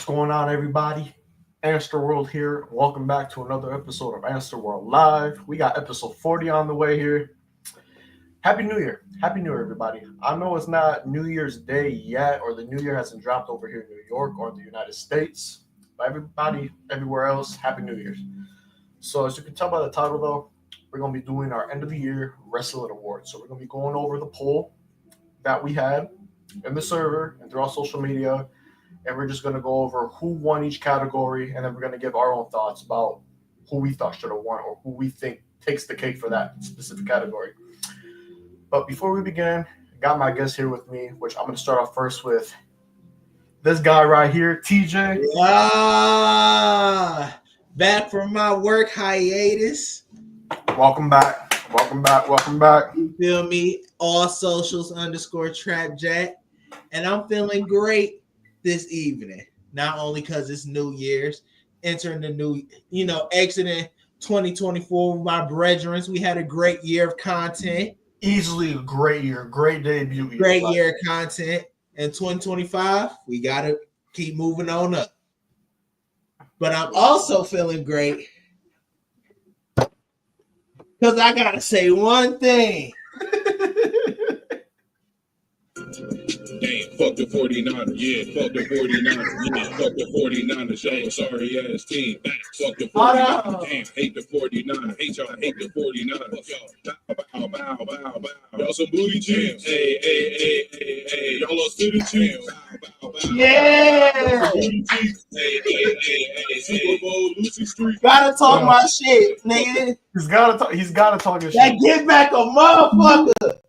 going on, everybody? Antstroworld here. Welcome back to another episode of Antstroworld Live. We got episode 40 on the way here. Happy New Year. Happy New Year, everybody. I know it's not New Year's Day yet, or the New Year hasn't dropped over here in New York or the United States. But everybody, everywhere else, Happy New Year's. So, as you can tell by the title, though, we're going to be doing our end of the year wrestling awards. So, we're going to be going over the poll that we had in the server and throughout social media. And we're just going to go over who won each category, and then we're going to give our own thoughts about who we thought should have won or who we think takes the cake for that specific category. But before we begin, I got my guest here with me, which I'm going to start off first with this guy right here, TJ. Back from my work hiatus. Welcome back. Welcome back. Welcome back. You feel me? All socials _TrapJack. And I'm feeling great this evening. Not only because it's New Year's, entering the new, exiting 2024 with my brethren. We had a great year of content. Easily a great year. Great debut year. Great year of content. In 2025, we got to keep moving on up. But I'm also feeling great because I got to say one thing. Damn, fuck the 49ers. Yeah, fuck the 49ers. Yeah, fuck the 49ers. Y'all sorry ass team. Fuck the 49ers. Damn, hate the 49ers. Hate y'all, hate the 49ers. Y'all bow. Y'all some booty cheeks. Hey. Y'all lost to the Chiefs. Bow. Yeah. Booty cheeks. Hey. Super Bowl, Lucy Street. Gotta talk my shit, nigga. He's gotta talk his That shit. get back a motherfucker.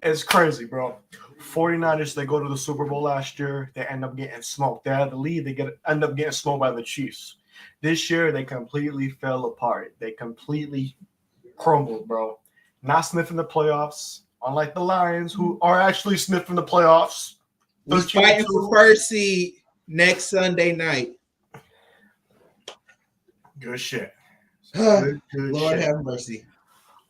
It's crazy, bro. 49ers, they go to the Super Bowl last year. They end up getting smoked. They had the lead. They end up getting smoked by the Chiefs. This year, they completely fell apart. They completely crumbled, bro. Not sniffing the playoffs, unlike the Lions, who are actually sniffing the playoffs. We fighting for first seed next Sunday night. Good shit. Lord shit. have mercy.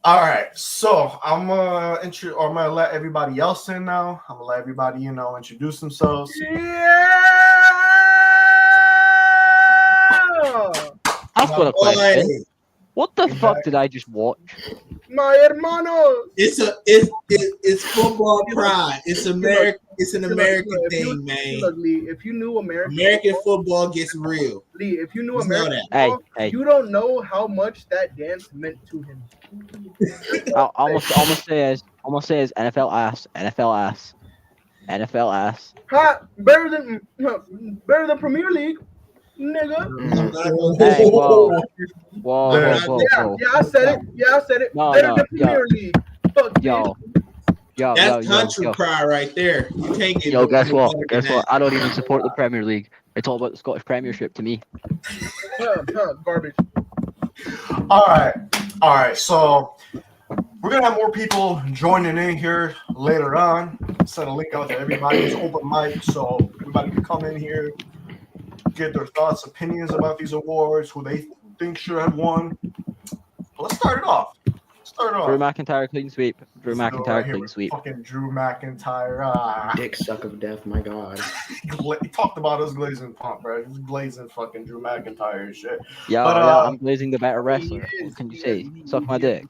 All right, so I'm gonna let everybody else in now. I'm gonna let everybody, introduce themselves. I've got a question. What the fuck did I just watch? My hermano. It's football pride. It's American. It's an American thing, man. Look, Lee, if you knew American football gets real. Lee, if you knew Just know American that. football, Hey. you don't know how much that dance meant to him. Almost say is NFL ass. Ha! Better than Premier League, nigga. Hey, whoa. Yeah, I said it. No, Better no, than Premier League. Fuck Yo. That's country pride right there. You can't get. Yo, guess what? better than that. I don't even support the Premier League. It's all about the Scottish Premiership to me. Garbage. All right. So we're gonna have more people joining in here later on. Send a link out to everybody. It's open mic, so everybody can come in here, get their thoughts, opinions about these awards, who they think should have won. Let's start it off. Drew McIntyre clean sweep. Fucking Drew McIntyre. Dick suck of death, my God. He talked about his glazing pump, bro. He's glazing fucking Drew McIntyre and shit. Yeah, I'm blazing the better wrestler. What can you say? Suck my dick.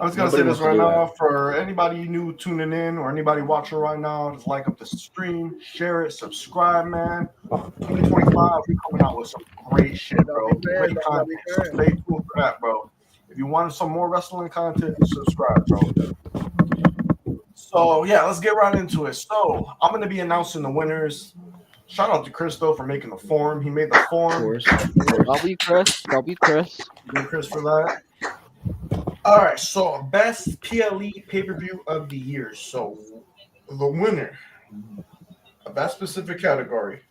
I was gonna say this right now for anybody new tuning in or anybody watching right now. Just like up the stream, share it, subscribe, man. 2025, we're coming out with some great shit, bro. Great content. So stay tuned for that, bro. If you want some more wrestling content, subscribe, bro. So yeah, let's get right into it. So I'm gonna be announcing the winners. Shout out to Chris though for making the form. He made the form. Of course. W Chris. Good Chris for that. All right, so best PLE pay-per-view of the year. So the winner of that specific category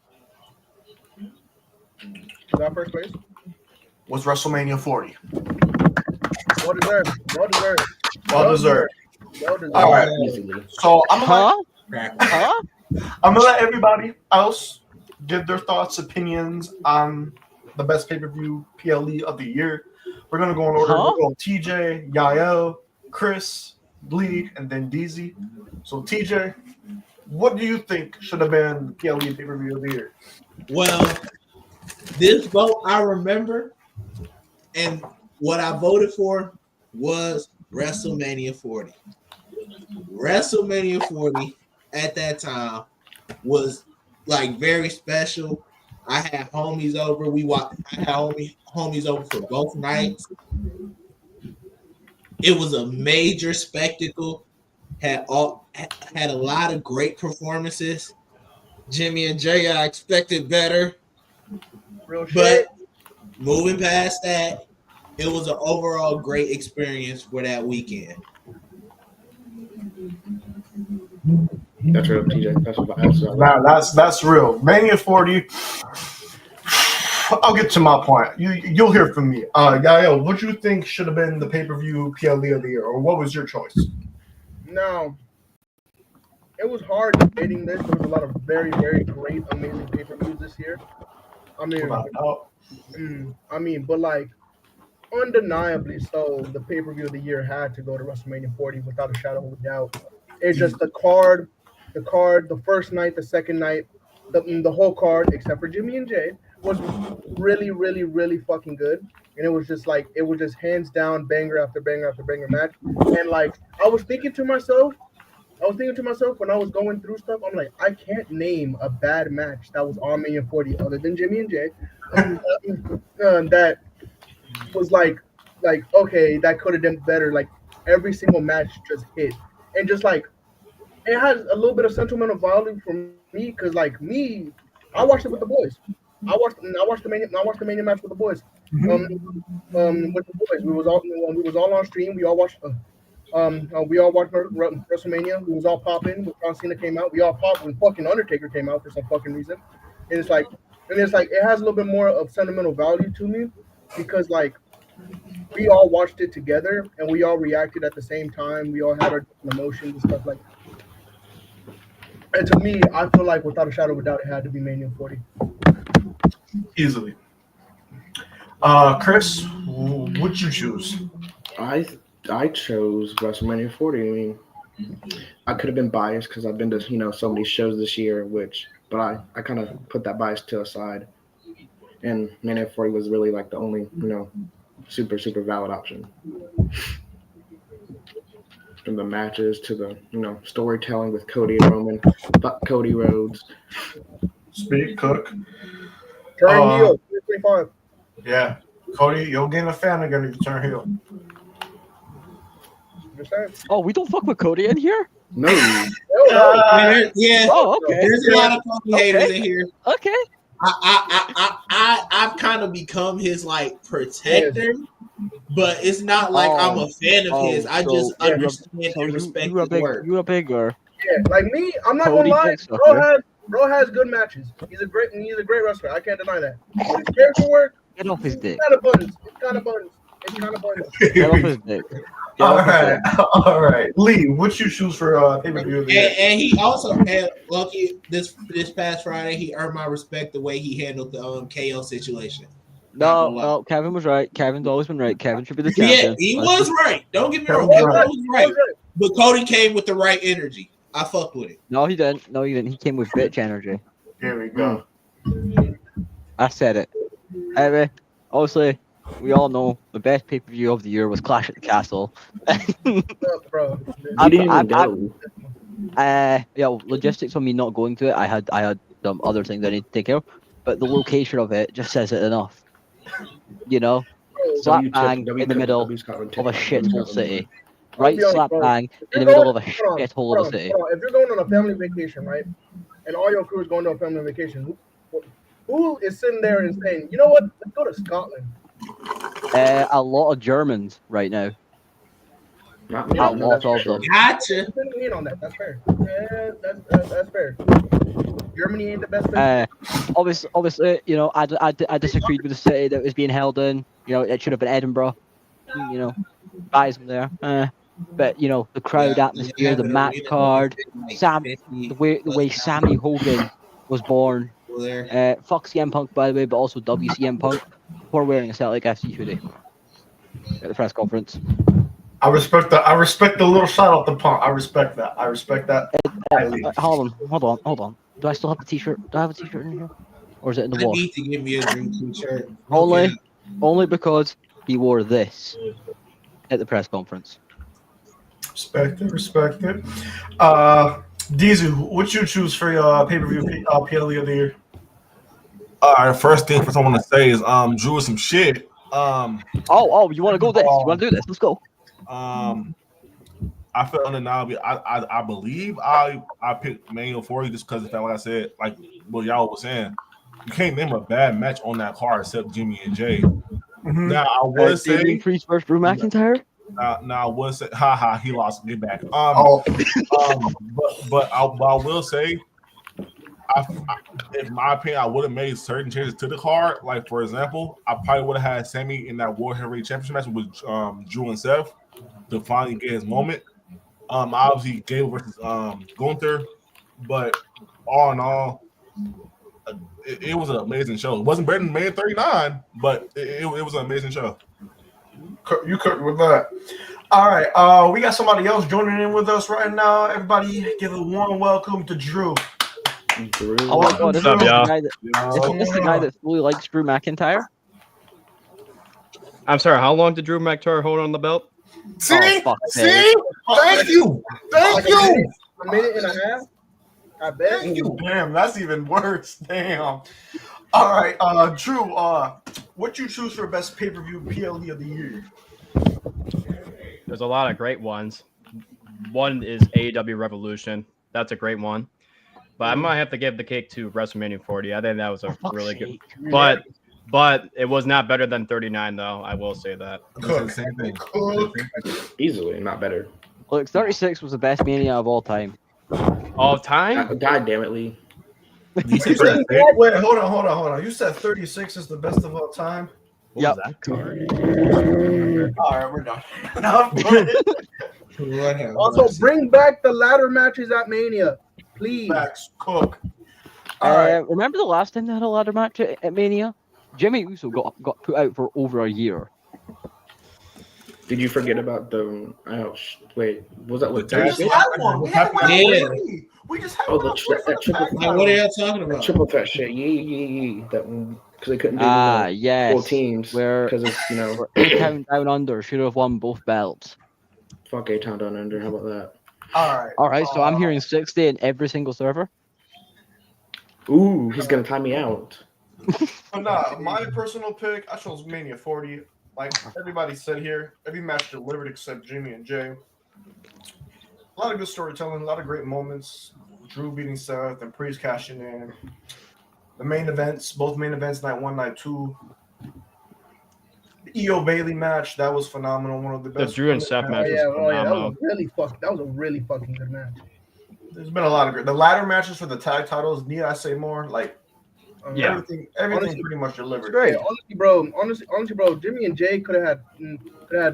That first place. was WrestleMania 40. Well deserved. All right, Easily. so I'm Huh? gonna let everybody else give their thoughts, opinions on the best pay-per-view PLE of the year. We're gonna go in order. Huh? We'll go TJ, Yael, Chris, Lee, and then DZ. So TJ, what do you think should have been PLE pay-per-view of the year? Well, this vote I remember, and what I voted for was WrestleMania 40. WrestleMania 40 at that time was like very special. I had homies over. I had homies over for both nights. It was a major spectacle. Had a lot of great performances. Jimmy and Jay, I expected better. Real shit. But moving past that, it was an overall great experience for that weekend. That's real, TJ. That's real. Mania 40. I'll get to my point. You'll hear from me. Yael, what do you think should have been the pay-per-view PLE of the year, or what was your choice? Now, it was hard debating this. There was a lot of very, very great, amazing pay-per-views this year. But like undeniably so, the pay-per-view of the year had to go to WrestleMania 40 without a shadow of a doubt. It's just the card, the first night, the second night, the whole card, except for Jimmy and Jay, was really, really, really fucking good. And it was just hands down banger after banger after banger match. And like I was thinking to myself when I was going through stuff, I'm like, I can't name a bad match that was on Mania 40 other than Jimmy and Jay. That was like okay, that could have done better. Like every single match just hit, and just like it has a little bit of sentimental value for me because like me, I watched it with the boys. I watched the mania match with the boys. With the boys, we was all on stream. We all watched. We all watched WrestleMania. We was all popping when John Cena came out. We all popped when fucking Undertaker came out for some fucking reason. And it's like it has a little bit more of sentimental value to me because like we all watched it together and we all reacted at the same time. We all had our emotions and stuff like that. And to me, I feel like without a shadow of a doubt, it had to be Mania 40. Easily. Chris, what'd you choose? I chose WrestleMania 40. I mean, I could have been biased because I've been to so many shows this year, but I kind of put that bias to the side, and Mania 40 was really like the only super valid option. From the matches to the storytelling with Cody and Roman, fuck Cody Rhodes. Speak, Cook. Turn heel, 325. Yeah, Cody, you'll gain a fan again if you turn heel. Oh, we don't fuck with Cody in here? No. Yeah. Oh, okay. There's a lot of Cody haters in here. Okay. I've kind of become his like protector, but it's not like I'm a fan of his. I just understand and respect his work. You a bigger. Yeah, like me, I'm not Cody gonna lie. Bro has good matches. He's a great wrestler. I can't deny that. But his character work, Get off his dick. It's kind of buns. Get off his dick. All right. Lee, what you choose for pay-per-view of the year? And he also had lucky this past Friday. He earned my respect the way he handled the KO situation. No, Kevin was right. Kevin's always been right. Kevin should be the champion. Yeah, he was right. Don't get me wrong. Kevin was right. But Cody came with the right energy. I fucked with it. No, he didn't. He came with bitch energy. Here we go. I said it. Anyway, obviously, we all know the best pay-per-view of the year was Clash at the Castle. Bro, logistics on me not going to it. I had some other things I need to take care of, but the location of it just says it enough. Slap bang in the middle of a shithole city. Right slap bang in the middle of a shithole of a city. If you're going on a family vacation, right, and all your crew is going to a family vacation, who is sitting there and saying, you know what, let's go to Scotland? A lot of Germans right now. A lot of them. Gotcha. On that. That's fair. Yeah, that's fair. Germany ain't the best place. Obviously, I disagreed with the city that was being held in. It should have been Edinburgh. Buys them there. But the crowd atmosphere, the match card, the way Sammy Hogan was born. Fuck CM Punk, by the way, but also WCM Punk for wearing a Celtic FC hoodie at the press conference. I respect the little shout out to Punk. I respect that. Hold on. Do I still have the T-shirt? Do I have a T-shirt in here, or is it in the I wash? need to give me a dream t-shirt. Only because he wore this at the press conference. Respect it. Dizu, what you choose for your pay-per-view PLE of the year? All right, first thing I want to say is Drew is some shit. Oh, you want to go this? You want to do this? Let's go. I felt undeniably. I believe I picked Mania 40 just because of the fact, like I said, like what y'all was saying, you can't name a bad match on that card except Jimmy and Jay. Mm-hmm. Now I would say Damien Priest versus Drew McIntyre. now I would say, he lost. Get back. But I will say, in my opinion, I would have made certain changes to the card. Like for example, I probably would have had Sammy in that World Heavyweight Championship match with Drew and Seth to finally get his moment. Obviously Gable versus Gunther, but all in all, it was an amazing show. It wasn't better than May 39, but it was an amazing show. You cooked with that. All right, we got somebody else joining in with us right now. Everybody, give a warm welcome to Drew. Oh my God, this is the guy that fully likes Drew McIntyre. I'm sorry. How long did Drew McIntyre hold on the belt? See? Thank you. A minute and a half. I bet. Thank you. Damn, that's even worse. Damn. All right, Drew. What you choose for best pay-per-view PLE of the year? There's a lot of great ones. One is AEW Revolution. That's a great one. But I might have to give the cake to WrestleMania 40. I think that was a really good. But it was not better than 39, though. I will say that. Same thing. Easily, not better. Look, 36 was the best Mania of all time. All time? God damn it, Lee. Wait, hold on. You said 36 is the best of all time? Yep. All right, we're done. No, Also, bring back the ladder matches at Mania, please. Max Cook. All right. Remember the last time they had a ladder match at Mania? Jimmy Uso got put out for over a year. Did you forget about the? Wait, was that with We just had one. We just had one. That triple. What are y'all talking about? Triple threat shit. Yeah. That one because they couldn't do yes, full teams because of A-Town Down Under should have won both belts. Fuck A-Town Down Under. How about that? All right. So I'm hearing 60 in every single server. Ooh, he's gonna time me out. But nah, my personal pick, I chose Mania 40. Like everybody said here, every match delivered except Jimmy and Jay. A lot of good storytelling, a lot of great moments. Drew beating Seth and Priest cashing in. The main events, both main events, night 1, night 2. The EO Bailey match, that was phenomenal. One of the best. The Drew and Seth match was phenomenal. That was a really fucking good match. There's been a lot of great. The ladder matches for the tag titles, need I say more? Like, everything honestly, pretty much delivered. Great, honestly, bro. Jimmy and Jay could have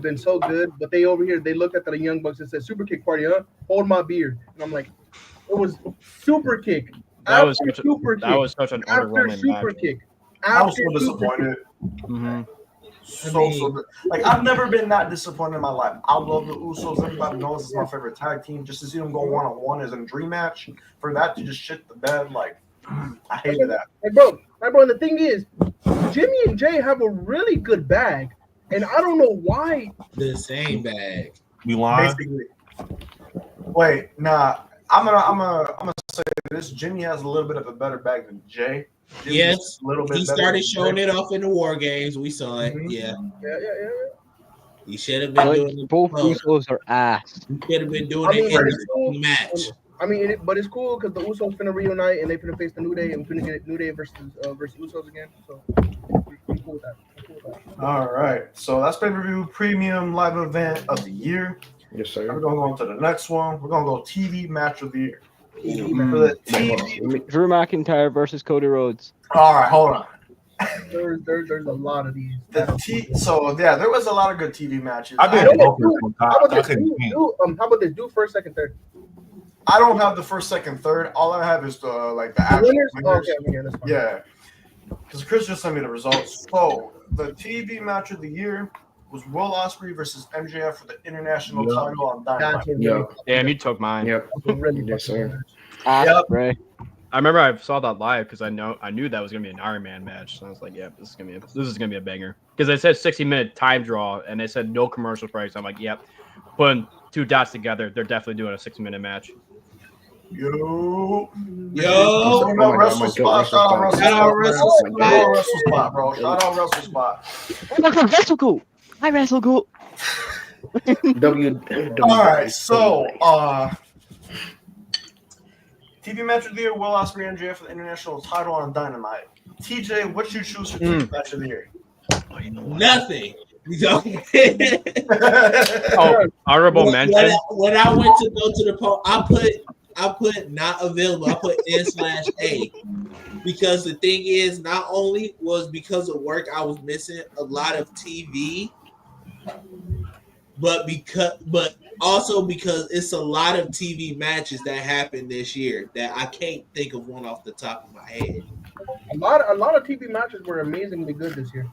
been so good, but they over here they looked at the Young Bucks and said, "Super kick party, huh? Hold my beer." And I'm like, it was super kick. That was such an underwhelming super match. kick. I was so disappointed. Mm-hmm. So good. Like I've never been that disappointed in my life. I love the Usos. Everybody knows it's my favorite tag team. Just to see them go 1-on-1 as a dream match, for that to just shit the bed, like I hated that. Hey, bro. And the thing is, Jimmy and Jay have a really good bag, and I don't know why. The same bag. We lying? Basically. Wait, nah. I'm gonna say this. Jimmy has a little bit of a better bag than Jay. Jimmy's Yes, a little bit. he better started than showing Jay. it off in the War Games. We saw it. Mhm. Yeah. Yeah. He should have been doing it. Both Usos are ass. He should have been doing it in the match. I mean, but it's cool because the Usos finna reunite and they finna face the New Day and finna get New Day versus Usos again. So I'm cool with that. All right, so that's pay-per-view premium live event of the year. Yes, sir. We're gonna go on to the next one. We're gonna go TV match of the year. For the TV. Drew McIntyre versus Cody Rhodes. All right, hold on. There's a lot of these. So there was a lot of good TV matches. I did both of them. How about this? Do first, second, third. I don't have the first, second, third. All I have is the actual winners. winners. Okay, that's fine. Yeah, because Chris just sent me the results. So the TV match of the year, was Will Ospreay versus MJF for the international Yep. title on Dynamite. That's a really, Yep. Damn, you took mine. Yep. really Yes, fucking sir. good. Ospreay. I remember I saw that live because I knew that was gonna be an Iron Man match. So I was like, yeah, this is gonna be a banger. Because it said 60-minute time draw and they said no commercial breaks. I'm like, yep. Putting two dots together, they're definitely doing a 60-minute match. Yo. Yo. Shout out Wrestle Spot. Shout out Wrestle Shout out Spot. Wrestle Shout out Spot. Wrestle Spot, bro. Shout out Wrestle Spot. Oh my God, Wrestle Cool. Hi, Wrestle Cool. All right, so TV match of the year: Will Ospreay and MJF for the international title on Dynamite. TJ, what you choose for TV match of the year? Nothing. Oh, honorable mention. When I went to go to the poll, I put not available. I put N/A because the thing is, not only was because of work, I was missing a lot of TV, but also because it's a lot of TV matches that happened this year that I can't think of one off the top of my head. A lot of TV matches were amazingly good this year.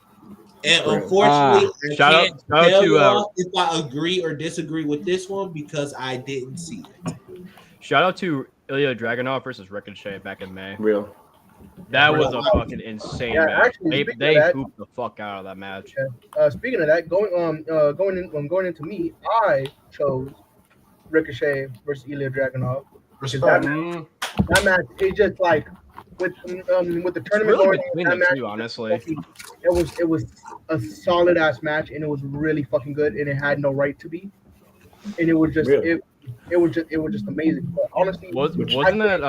And unfortunately, I shout can't out tell to, y'all if I agree or disagree with this one because I didn't see it. Shout out to Ilya Dragunov versus Ricochet back in May. Real. That was a fucking insane Yeah, match. actually, speaking They of that- hooped the fuck out of that match. Speaking of that, going into me, I chose Ricochet versus Ilya Dragunov. Respect. That match, it just like with the It's tournament really going between on, the that two, match, honestly. it was a solid ass match, and it was really fucking good, and it had no right to be, and it was just Really? it was just amazing. But honestly, Wasn't that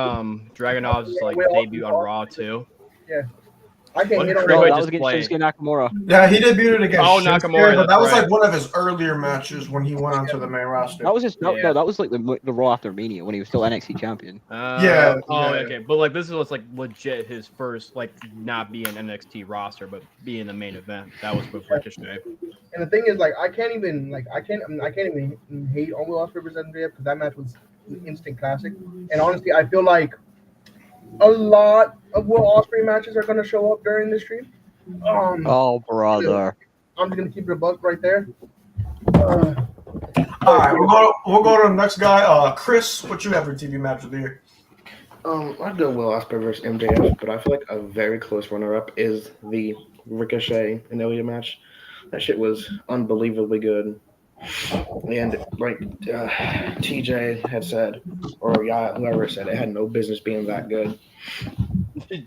Dragunov's like debut on Raw too? I can't What hit on Freeway No, that just was against played. Shinsuke Nakamura. Yeah, he debuted against Oh, Shinsuke, Nakamura, but that was that's like one of his earlier matches when he went onto the main roster. That was his no, Yeah. no, that was like the Raw after Mania when he was still NXT champion. Yeah, Oh, yeah. okay. But like this was like legit his first like not being NXT roster, but being the main event. That was with Ricochet. And the thing is, like, I can't even hate on Will Ospreay versus MJF because that match was an instant classic. And honestly, I feel like a lot of Will Ospreay matches are gonna show up during this stream. Oh, brother. I'm just gonna keep it a buck right there. All right, we'll go to the next guy. Chris, what you have for TV match of the year? I'd go Will Ospreay versus MJF, but I feel like a very close runner-up is the Ricochet and Ilya match. That shit was unbelievably good. And like TJ had said, or whoever said, it had no business being that good.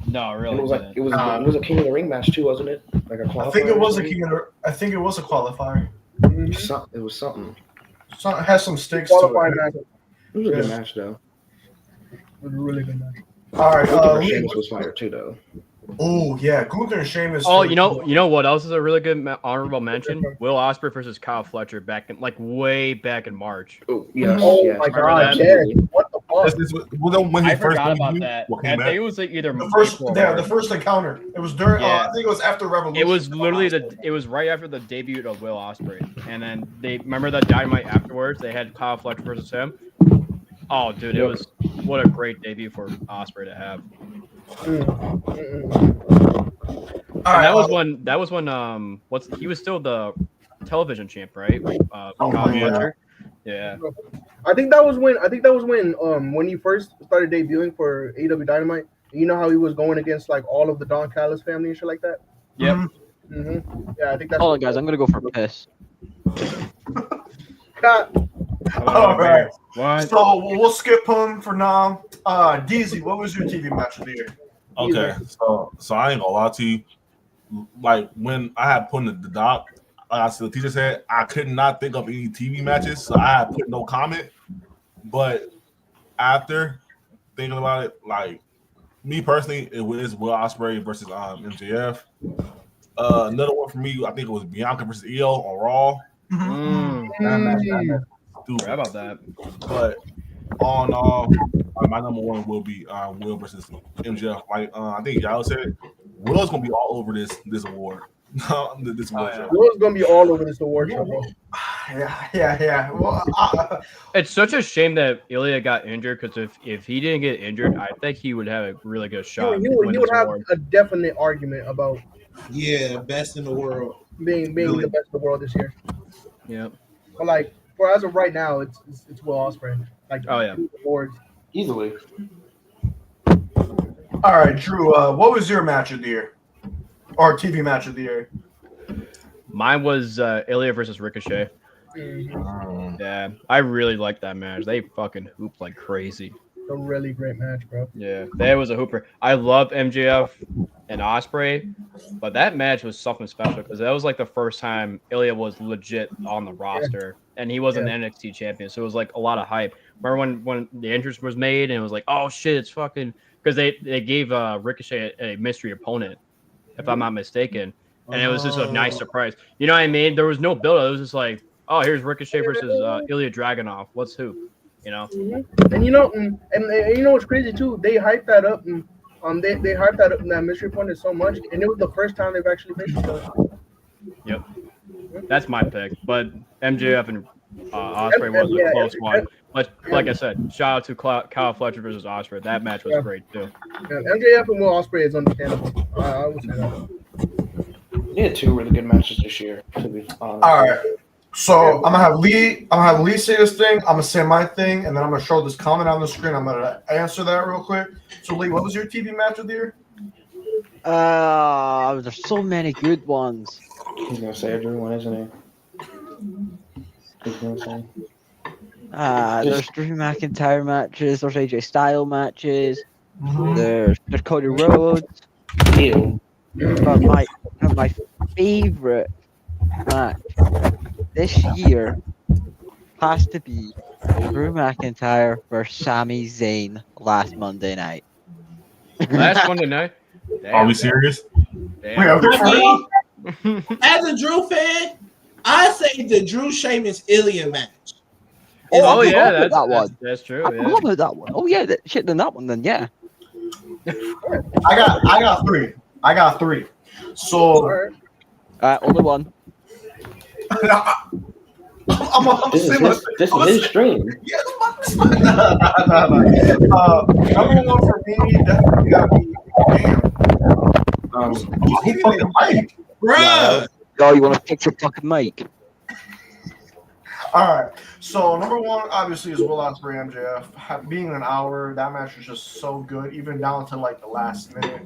No, And really. it was like it was a King of the Ring match too, wasn't it? Like a qualifier. I think it was or I think it was a qualifier. something? It was something. It has some stakes to Qualifying it. match. It was a good match though. It was a really good match. All right, Lee, Sheamus was fire too though. oh yeah, Gunther and Sheamus. Oh, you know what else is a really good honorable mention? Will Ospreay versus Kyle Fletcher back in way back in March. Oh yes, Oh yes. my Remember god, that? yeah. What the fuck? When he I first forgot about debuted, that. what I came think out? it was like either the first, April or yeah, the March. first encounter. It was during. Yeah. I think it was after Revolution. It was literally it was right after the debut of Will Ospreay, and then they remember that Dynamite afterwards. They had Kyle Fletcher versus him. Oh, dude, it was what a great debut for Ospreay to have. All And right, that was when he was still the television champ, right? Kyle yeah. Fletcher. Yeah. I think that was when he first started debuting for AEW Dynamite. You know how he was going against like all of the Don Callis family and shit like that. Yep. Yeah, I think that's. Hold on, guys. I'm gonna go for a piss. Cut. All right. What? So we'll skip him for now. DZ, what was your TV match of the year? Okay, so I ain't gonna lie to you. Like when I had put in the doc, I said the teacher said I could not think of any TV matches, so I had put no comment. But after thinking about it, like me personally, it was Will Ospreay versus MJF. Another one for me, I think it was Bianca versus Io on Raw. That match stupid. Forgot about that. But on my number one will be Will versus MJF. Like I think y'all said, Will's gonna be all over this award. This award show. Will's gonna be all over this award show, bro. Yeah. Well, It's such a shame that Ilya got injured because if he didn't get injured, I think he would have a really good He shot would, to he would, win he this would have award. a definite argument about Yeah, best in the world. being Really? the best in the world this year. Yeah. But like for as of right now, it's Will Ospreay. Like Oh yeah. awards. Easily. all right, Drew. What was your match of the year, or TV match of the year? Mine was Ilya versus Ricochet. Mhm. Yeah, I really liked that match. They fucking hooped like crazy. A really great match, bro. Yeah, that was a hooper. I love MJF and Osprey, but that match was something special because that was like the first time Ilya was legit on the roster, and he wasn't the NXT champion, so it was like a lot of hype. Remember when the entrance was made and it was like, oh shit, it's fucking because they gave Ricochet a mystery opponent, if I'm not mistaken, and it was just a nice surprise. You know what I mean? There was no build. It was just like, oh, here's Ricochet versus Ilya Dragunov. Let's hoop. You know. And you know, and you know what's crazy too? They hyped that up, and they hyped that up that mystery opponent so much, and it was the first time they've actually faced each other. Yep, that's my pick. But MJF and Osprey was a close one. But like I said, shout out to Kyle Fletcher versus Osprey. That match was great too. Yeah, MJF and Will Ospreay is understandable. I would say that. They had two really good matches this year, to be honest. All right. So I'm gonna have Lee say this thing. I'm gonna say my thing, and then I'm gonna show this comment on the screen. I'm gonna answer that real quick. So Lee, what was your TV match of the year? There's so many good ones. He's gonna say everyone, isn't he? He's gonna say. There's Drew McIntyre matches. There's AJ Styles matches. There's Cody Rhodes. Ew. But my favorite match this year has to be Drew McIntyre versus Sami Zayn last Monday night. Last Monday night. Damn. Are we serious? Damn. As a Drew fan, I say the Drew Sheamus Ilya match. Oh I yeah, forgot about that one. that's true. I Yeah. forgot about that one. Oh yeah, shit. Then that one. Then yeah. I got three. So Only one. This is his stream. Number one for me definitely got to be he fucking mic. Bruh. Oh, you want to fix your fucking mic? All right. So number one, obviously, is Will Ospreay MJF. Being an hour, that match was just so good, even down to like the last minute,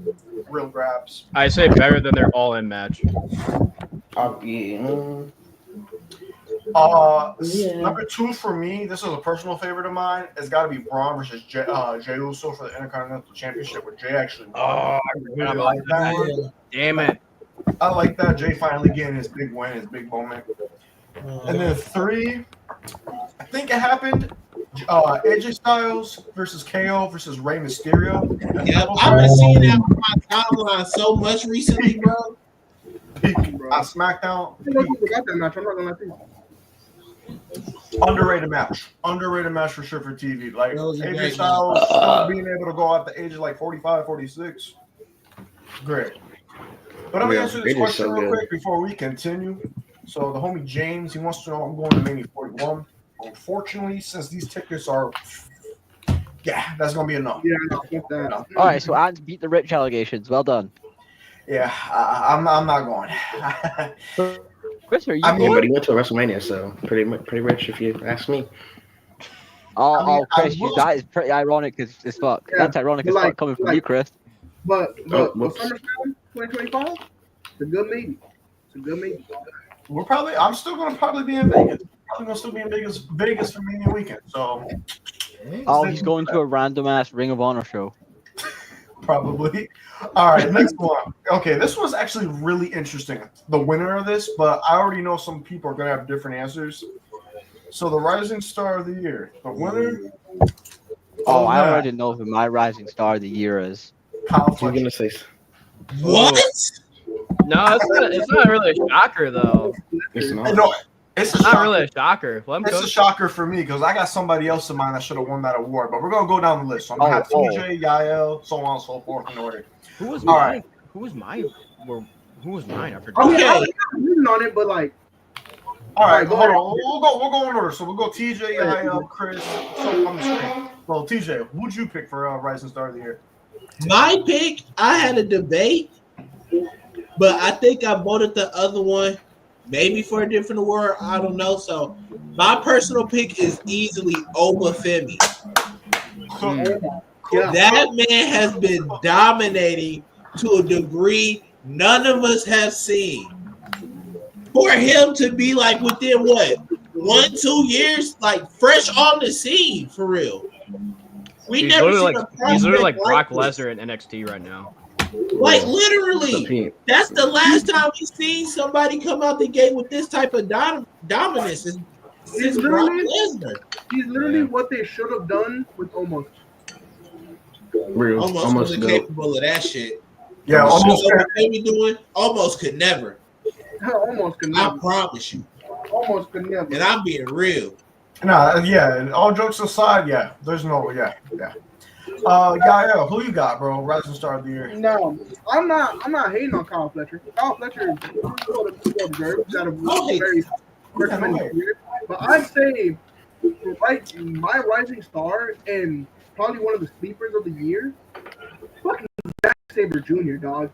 real grabs. I say better than their all-in match. Number two for me, this is a personal favorite of mine. It's got to be Braun versus Jey Uso for the Intercontinental Championship, where Jey actually won. I I like that one. Damn it. I like that. Jey finally getting his big win, his big moment. And then three, I think it happened. AJ Styles versus KO versus Rey Mysterio. Yep, I've been seeing that on my timeline so much recently, bro. On SmackDown. I forgot that match. I'm not gonna lie to you. Underrated match for sure for TV. Like That was a AJ great Styles still being able to go at the age of like 45, 46. Great. But I'm gonna answer this question real quick before we continue. So the homie James, he wants to know I'm going to Mania 41. Unfortunately, since these tickets are, that's gonna be a no. Yeah, no, fuck that. All right, so Ants beat the rich allegations. Well done. Yeah, I'm not going. Chris, are you? Yeah, but he went to a WrestleMania, so pretty rich if you ask me. Chris, that is pretty ironic as fuck. Yeah, That's ironic as but fuck coming from you, Chris. But whoops. SummerSlam 2025, it's a good maybe. It's a good maybe. I'm still gonna probably be in Vegas. Probably gonna still be in Vegas for Mania weekend. So. Oh, he's going to a random ass Ring of Honor show. Probably. All right, next one. Okay, this was actually really interesting. The winner of this, but I already know some people are gonna have different answers. So the Rising Star of the Year, the winner. Oh, I already know who my Rising Star of the Year is. Kyle You're gonna say What? No, it's not really a shocker though. it's not. No, it's Not really a shocker. Let him It's go. a shocker for me because I got somebody else in mind that should have won that award. But we're gonna go down the list. So I'm gonna have TJ, Yael, so on and so forth in order. Who was All mine? right. Who was mine? I forgot. I mean, Okay. I'm on it, but like, All right, go hold ahead. on. We'll go in order. So we'll go TJ, Chris. So on the screen. Well, TJ, who'd you pick for Rising Star of the Year? My pick, I had a debate, but I think I voted the other one, maybe for a different award. I don't know. So my personal pick is easily Obafemi. Yeah. That man has been dominating to a degree none of us have seen. For him to be like within what 1-2 years, like fresh on the scene for real. We He's never literally seen like a he's literally prospect like Brock this. Lesnar in NXT right now. Like The literally, P- that's the last time we seen somebody come out the gate with this type of dominance He's since Brock literally, Lesnar. he's literally Yeah. what they should have done with Omos. real, Almost almost wasn't go. capable of that shit. Yeah, The almost. shit Obafemi doing, almost could never. Almost could I never. promise you. Almost could never. And I'm being real. Nah, yeah. And all jokes aside, yeah. There's no, yeah. Gael, who you got, bro? Rising Star of the Year. No, I'm not hating on Kyle Fletcher. Kyle Fletcher deserves out of very recommended year. But I'd say my rising star and probably one of the sleepers of the year, fucking Zack Sabre Jr. Dog.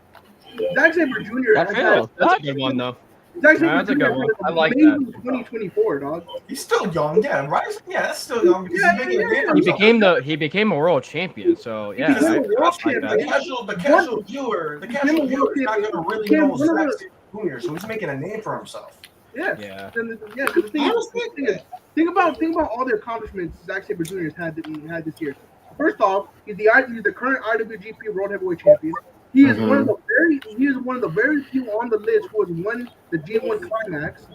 Zack Sabre Jr. That's real. That's a good one though. Zack Sabre That's a Jr. good one. had I like amazing that. 2024, dog. He's still young, yeah. Rising, yeah, that's still young because Yeah, he's making yeah, a name yeah. for himself. He became a world champion, so yeah, Because I a world like The that. casual viewer is not going to really became know one of Zack Sabre Jr., so he's making a name for himself. Yeah. Yeah. Yeah, because the thing is, think about all the accomplishments Zack Sabre Jr. has had this year. First off, he's the current IWGP World Heavyweight Champion. He is one of the very few on the list who has won the G1 Climax.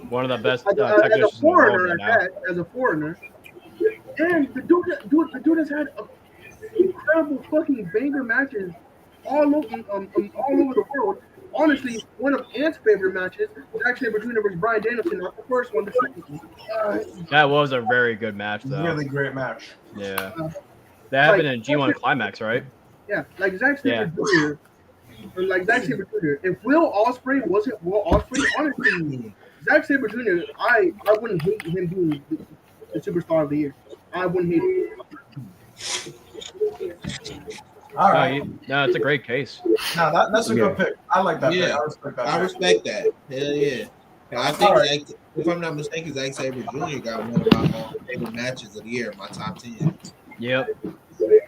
One of the best As technicians a in the world foreigner, right now. as a foreigner, and the dude has had incredible fucking banger matches all over the world. Honestly, one of Ant's favorite matches was actually between versus Bryan Danielson, not the first one, the second one. That was a very good match, though. Really great match. Yeah. That happened in G1 Climax, right? Yeah, like Zack Sabre Jr. Zack Sabre Jr. If Will Ospreay wasn't Will Ospreay, honestly, Zack Sabre Jr. I wouldn't hate him being the superstar of the year. I wouldn't hate it. All right. No, it's a great case. No, that's a good pick. I like that pick. Yeah. I respect that. I respect that. Hell yeah. I think, if I'm not mistaken, Zack Sabre Jr. got one of my favorite matches of the year, my top 10. Yep.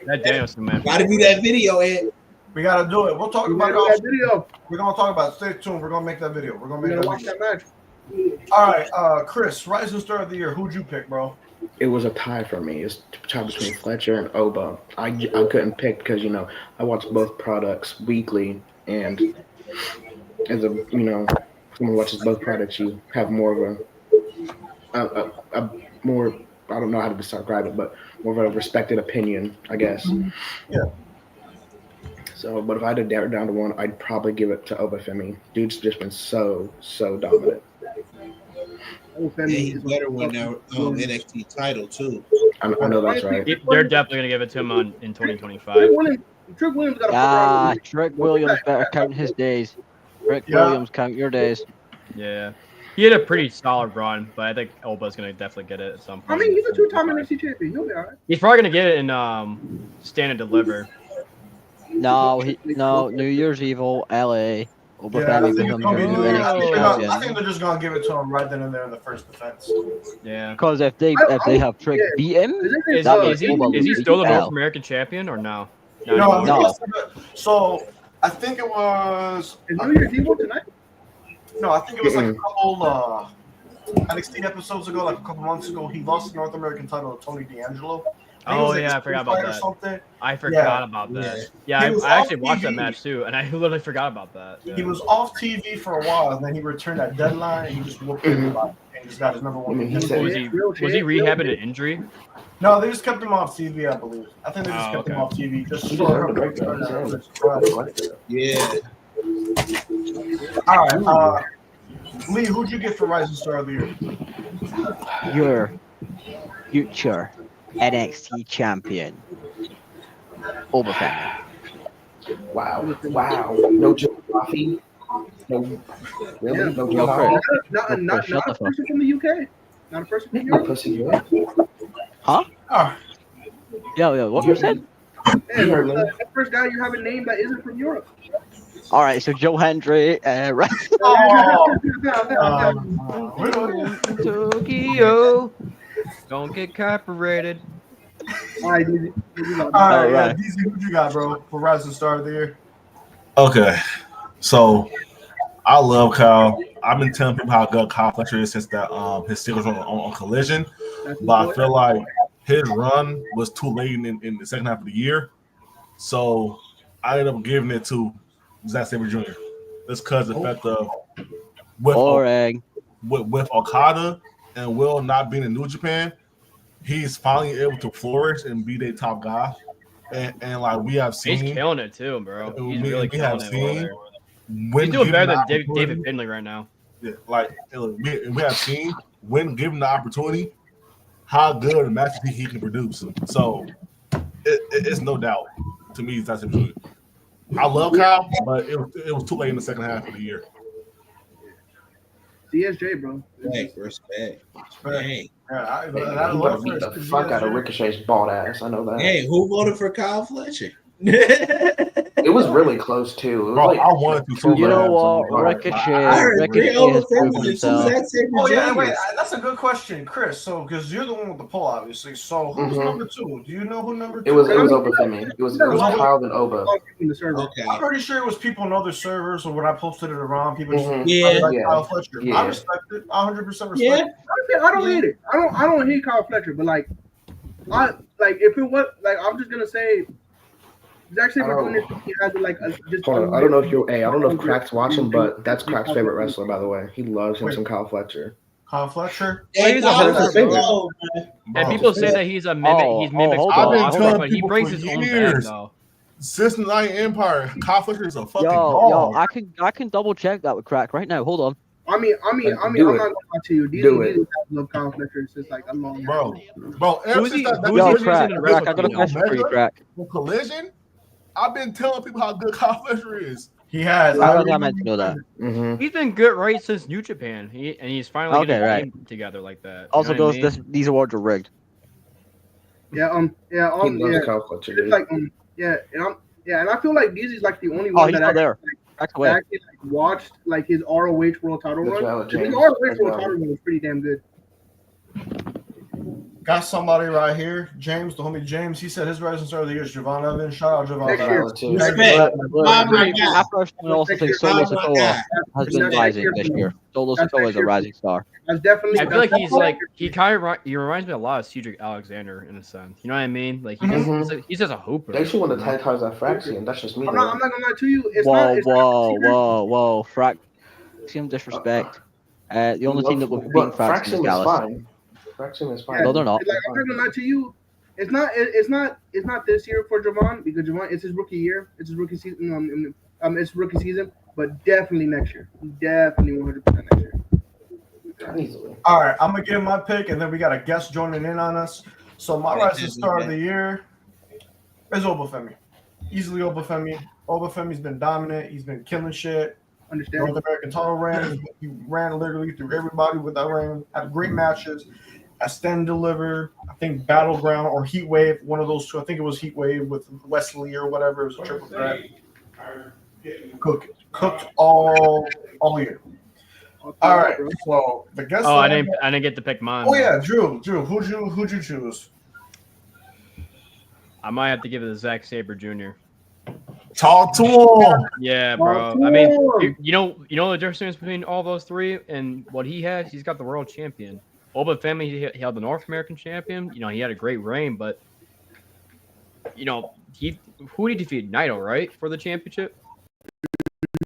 That Danielson match. Gotta do that video, Ed. We gotta do it. We'll talk about that video. We're gonna talk about it. Stay tuned. We're gonna make that video. We're gonna make that watch video. that match. All right, Chris, Rising Star of the Year. Who'd you pick, bro? It was a tie for me. It's a tie between Fletcher and Oba. I couldn't pick because I watch both products weekly, and as a someone who watches both products, you have more of a more, I don't know how to describe it, but more of a respected opinion, I guess. Yeah. So, but if I had to narrow it down to one, I'd probably give it to Obafemi. Dude's just been so dominant. And he's better win that NXT title too. I know that's right. They're definitely gonna give it to him in 2025. Trick Williams got a Trick Williams better count his days. Trick Williams, count your days. Yeah. He had a pretty solid run, but I think Oba's gonna definitely get it at some point. I mean, he's a two-time NXT champion. He'll be all right. He's probably gonna get it in Stand and Deliver. No, New Year's Evil, LA. Yeah, I think I they're just gonna give it to him right then and there in the first defense. Yeah. Because if they have Trick beat him, Is he still the North American champion or no? No. So I think it was. Is New Year's Evil tonight? No, I think it was like a couple NXT episodes ago, like a couple months ago. He lost the North American title to Tony D'Angelo. Oh yeah, I forgot about that. Something. I forgot about that. Yeah, I actually watched that match too, and I literally forgot about that. Yeah. He was off TV for a while, and then he returned at Deadline, and he just whooped everybody, and he just got his number one. Was he rehabbing an injury? No, they just kept him off TV, I believe. I think they just kept him off TV just All right, Lee, who'd you get for Rising Star of the Year? Your future NXT champion, Obafemi. Wow. No Joe Coffee. No, really? No, Yeah. Chris. Not Shut a the fuck. person from the UK. Not a person from No Europe. pussy Europe. Huh? Ah, Yeah. What you said? Hey, You heard what's me. the first guy you have a name that isn't from Europe? All right. So Joe Hendry. Right. oh, Tokyo. Don't get copyrighted. All right, dude. all right, All yeah, right. DC, what you got, bro, for Rising Star of the Year? Okay, so I love Kyle. I've been telling people how good Kyle Fletcher is since that his series on Collision, That's his but boy. I feel like his run was too late in the second half of the year, so I ended up giving it to Zack Sabre Jr. Just because the fact of Boring. with Okada and Will not being in New Japan, he's finally able to flourish and be their top guy. And like we have He's seen, killing it too, bro. He's we really have killing it over seen there. when He's doing given better the than David opportunity- Finley right now. Yeah, like we have seen when given the opportunity how good a match he can produce. So it's no doubt to me that's him. I love Kyle, but it was too late in the second half of the year. CSJ, bro. Respect. Hey, Yeah, I He better love beat the for fuck out of CSJ. Ricochet's bald ass. I know that. hey, who voted for Kyle Fletcher? It was really close too. It was Bro, like I wanted to so You know bad. what? Right. Ricochet. I heard Ricochet three has over proven Finley, two himself. Zack Sabre Oh yeah, wait, Juniors. that's a good question, Chris. So, because you're the one with the poll, obviously. So, who's Mhm. number two? Do you know who number two? It was is? Oba Femi. It was Kyle and Oba. In the server. Okay. I'm pretty sure it was people on other servers, or when I posted it around, people just Mhm. Yeah. like Yeah. Kyle Fletcher. Yeah. I respect it. I 100% respect Yeah. it. I don't hate it. I don't hate Kyle Fletcher, but like if it was like I'm just gonna say Zack Sabre Jr. has like just. Hold on. I don't know if you're. Hey, I don't know if Crack's watching, but that's Crack's favorite wrestler, by the way. He loves him some Kyle Fletcher. Kyle Fletcher. Hey, He's a Kyle host, Fletcher, bro. bro. And people say that he's a mimic. Oh, He's mimics hold Paul on, I've been Oscar, telling but he people brings for his own bag years. though. Since the Night Empire, Kyle Fletcher is a fucking Yo, dog. I can double check that with Crack right now. Hold on. I mean, I'm Do not it. gonna lie to you. Do it. These love Kyle Fletcher since like a long Bro, time. bro, ever Who's since he- that who's Yo, he Crack, using Crack, I got a Omega? question for you, Crack. Collision, I've been telling people how good Kyle Fletcher is. He has. How I was I meant to know that? Mm-hmm. He's been good right since New Japan. He's finally Okay, getting a right. team together like that. Also, you know what I those mean? these awards are rigged. He loves Kyle Fletcher, It's dude. like and I feel like DZ's like the only Oh, one he's that not actually, there. Crack's away. actually like, watched like his ROH World Title That's run. valid, His James. ROH That's World valid. Title run was pretty damn good. got somebody right here. James, the homie James. He said his Rising Star of the Year is Javon Evans. Shout out Javon Next Evans. year. Valid, too. Respect. Look, Oh my I God. personally also think Next Solo year. Oh my Sikoa God. has been That's rising next this year. year. Solo That's Sikoa next is a year. rising star. That's definitely. I feel like that's he's definitely- like he reminds me a lot of Cedric Alexander in a sense. You know what I mean? Like he's just a hooper. They should win the 10 times at Fraxian. That's just me. I'm not gonna lie to you. It's Whoa, not. It's not secret. whoa. Fraxium disrespect. The only team that would beat Fraxium is Gallus. fine. Fraxium is fine. No, they're not. Like, I'm not gonna lie to you. It's not this year for Javon because Javon it's his rookie year. It's his rookie season. It's rookie season, but definitely next year. Definitely 100% next year. Easily. All right, I'm gonna give my pick, and then we got a guest joining in on us. So my Rising Star of the Year is Obafemi. Easily Obafemi. Obafemi's been dominant. He's been killing shit. Understand? North American title ran. He ran literally through everybody with that ring. Had great matches. I stand deliver. I think Battleground or Heat Wave, one of those two. I think it was Heat Wave with Wesley or whatever. It was a triple threat. Cooked all year. All right. So the guest. Oh, I didn't get to pick mine. Oh yeah, Drew. Who'd you choose? I might have to give it to Zack Sabre Jr. Talk to him. Yeah, bro. I mean, you know the difference between all those three and what he has. He's got the world champion. Obafemi, he held the North American champion. You know, he had a great reign, but you know, who did he defeat? Naito, right, for the championship.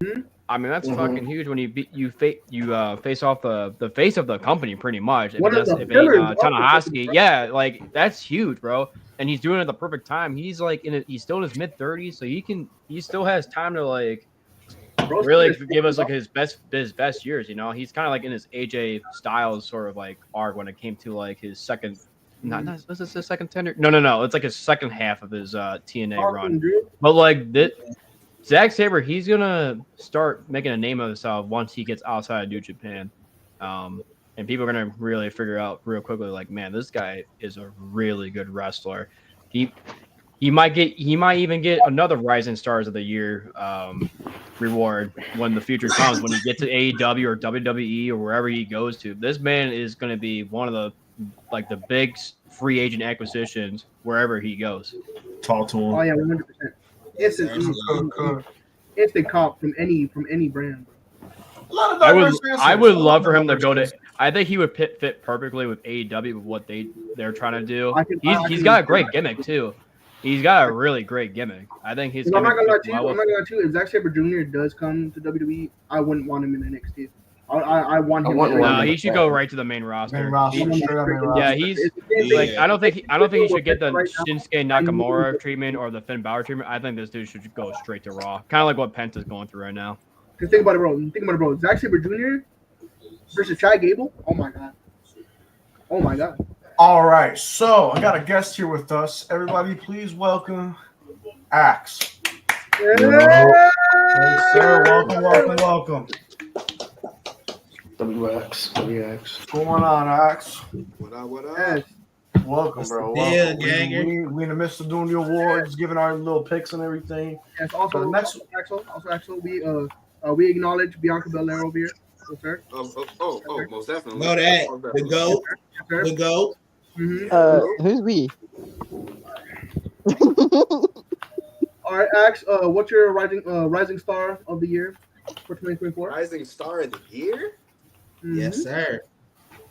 Mhm. I mean, that's fucking huge when you face off the face of the company pretty much. One of the If pillars of the Tanahashi, company, bro. yeah, like that's huge, bro. And he's doing it at the perfect time. He's like he's still in his mid-30s, so he still has time to like Bro, really still- give us like his best years. You know, he's kind of like in his AJ Styles sort of like arc when it came to like his second. Not was this his second tender? No. It's like his second half of his TNA run. Drew. But like this, Zack Sabre, he's gonna start making a name of himself once he gets outside of New Japan, and people are gonna really figure out real quickly, like, man, this guy is a really good wrestler. He might even get another Rising Stars of the Year reward when the future comes, when he gets to AEW or WWE or wherever he goes to. This man is going to be one of the big free agent acquisitions wherever he goes. Talk to him. Oh yeah, 100%. Instant comp from any brand. A lot of I diverse would answers. love for him to go to. I think he would fit perfectly with AEW with what they're trying to do. He's got a great gimmick too. He's got a really great gimmick. I think his I'm gimmick. not gonna lie to you. If Zack Sabre Jr. does come to WWE, I wouldn't want him in NXT. I want him. No, he should go right to the main roster. Yeah, he's like I don't think he should get the Shinsuke Nakamura treatment or the Finn Balor treatment. I think this dude should go straight to Raw, kind of like what Penta's going through right now. Because think about it, bro. Zack Sabre Jr. versus Chad Gable. Oh my god. All right, so I got a guest here with us. Everybody, please welcome Axe. Yeah. Yes, sir. Welcome. WX. What's going on, Axe? What up? Yes. Welcome, bro. Yeah, Welcome. We in the midst of doing the awards, giving our little picks and everything. Yes. Also, we acknowledge Bianca Belair over here. Yes, sir. Oh, most definitely. Know that the GOAT, Yes, sir. the GOAT. Mm-hmm. Who's we? All right, Axe. What's your rising star of the year for 2024? Rising star of the year? Mhm. Yes, sir.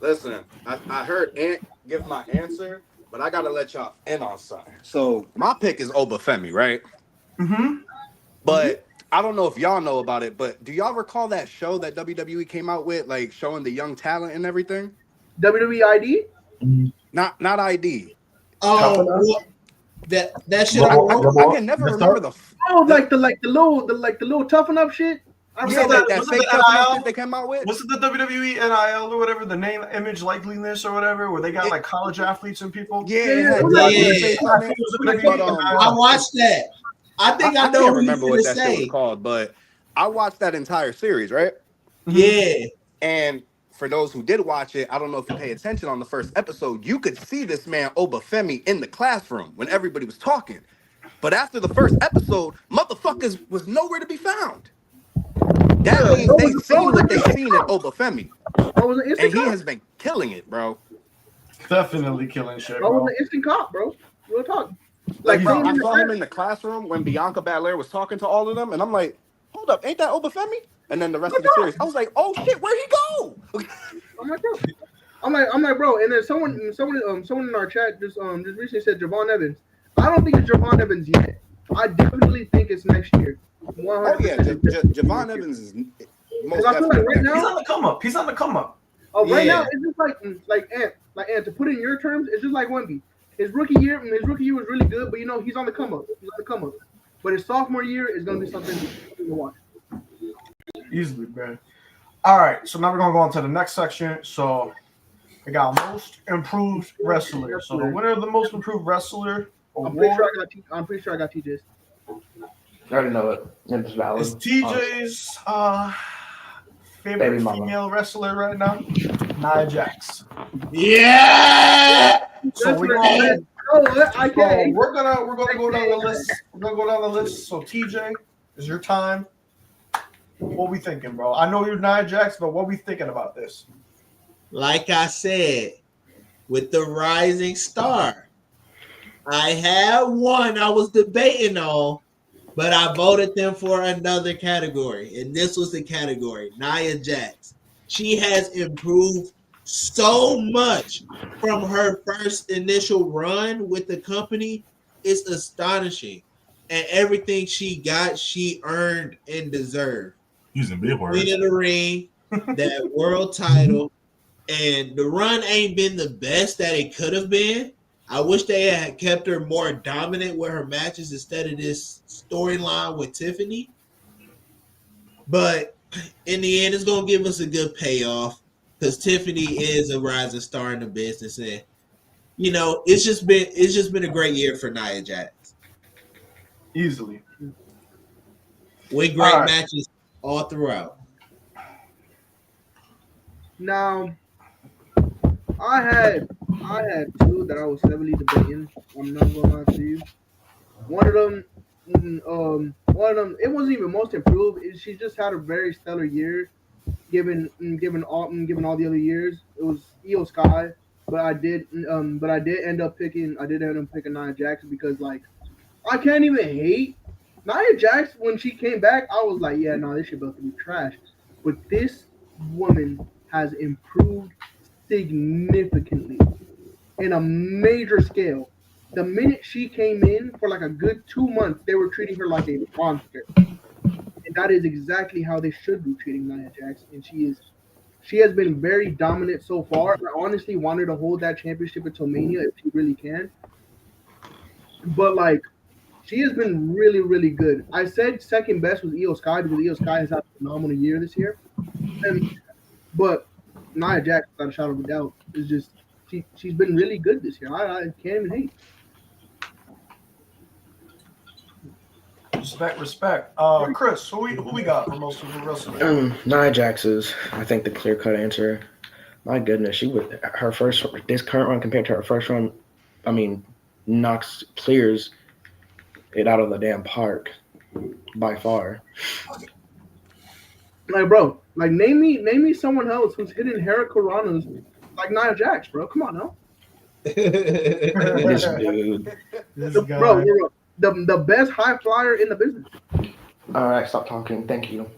Listen, I heard Ant give my answer, but I gotta let y'all in on something. So my pick is Obafemi, right? Mm-hmm. But I don't know if y'all know about it, but do y'all recall that show that WWE came out with, like showing the young talent and everything? WWE ID? Not ID. Oh, that shit. I can never remember the. Oh, like the little toughen up shit. I Yeah, remember that fake tough shit they came out with. Was it the WWE NIL or whatever, the name, image, likeliness or whatever, where they got like college athletes and people? Yeah, Yeah. I watched that. I think I know can't who remember you're what gonna that shit say. was called, but I watched that entire series, right? Yeah. And for those who did watch it, I don't know if you pay attention on the first episode, you could see this man Obafemi in the classroom when everybody was talking. But after the first episode, motherfuckers was nowhere to be found. That means they seen what they seen in Obafemi. And he has been killing it, bro. Definitely killing shit, That bro. was an instant cop, bro. Real talk. Like, bro, I saw him in the classroom when Bianca Belair was talking to all of them, and I'm like, hold up, ain't that Obafemi? And then the rest of the series, I was like, oh shit, where'd he go? I'm like, bro. And then someone in our chat just recently said Javon Evans. I don't think it's Javon Evans yet. I definitely think it's next year. 100%. Oh yeah, Javon Evans is most definitely. Like right now, He's on the come up. Oh, right now it's just like Ant, to put it in your terms, it's just like Wemby. His rookie year was really good, but he's on the come up. But his sophomore year is gonna be something to watch. Easily, man. All right, so now we're gonna go on to the next section. So we got most improved wrestler. So the winner of the most improved wrestler award I'm pretty sure I got TJ's. I already know it. It's valid. is TJ's favorite Baby mama. female wrestler right now, Nia Jax. Yeah. So we're gonna go down the list. We're gonna go down the list. So TJ, is your time. What we thinking, bro? I know you're Nia Jax, but what we thinking about this? Like I said, with the rising star, I had one I was debating on, but I voted them for another category, and this was the category, Nia Jax. She has improved so much from her first initial run with the company. It's astonishing. And everything she got, she earned and deserved. Using big words. Queen of the Ring, that world title, and the run ain't been the best that it could have been. I wish they had kept her more dominant with her matches instead of this storyline with Tiffany. But in the end, it's gonna give us a good payoff because Tiffany is a rising star in the business, and it's just been a great year for Nia Jax. Easily. with great All right. matches all throughout. Now, I had two that I was heavily debating. I'm not gonna lie to you. One of them, it wasn't even most improved. She just had a very stellar year, given all the other years. It was Io Sky, but I did end up picking Nia Jax because like I can't even hate Nia Jax when she came back. I was like, yeah, no, this shit about to be trash. But this woman has improved significantly in a major scale. The minute she came in for like a good 2 months, they were treating her like a monster, and that is exactly how they should be treating Nia Jax. And she has been very dominant so far. I honestly want her to hold that championship until Mania if she really can. But like, she has been really, really good. I said second best was Io Sky because Io Sky has had a phenomenal year this year. But Nia Jax, without a shadow of a doubt, is just she's been really good this year. I can't even hate. Respect. Chris, who we got for most of the wrestling? Nia Jax is, I think, the clear-cut answer. My goodness, this current run compared to her first run, I mean, clears it out of the damn park by far. Like, bro, like name me someone else who's hitting Hurricanranas like Nia Jax, bro. Come on now. This dude. Bro, the best high flyer in the business. All right, stop talking. Thank you.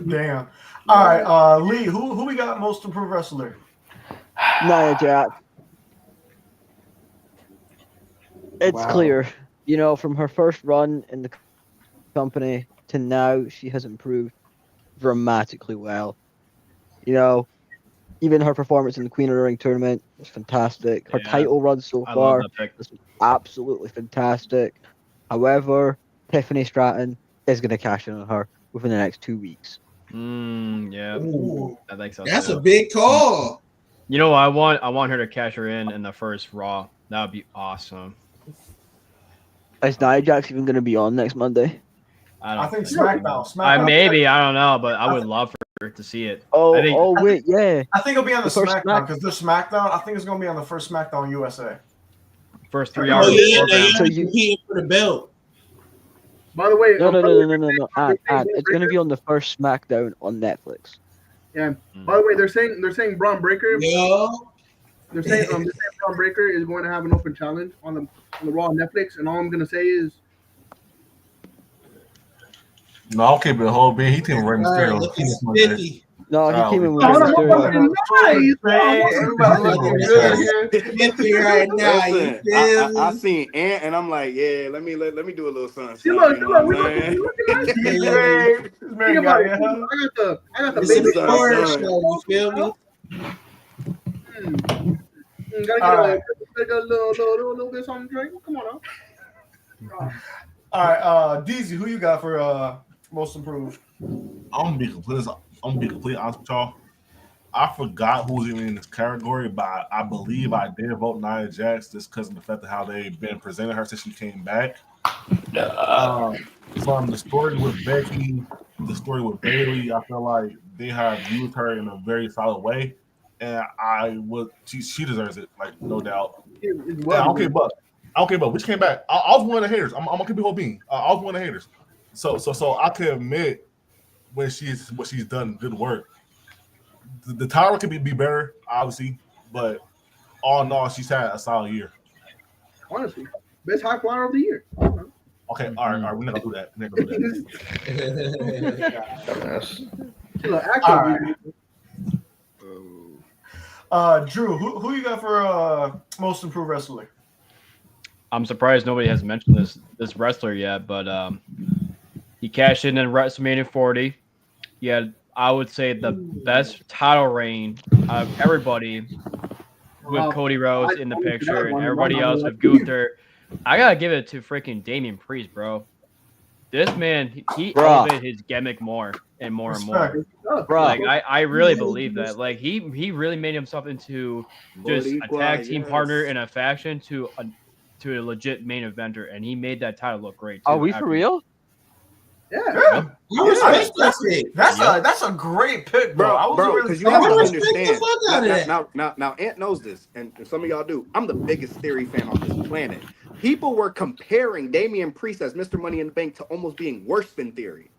Damn. All right, Lee, who we got most improved wrestler? Nia Jax. It's Wow. clear, you know, from her first run in the company to now, she has improved dramatically well. You know, even her performance in the Queen of the Ring tournament was fantastic. Her Yeah, title run so I far love that pick. was absolutely fantastic. However, Tiffany Stratton is going to cash in on her within the next 2 weeks. Yeah, Ooh. I think so. That's too. a big call. You know, I want her to cash her in the first Raw. That would be awesome. Is Nia Jax even going to be on next Monday? I think so. SmackDown. Maybe, I don't know, but I would love for her to see it. Oh, I think, wait, yeah. I think it'll be on the first SmackDown because there's SmackDown. I think it's gonna be on the first SmackDown USA. first 3 Oh, hours. Oh yeah, program. they So are you- competing for the belt. By the way, No. they're It's going to be on the first SmackDown on Netflix. Yeah. By the way, they're saying Braun Breaker. Yo, They're saying Braun Breaker is going to have an open challenge on the Raw on Netflix, and all I'm gonna say is No, I'll keep it whole being. He team Rey all right, Mysterio. look at He's my guy. 50. No, he came in with hold Rey on, Mysterio. nice. Everybody looking good here. 50 right now. You Listen, feel I me? seen Ant, and I'm like, yeah, let me do a little something. See, look, You know what we I'm saying? looking nice. This Think man about got it. it. I got the It's a baby Son, horror son. show. You feel me? Gotta All right. get a little bit something to drink. Come on now. All right, DZ, who you got for most improved? I'm gonna be completely honest with y'all. I forgot who was even in this category, but I believe I did vote Nia Jax just because of the fact of how they've been presenting her since she came back. From the story with Becky, the story with Bailey, I feel like they have used her in a very solid way, and she deserves it, like no doubt. Yeah, I don't care, but which came back. I was one of the haters. I'm gonna keep it whole being. I was one of the haters. So I can admit when what she's done good work. The title could be better, obviously, but all in all, she's had a solid year. Honestly, best high flyer of the year. Okay, all right, we're not gonna do that. We're not gonna do that. Dumbass. All right. Drew, who you got for most improved wrestler? I'm surprised nobody has mentioned this wrestler yet, but he cashed in WrestleMania 40. He had, I would say, the best title reign of everybody with Cody Rhodes in the picture and everybody else with Gunther. I gotta give it to freaking Damian Priest, bro. This man, he elevated his gimmick more and more and more. Like I really believe that. Like he really made himself into just a tag team partner in a faction to a legit main eventer, and he made that title look great too. Are we for real? Yeah. I respect that shit. That's a great pick, bro. I was bro, really because you I have to respect the understand. fuck out of that. Now, Ant knows this, and some of y'all do. I'm the biggest Theory fan on this planet. People were comparing Damian Priest as Mr. Money in the Bank to almost being worse than Theory.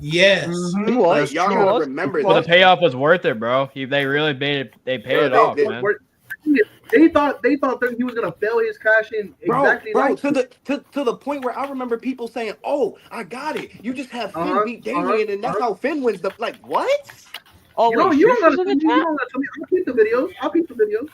Yes. Mhm. He was. Like, y'all he gotta was. remember Well, the this. payoff was worth it, bro. They really paid it off, man. They thought that he was gonna fail his cash in exactly bro, like to the point where I remember people saying, "Oh, I got it. You just have Finn beat Damian, and that's how Finn wins the like." What? Oh, You know, wait, you Shush don't was gotta in tell the me. You chat? don't gotta tell me. I'll keep the videos. I'll keep the videos.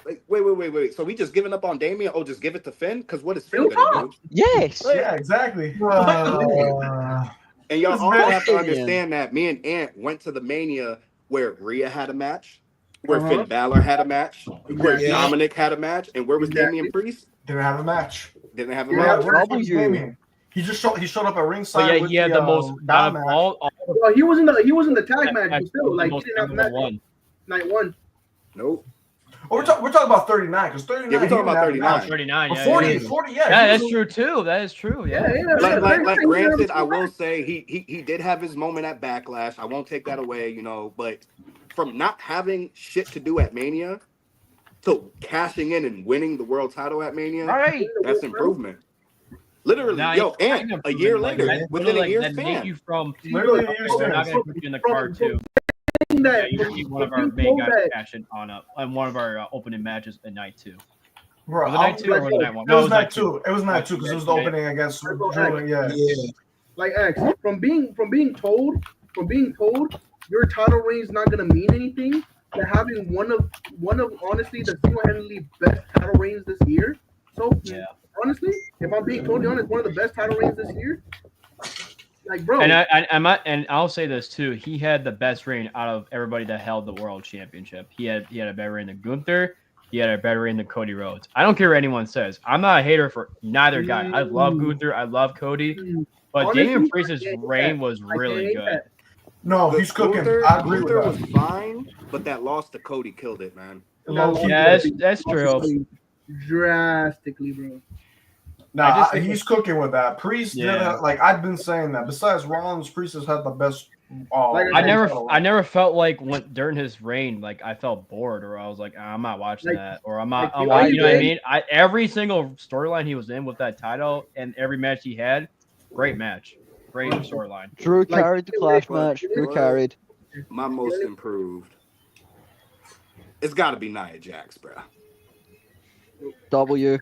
Like, wait. So we just giving up on Damian? Oh, just give it to Finn? Because what is Finn Real gonna talk. do? Yes. Like, Yeah, exactly. and y'all This also man- have to Damian. understand that me and Ant went to the Mania where Rhea had a match, where Uh-huh. Finn Balor had a match, where Exactly. Dominic had a match, and where was Exactly. Damian Priest? Didn't have a match. Didn't have a Didn't Bro, have match. a where the fuck is W. Damian? He showed up at ringside But yeah, with he had the most Dom out of match. all Well, he was in the tag match, match, but still, the like he most didn't have a memorable match one. night one. Nope. Oh, we're talking about 39 because 39. Yeah, we're he talking didn't about have a match. 39, But yeah. 40, yeah. 40, Yeah, he that's was- true too. That is true. Yeah. Like granted, I will say he did have his moment at Backlash. I won't take that away, you know, but from not having shit to do at Mania to cashing in and winning the world title at Mania, Right. that's improvement. Literally, Now, yo, it's and kind of a year proven, like, later, that's within a literally, year's like, that make span. you from Literally a okay, year's we're not span. gonna put you in the card too. That, Yeah, you're one of our from main being guys told that- cashing on one of our opening matches at night 2. Bro, Was it night 2 or was it night 1? it No, was night 2. It was night Night 2 because two, it was the yeah. opening against X. Drew. Yeah. Yeah. Like X from being told your title reign is not gonna mean anything. To having one of honestly the single-handedly best title reigns this year. So Yeah. honestly, if I'm being totally honest, one of the best title reigns this year. Like, bro, And I'll say this too. He had the best reign out of everybody that held the world championship. He had a better reign than Gunther. He had a better reign than Cody Rhodes. I don't care what anyone says. I'm not a hater for neither guy. I love Gunther. I love Cody. But honestly, Damian Priest's I can't hate reign that. was I can't really hate good. that. No, he's cooking. Gunther, I agree Gunther with was that. fine, but that loss to Cody killed it, man. Yeah, that's true. Drastically, bro. Nah, think he's cooking with that. Priest did Yeah. like I've been saying that. Besides Rollins, Priest has had the best. Like I said, never felt like during his reign, like I felt bored or I was like, I'm not watching Like- that, or I'm not. like, you know what I mean? Every single storyline he was in with that title and every match he had, great match, great storyline. Drew Like, carried the Clash what- match. Drew what- carried. My most improved. It's got to be Nia Jax, bro. W.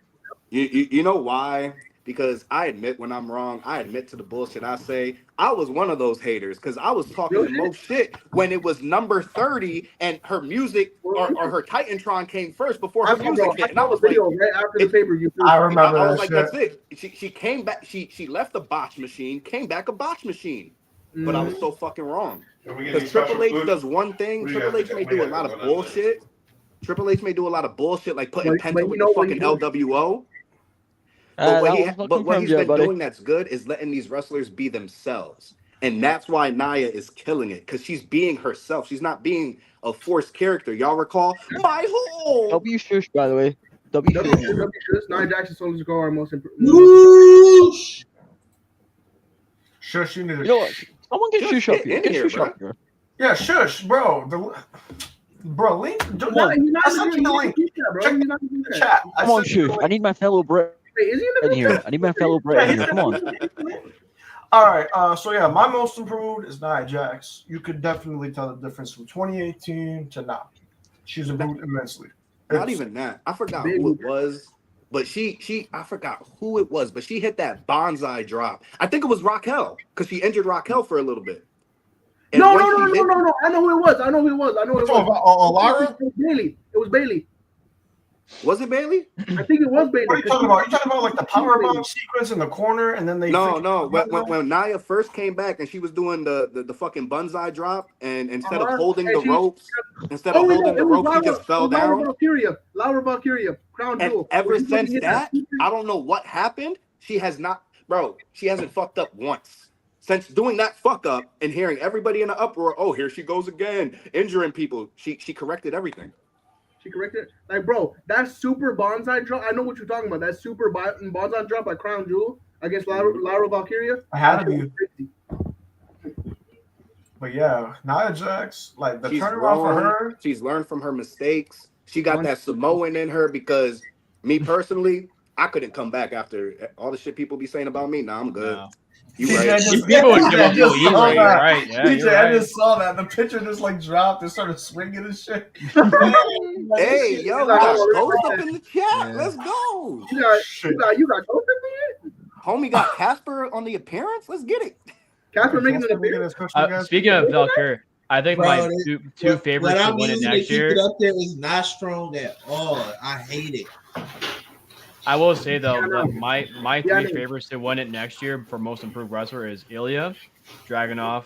You know why? Because I admit when I'm wrong. I admit to the bullshit I say. I was one of those haters because I was talking the most shit when it was number 30 and her music or her Titantron came first before her music hit. And I was like, video right after the pay-per-view. I remember I that was like, shit. that's it. She came back. She left a botch machine, came back a botch machine. But I was so fucking wrong. Because Triple H does one thing. Triple H may do a lot of bullshit. Triple H may do a lot of bullshit like putting But Penta you with know the what fucking he does? LWO. That But was not what confirmed he's yet, been buddy. doing that's good is letting these wrestlers be themselves. And that's why Nia is killing it. Because she's being herself. She's not being a forced character. Y'all recall? My hole! W Shush, by the way. W Shush. Nia Jackson, Soulja Scar are most improved. Whoosh! Shush, you need to. You know what? Someone get Just Shush up get here. in Get here, Shush bro. up here. Yeah, shush, bro. Bro, link. He's not I sent you the link. Check the the chat. I Come on, sent you the Shush. link. I need my fellow Brit Wait, is he in in here. I need my fellow Brit in here. Come on. All right. So yeah, my most improved is Nia Jax. You could definitely tell the difference from 2018 to now. She's improved immensely. Not even that. I forgot who it was. But I forgot who it was, but she hit that bonsai drop. I think it was Raquel, because she injured Raquel for a little bit. And No. when she hit- I know who it was. Lara? It was Bailey. It was Bailey. Was it Bailey? I think it was Bailey. What are you talking about? You talking about like the power bomb sequence in the corner, and then they No. When Nia first came back and she was doing the fucking bonsai drop, and instead of holding the ropes, she just fell down. Laura Valkyria, Crown And Jewel. ever When she since hit that, I don't know what happened. She hasn't fucked up once. Since doing that fuck up and hearing everybody in an uproar, oh, here she goes again, injuring people. She corrected everything. She corrected. Like, bro, that super bonsai drop. I know what you're talking about. That super bonsai drop by Crown Jewel against Laura Valkyria. I had to be. But yeah, Nia Jax, like the She's turnaround for grown. her. She's learned from her mistakes. She got that 100%. Samoan in her because me personally, I couldn't come back after all the shit people be saying about me. Nah, I'm good. No. You TJ right. just, People would give TJ up so just easily. saw You're that. right. Yeah, TJ, you're I right. just saw that. The picture just like dropped and started swinging and shit. Hey, yo, we Like, got oh, Ghost really? up in the chat. Yeah. Let's go. Shit. You got Ghost in Homie got Casper on the appearance. Let's get it. there? Casper making an Making appearance. his special guest. Speaking of Valkyrie, I think Bro, my this- two What favorites to I'm win it using to next keep year. it up there is not strong at all. I hate it. I will say though, Yeah, I know. that my Yeah, I three know. favorites to win it next year for most improved wrestler is Ilya, Dragunov,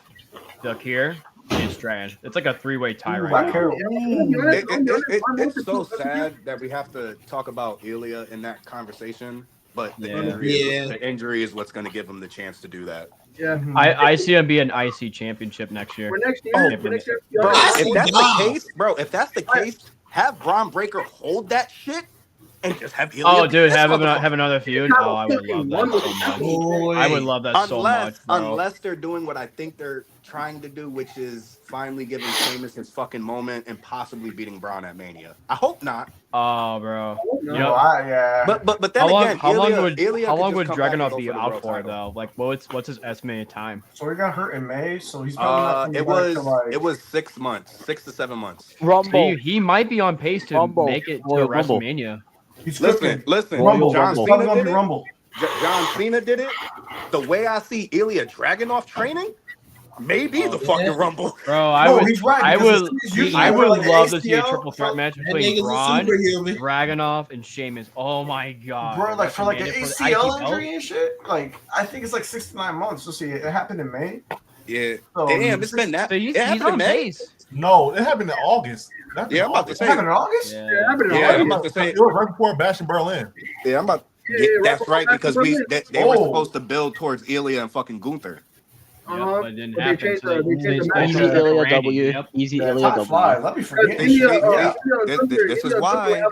Valkyrie, and Strand. It's like a three-way tie Ooh, right now. Valkyrie. It's so sad that we have to talk about Ilya in that conversation, but the, Yeah. the injury is what's going to give him the chance to do that. Yeah. Mhm. I see him be an IC championship next year. For next year, Oh, for next year, Bro, I if see that's Dom. the case, have Braun Breaker hold that shit and just have Ilya. Oh, beat dude, this have motherfucker. another feud. Oh, I would love that so much. Boy. I would love that so much, bro. Unless they're doing what I think they're trying to do, which is finally giving Sheamus his fucking moment and possibly beating Braun at Mania. I hope not. Oh, bro. No. Yep. Yeah. But then again, How long Ilya would could just come back and Dragunov go be for the out world for title. though? Like, what's his estimated time? So he got hurt in May, so he's probably not coming back to, like, It was 6 months, 6 to 7 months. Rumble. He might be on pace to Rumble. make it to Royal Rumble. WrestleMania. he's Listen, cooking. Royal John Rumble. It's probably Cena gonna did be it. Rumble. John Cena did it. The way I see Ilya Dragunov training, maybe the fucking Rumble. Bro, No, he's right, I because would, it's usually I either would like an love to see a ACL, triple threat match That between nigga's a Braun, superhuman. Dragunov, and Sheamus. Oh my god, Bro, like for like an WrestleMania for the ACL IC belt? injury and shit, like I think it's like 6 to 9 months. Let's see, it happened in May. Yeah. So, Damn, it's been that. So he's it happened in on May? pace. No, it happened in August. That happened Yeah, in I'm about to August. It say. happened in August. Yeah. Yeah, happened in Yeah, I'm August. about to say. It was right before Bash in Berlin. Yeah, I'm about. Yeah, Yeah, right that's before right Bash because in they Berlin. were Oh. supposed to build towards Ilya and fucking Gunther. Yep, Uh-huh. but it didn't But they happen. changed So the- they changed the match. Easy Yeah. Ilya Randy, W. yep. Easy Yeah, Ilya time W. flies. Let me forget. They- yeah. This is why-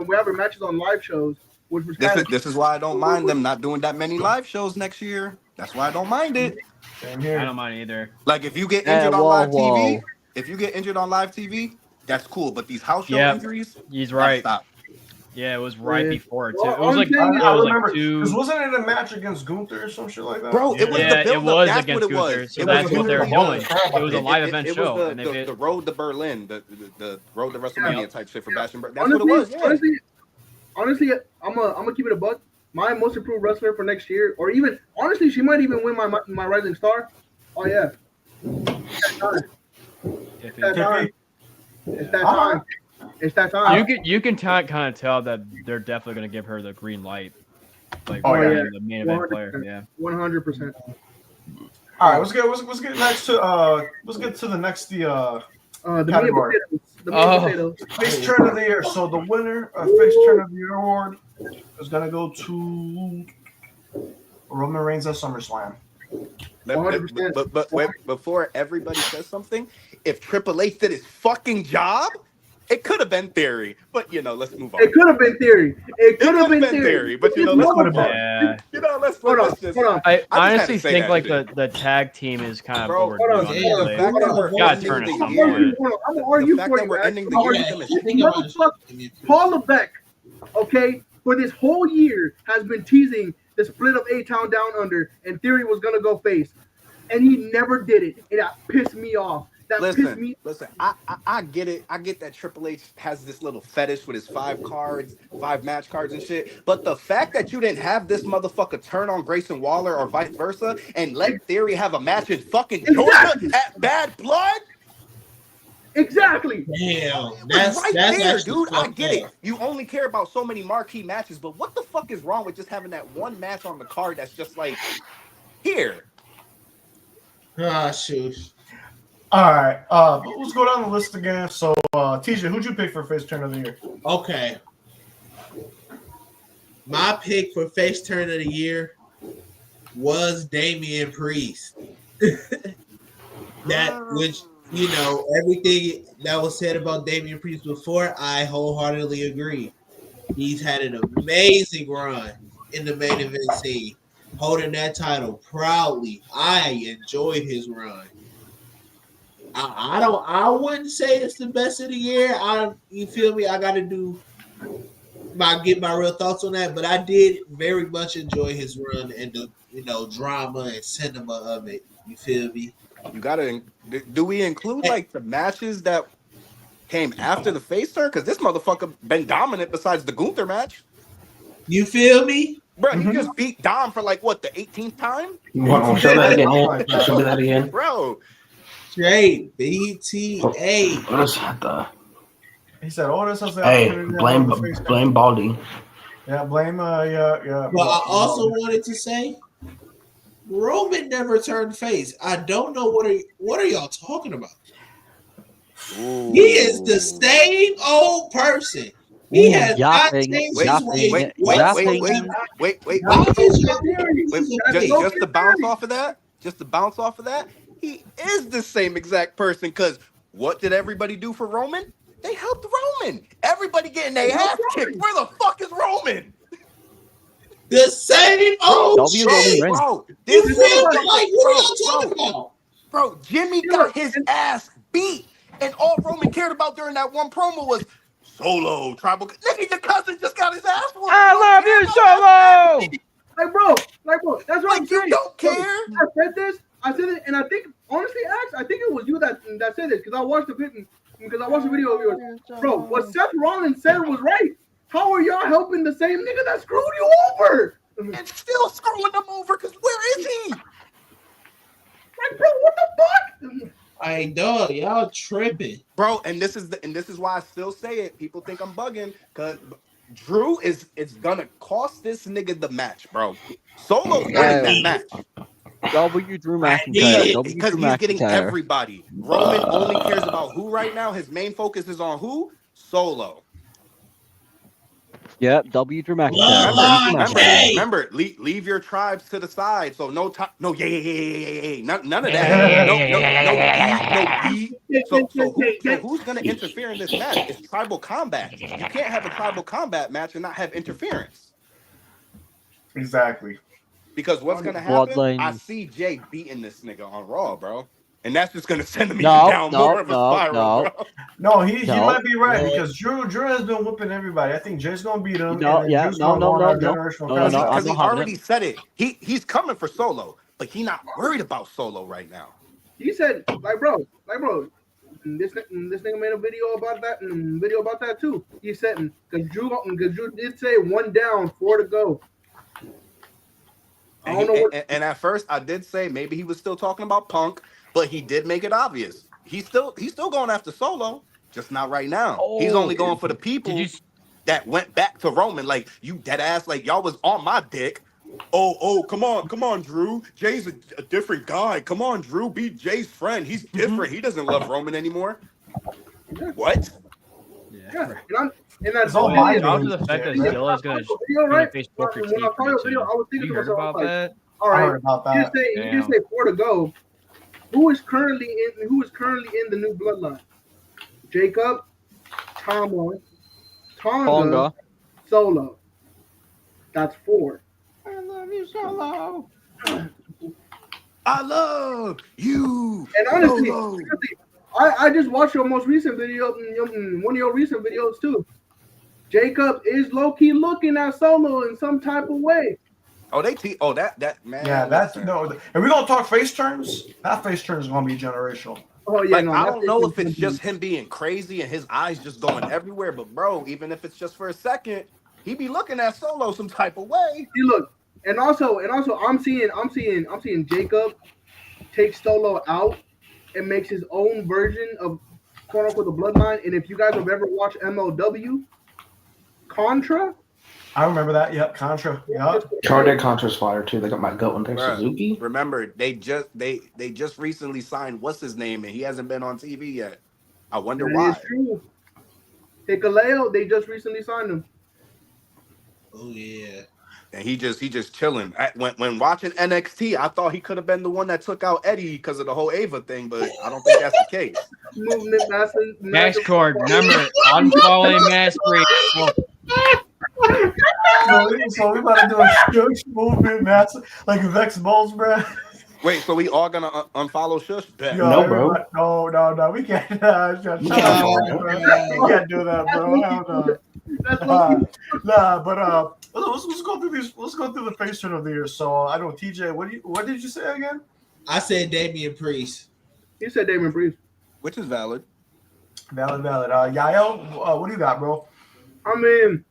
we're having matches on live shows, which was kind of This is why I don't mind them not doing that many live shows next year. That's why I don't mind it. Same I here. don't mind either. Like if you get Yeah, injured on whoa, live whoa. TV, that's cool. But these house show Yep. injuries, He's right. Stop. Yeah, it was right Yeah. before too. Well, It was like I'm saying- I it was remember like two. because wasn't it a match against Gunther or some shit like that? Bro, it was Yeah, the it build was That's against what it was. Gunther, so It that's was what they're literally- doing. It was a live event it show, was and the road to Berlin, the road to WrestleMania Yeah. type shit for Yeah. Bash and Berlin. That's what it was. Yeah. Honestly, I'm gonna keep it a buck. My most improved wrestler for next year, or even honestly, she might even win my Rising Star. Oh yeah, it's that time. It's that time. It's that time. You can kind of tell that they're definitely going to give her the green light, like Oh, for yeah. the main event player. 100%. Yeah. 100%. All right, let's get next to let's get to the next The meat Category. potatoes. The meat Oh. potatoes. face turn of the year. So the winner of face turn of the year award is gonna go to Roman Reigns at SummerSlam. 100%. But wait, before everybody says something, if Triple H did his fucking job, it could have been Theory. But let's move on. It could have been Theory. It could have could've been been Theory. But let's move on. Yeah. let's Hold on, just. hold on. I had honestly to say think that like shit. the tag team is kind of Bro, overdue. hold on, on yeah, this the thing. fact that we're Gotta ending turn the it some year- point. I'm gonna argue The fact for that you, we're guys. ending the I'm year gonna with argue. them is- I think I'm Motherfucker, Paul Levesque, okay, for this whole year has been teasing the split of A-Town Down Under, and Theory was gonna go face, and he never did it, and that pissed me off. That pissed me. Listen. I get it. I get that Triple H has this little fetish with his 5 match cards and shit. But the fact that you didn't have this motherfucker turn on Grayson Waller or vice versa and let Theory have a match in fucking Georgia Exactly. at Bad Blood, Exactly. Damn, that's that's there, actually dude. I fucked get it. up. You only care about so many marquee matches, but what the fuck is wrong with just having that one match on the card that's just like here? Ah, shoot. All right, let's go down the list again. So, TJ, who'd you pick for face turn of the year? Okay. My pick for face turn of the year was Damian Priest. Which everything that was said about Damian Priest before, I wholeheartedly agree. He's had an amazing run in the main event scene, holding that title proudly. I enjoyed his run. I wouldn't say it's the best of the year. You feel me? I got to get my real thoughts on that, but I did very much enjoy his run and the drama and cinema of it. You feel me? You gotta. Do we include like the matches that came after the face turn? Because this motherfucker been dominant besides the Gunther match. You feel me? Bro, he just beat Dom for like what, the 18th time? Show that again. Show that again. Bro. Straight BTA. What is that? He said, "Oh, this is blame Baldy." Yeah, blame. Yeah. But I also wanted to say, Roman never turned face. I don't know what are y'all talking about. Ooh. He is the same old person. He has not changed his way. Wait. Just to bounce off of that, he is the same exact person. Because what did everybody do for Roman? They helped Roman. Everybody getting their ass kicked. Where the fuck is Roman? The same old shit. Bro, Bro, Jimmy got his ass beat. And all Roman cared about during that one promo was Solo, tribal. Nigga, your cousin just got his ass whooped. I love you, Solo. Like, bro, that's what I'm saying. You don't care. I said it, and I think, honestly, I think it was you that said it, because I watched the video of yours. Bro, what Seth Rollins said was right. How are y'all helping the same nigga that screwed you over? And still screwing them over, because where is he? Like, bro, what the fuck? I know, y'all tripping. Bro, and this is why I still say it. People think I'm bugging, because Drew is gonna cost this nigga the match, bro. Solo's winning that match. Drew McIntyre. Because he's getting everybody. Roman only cares about who right now. His main focus is on who? Solo. Yep, Drew McIntyre. Remember, leave your tribes to the side. So no, none of that. No. So who's gonna interfere in this match? It's tribal combat. You can't have a tribal combat match and not have interference. Exactly. Because what's gonna happen? Bloodline. I see Jay beating this nigga on Raw, bro. And that's just gonna send him down more of a spiral, bro. No, he might be right because Drew has been whooping everybody. I think Jay's gonna beat him. Because he already said it. He's coming for Solo, but he's not worried about Solo right now. He said, like, bro, this nigga made a video about that too. He said, because Drew did say 1 down, 4 to go. And at first, I did say maybe he was still talking about Punk, but he did make it obvious. He's still going after Solo, just not right now. He's only going for the people that went back to Roman. Like, you dead ass, like y'all was on my dick. Oh, come on, Drew. Jay's a different guy. Come on, Drew. Be Jay's friend. He's different. He doesn't love Roman anymore. What? Yeah, and that's all my down to the fact that Zilla's going to face Booker T. When I saw your video, I was thinking to myself, about like, that? all right, you just say 4 to go. Who is currently in the new bloodline? Jacob, Tonga, Solo. That's 4. I love you, Solo. I love you. And honestly, I just watched your most recent video, one of your recent videos too. Jacob is low key looking at Solo in some type of way. That man. Yeah, that's no. If we're gonna talk face turns, that face turn is gonna be generational. Oh yeah, like, I don't know if it's just him being crazy and his eyes just going everywhere, but bro, even if it's just for a second, he be looking at Solo some type of way. See, look, and also, I'm seeing Jacob take Solo out and makes his own version of quote unquote the bloodline. And if you guys have ever watched MLW, Contra. I remember that. Yep, Contra. Yep. Contra's fire too. They got my goat in there, Suzuki. Remember, they just recently signed what's his name, and he hasn't been on TV yet. I wonder why. It's true. Hikaleo, they just recently signed him. Oh yeah. And he just chilling. When watching NXT, I thought he could have been the one that took out Eddie because of the whole Ava thing, but I don't think that's the case. Movement Discord, remember, unfollowing Mastery. So we about to do a shush movement, like Vex Balls, bro. Wait, so we all gonna unfollow Shush? Bet. Yo, No, bro. everybody- no, we can't. Shut can't up, do bro. that. We can't do that, bro. Hell no. That's low-key. Nah, but let's go through these. Let's go through the face turn of the year. So I know TJ. What did you say again? I said Damian Priest. He said Damon Priest. Which is valid. Valid. Yael, what do you got, bro? I mean,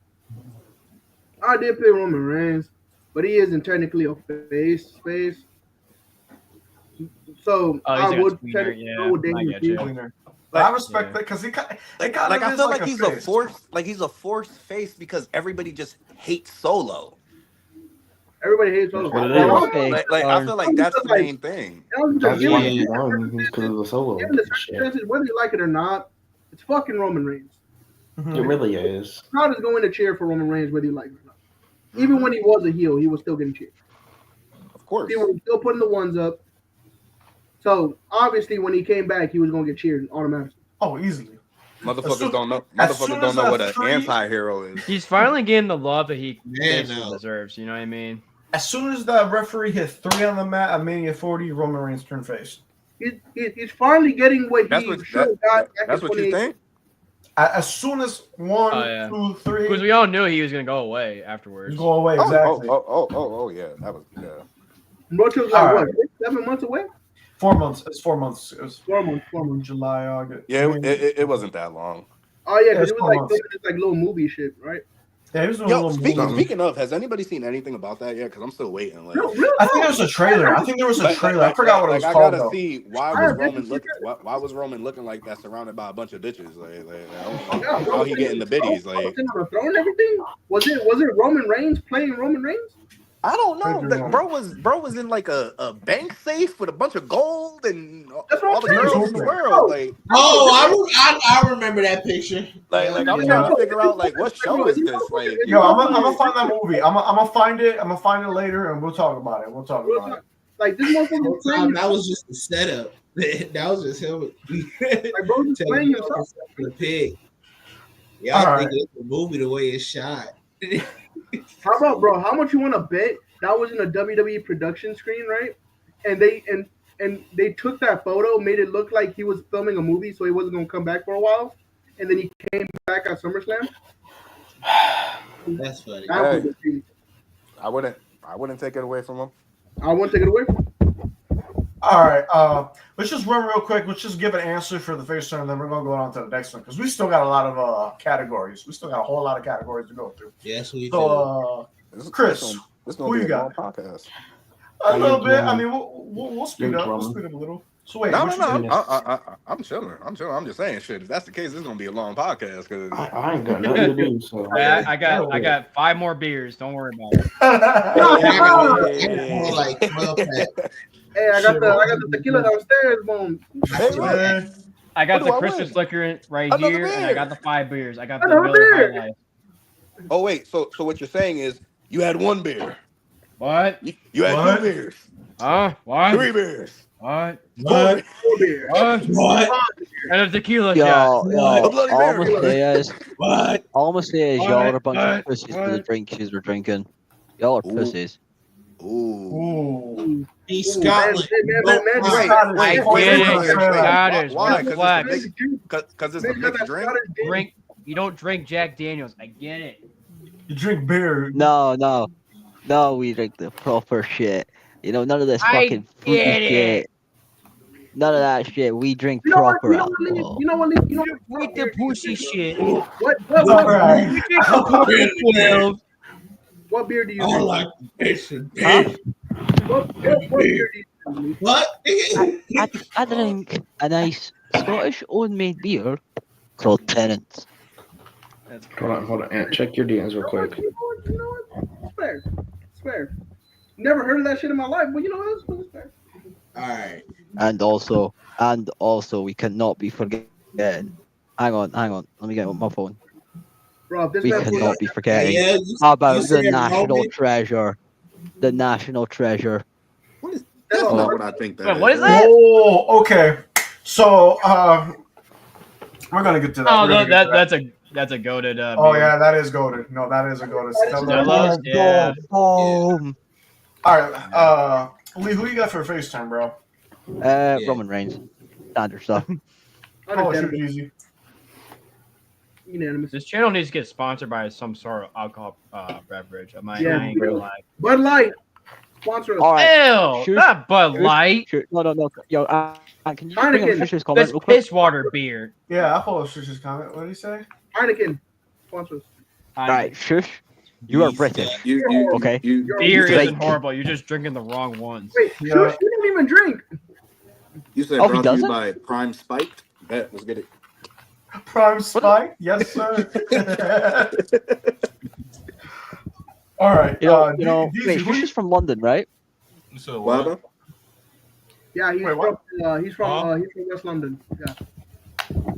I did pick Roman Reigns, but he isn't technically a face. So Oh, he's I like a would tweener, technically yeah, go with I Damon get you. Priest. Winner. I respect that because he kind Like of I is feel like a he's a face. forced face because everybody just hates Solo. Everybody hates Solo. That's what it is. Okay, Like I feel like that's the main thing. That's Yeah. why he's on because of the solo. Given the Shit. circumstances, whether you like it or not, it's fucking Roman Reigns. It really is. Crowd is going to cheer for Roman Reigns whether you like it or not. Even when he was a heel, he was still getting cheered. Of course. He was still putting the ones up. So obviously, when he came back, he was going to get cheered automatically. Oh, easily. Motherfuckers don't know. as soon Motherfuckers as don't know that what an three- anti-hero is. He's finally getting the love that he Man, basically no. deserves. You know what I mean? As soon as that referee hit 3 on the mat at Mania 40, Roman Reigns turned face. He's finally getting what That's he what should have got back that's in what you 2018. think. As soon as 1, Oh, yeah. 2, 3 Because we all knew he was gonna go away afterwards. go away, exactly. Oh, yeah. That was yeah. Roach was All like, right. what, 7 months away? 4 months. It's 4 months. It was 4 months, 4 months. July, August. Yeah, June. it wasn't that long. Oh, yeah, Yeah, because it's it was 4 like months. filming this like little movie shit, right? Yeah, he was doing a Yo, little movie. speaking of, has anybody seen anything about that yet? Because I'm still waiting. Like, No, really? I think there was a trailer. I think there was a trailer. I forgot what it was I called gotta though. see why I was heard Roman this looking? shit. Why was Roman looking like that, surrounded by a bunch of bitches? Yeah, How he getting the biddies? Like, Like, on the throne and everything? Was it Roman Reigns playing Roman Reigns? I don't know. Could be Like, wrong. bro was in like a bank safe with a bunch of gold and That's what all the I'm saying. girls in the world. Bro. Like, I remember that picture. I'm Yeah. trying to figure out like what show is this? Like, Yo, I'm gonna find that movie. I'm gonna find it. I'm gonna find it later, and we'll talk about it. We'll talk about it. Like, this motherfucker was playing, That was just the setup. That was just him. like, bro, just playing himself. For the pig. Y'all All think it's a movie the way it's shot. How about, bro? How much you want to bet that was in a WWE production screen, right? And they took that photo, made it look like he was filming a movie, so he wasn't gonna come back for a while, and then he came back at SummerSlam. That's funny. That was crazy. I wouldn't take it away from him. I won't take it away. All right. Let's just run real quick. Let's just give an answer for the face turn, and then we're gonna go on to the next one because we still got a lot of categories. We still got a whole lot of categories to go through. Yes, we do. So, Chris, this who gonna you be a got? long podcast. a little you bit. doing? I mean, we'll speed up. We'll speed up a little. So wait, No, what no, you no. think? I'm chilling. I'm just saying shit. If that's the case, this is gonna be a long podcast. Cause I ain't got nothing to do. So I got 5 more beers. Don't worry about it. More like 12 pack. Hey, I got the tequila downstairs, boom. Hey, look. I got What the do I Christmas win? liquor right Another here, and I beer. got the 5 beers. I got the Another Miller beer. High Life. Oh wait, so what you're saying is you had 1 beer. What? You had What? 2 beers, Huh? What? 3 beers, What? 4 beers, Beer. What? And a tequila shot. Yo, a Bloody all I'm Mary. gonna say is, What? all I'm gonna say is y'all are a bunch What? of pussies for the What? drinks you're drinking. Y'all are Ooh. pussies. Ooh. Ooh. He's Scotland. Man, Wait, Scottish. I Wait, get wait, it. wait, You're wait. Scottish. Why? What a flex. Because it's a mixed drink. Drink. You don't drink Jack Daniels. I get it. You drink beer. No, we drink the proper shit. You know, none of this I fucking fruity get it. shit. None of that shit. We drink You know what? proper You know what? alcohol. You know what? You know Drink the pussy shit. All right. What beer do you I drink? like this. Huh? What beer do you drink? What? I drink a nice Scottish own-made beer called Tennant's. That's hold on, Ant. Check your DMs real quick. You know what? It's fair. It's fair. Never heard of that shit in my life, but you know what? It's fair. All right. And also, we cannot be forgetting. Hang on. Let me get my phone. Bro, if this We man cannot be forgetting Yeah, you about the said national Roman. treasure. The national treasure. That's Oh. not what I think that Wait, is. what is that? Oh, okay. So we're gonna get to that. Oh, We're no, gonna get to that. that's a goated. Oh beer. yeah, that is goated. No, that is a goated. That is Stella's, yeah. All right. Lee, who you got for FaceTime, bro? Roman Reigns. Standard stuff. Oh, shoot, Understandable. easy. Unanimous. This channel needs to get sponsored by some sort of alcohol beverage. I Yeah, ain't gonna lie. Bud Light sponsor us. All right. Ew, Shush, not Bud shush, Light. shush. No. Yo, can you just bring up Heineken. Shush's comment That's real quick? piss water beer. Yeah, I follow Shush's comment. What did he say? Heineken sponsor us. All right, Shush. You are British. Okay. Beer Drake. isn't horrible. You're just drinking the wrong ones. Wait, Yeah. Shush, you didn't even drink. You said Oh, he brought to you doesn't? by Prime Spiked. Bet, let's get it. Prime Spike? Yes, sir. All right. DZ, wait, who Shush you- is from London, right? So What? what? Yeah, he's Wait, what? he's from West London. Yeah. All right.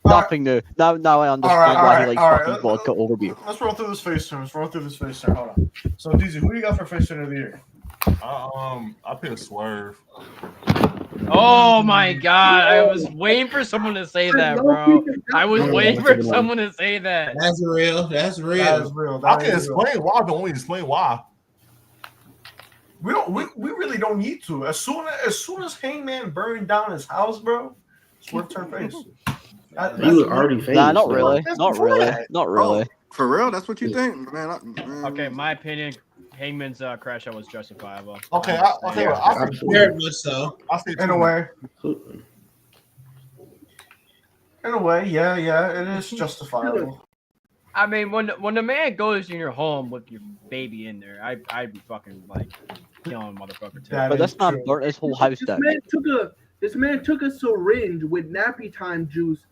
Nothing new. Now I understand All why right, he likes all right. fucking vodka over beer. Let's roll through this face turn. Hold on. So, DZ, who you got for face turn of the year? I pick Swerve. Oh my god! I was waiting for someone to say that, bro. I was waiting for someone to say that. That's real. That's real. That is real. I That can is real. explain why, but only explain why. We really don't need to. As soon as Hangman burned down his house, bro, Swerve turned face. He was already famous. Nah, not though. really. That's Not before really. that. Not really. For real? That's what you think? Man, Okay, my opinion, Hangman's crash out was justifiable. Okay, I say Very much so. I say In a way, Absolutely. yeah, it is justifiable. I mean, when the man goes in your home with your baby in there, I'd be fucking like killing motherfucker too. That But is that's not true. burnt his whole house down. This man took a syringe with nappy time juice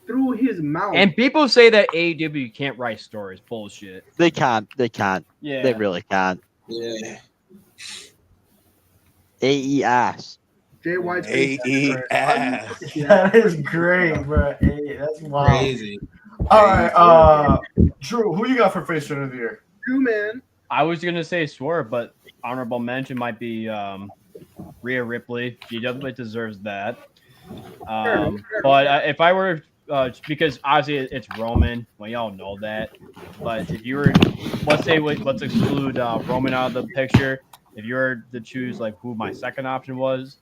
through his mouth. And people say that AEW can't write stories. Bullshit. They can't. They can't. Yeah. They really can't. Yeah. AE ass. Jay White's ass. That is great, bro. Hey, that's wild. Crazy. All right, Drew, who you got for face turn of the year? True, man. I was gonna say Swerve, but honorable mention might be Rhea Ripley. She definitely deserves that. But if I were, because obviously it's Roman, we all know that. But if you were, let's exclude Roman out of the picture. If you were to choose like who my second option was,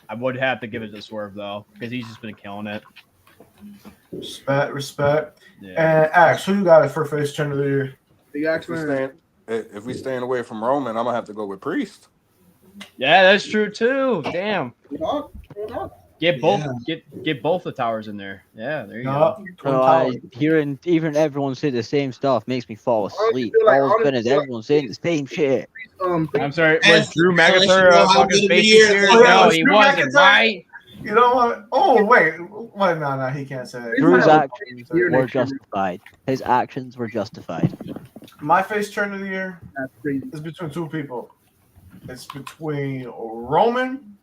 I would have to give it to Swerve though, because he's just been killing it. Respect. Yeah. And Axe, who you got for face turn of the year? The X-Men. If we staying away from Roman, I'm gonna have to go with Priest. Yeah, that's true too. Damn. Hold on. Get both get both the towers in there. Yeah, there you No, go. Hearing even everyone say the same stuff makes me fall asleep. feel like- All it's been is honestly, like- everyone saying the same shit. I'm sorry, And- was Drew unless you McIntyre know a how fucking good of a face year here? it was. No, he Drew wasn't, McIntyre- right? You know what? Oh wait, no, he can't say that. Drew's not- actions You're were next year. justified. His actions were justified. My face turn of the year That's crazy. is between two people. It's between Roman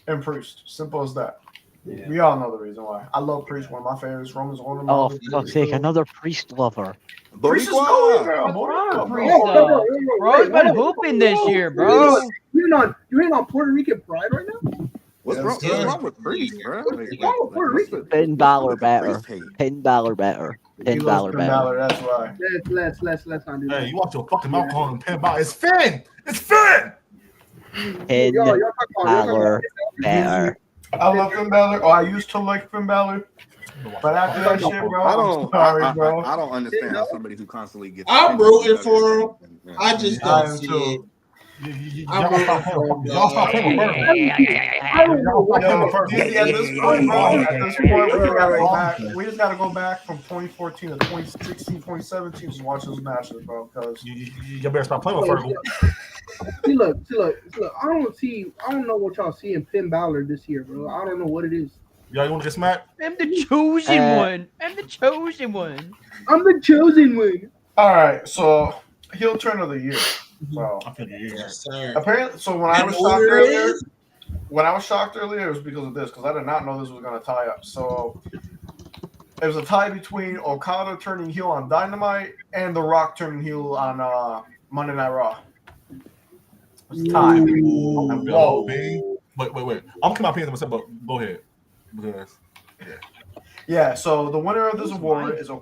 and Priest. Simple as that. We all know the reason why. I love Priest. One of my favorites. Roman's one of my Oh, favorites. for fuck's sake, another priest lover. Priest is Boricua. going, girl. What's wrong with Boricua, Priest, bro. though? Bro's been hooping this year, bro. You ain't on Puerto Rican pride right now? What's wrong with Priest, bro? What's wrong? Finn Balor better. Priest hate? Finn Balor better. He Finn loves Balor Finn better. Balor, that's why. Let's not do that. Hey, you watch your fucking mouth calling him Penn Balor. It's Finn! It's Finn! Finn Y'all talk about Balor better. I love Finn Balor. Oh, I used to like Finn Balor. But after that shit, bro, I'm sorry, bro. I don't understand how somebody who constantly gets. I'm rooting for him. I just I don't am see too. it. Y'all stop playing with Burger. We just gotta go back from 2014 to 2016, 2017 to watch those matches, bro. Because You better stop playing with Fergal. See, look. I don't know what y'all see in Finn Balor this year, bro. I don't know what it is. Y'all want to get smacked? I'm the chosen one. I'm the chosen one. I'm the chosen one. all right, so heel turn of the year. So I feel you. Yes, sir. apparently, so when I was shocked earlier, it was because of this, because I did not know this was gonna tie up. So it was a tie between Okada turning heel on Dynamite and The Rock turning heel on Monday Night Raw. It was a tie. Whoa. Wait. I'm coming out opinions myself, but go ahead. Because, Yeah, so the winner of this award is a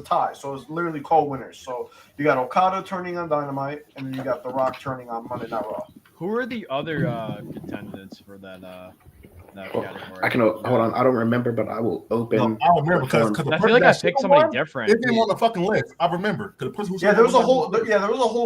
tie. So it's literally co-winners. So you got Okada turning on Dynamite, and then you got The Rock turning on Monday Night Raw. Who are the other contenders for that category? I can hold on. I don't remember, but I will open. No, I remember because I feel like I picked somebody different. It didn't on the fucking list. I remember. There was a whole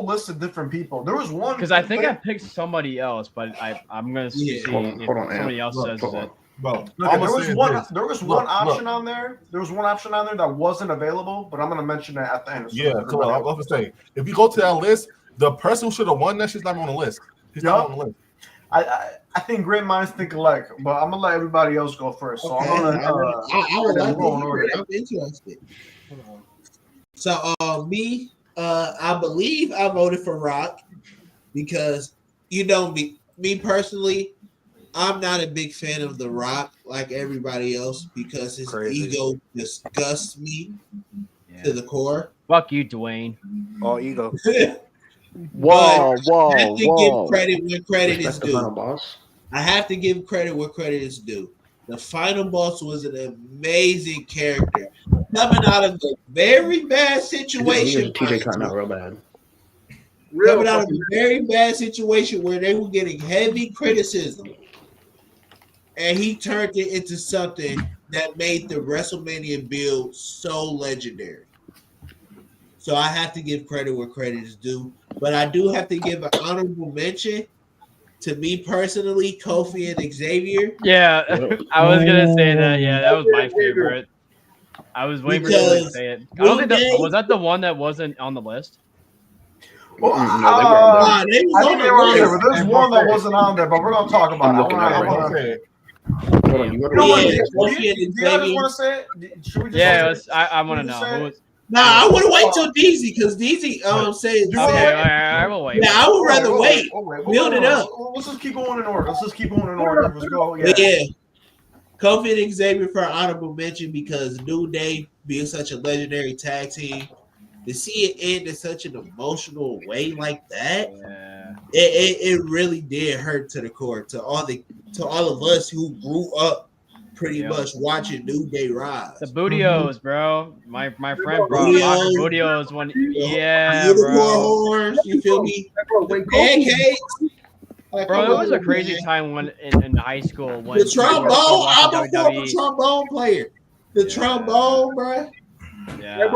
list of different people. There was one because I think I picked somebody else, but I'm gonna see if somebody else says it. Bro, there was one option on there. There was one option on there that wasn't available, but I'm gonna mention that at the end. Yeah, so I was gonna say, if you go to that list, the person who should have won that shit's not on the list. He's not on the list. I think great minds think alike, but I'm gonna let everybody else go first. So okay. I'm interested. So me, I believe I voted for Rock because me personally, I'm not a big fan of The Rock like everybody else because his ego disgusts me to the core. Fuck you, Dwayne. All ego. Whoa. I have to give credit where credit is due. I have to give credit where credit is due. The final boss was an amazing character. Coming out of a very bad situation. TJ cutting out real bad. Coming out of a very bad situation where they were getting heavy criticism. And he turned it into something that made the WrestleMania build so legendary. So I have to give credit where credit is due. But I do have to give an honorable mention to me personally, Kofi and Xavier. Yeah, I was gonna say that. Yeah, that was my favorite. I was waiting for you to say it. I don't think was that the one that wasn't on the list. Well, I think they were on there, but there's one that wasn't on there. But we're gonna talk about it. You guys want to say it? Should we just I want to know. Nah, I want to wait till DZ because DZ said. Okay, I will wait. Yeah, I would rather wait. Build it up. Let's just keep going in order. Let's go. Yeah. Kofi and Xavier for an honorable mention because New Day being such a legendary tag team, to see it end in such an emotional way like that, it really did hurt to the core. To all of us who grew up pretty much watching New Day rise. The Bootios, bro. My friend brought Bootios one. Yeah, bro. Horns, you feel me? Pancakes. Bro, it was a crazy time when in high school when the trombone. I'm a former trombone player. The trombone, bro. Yeah,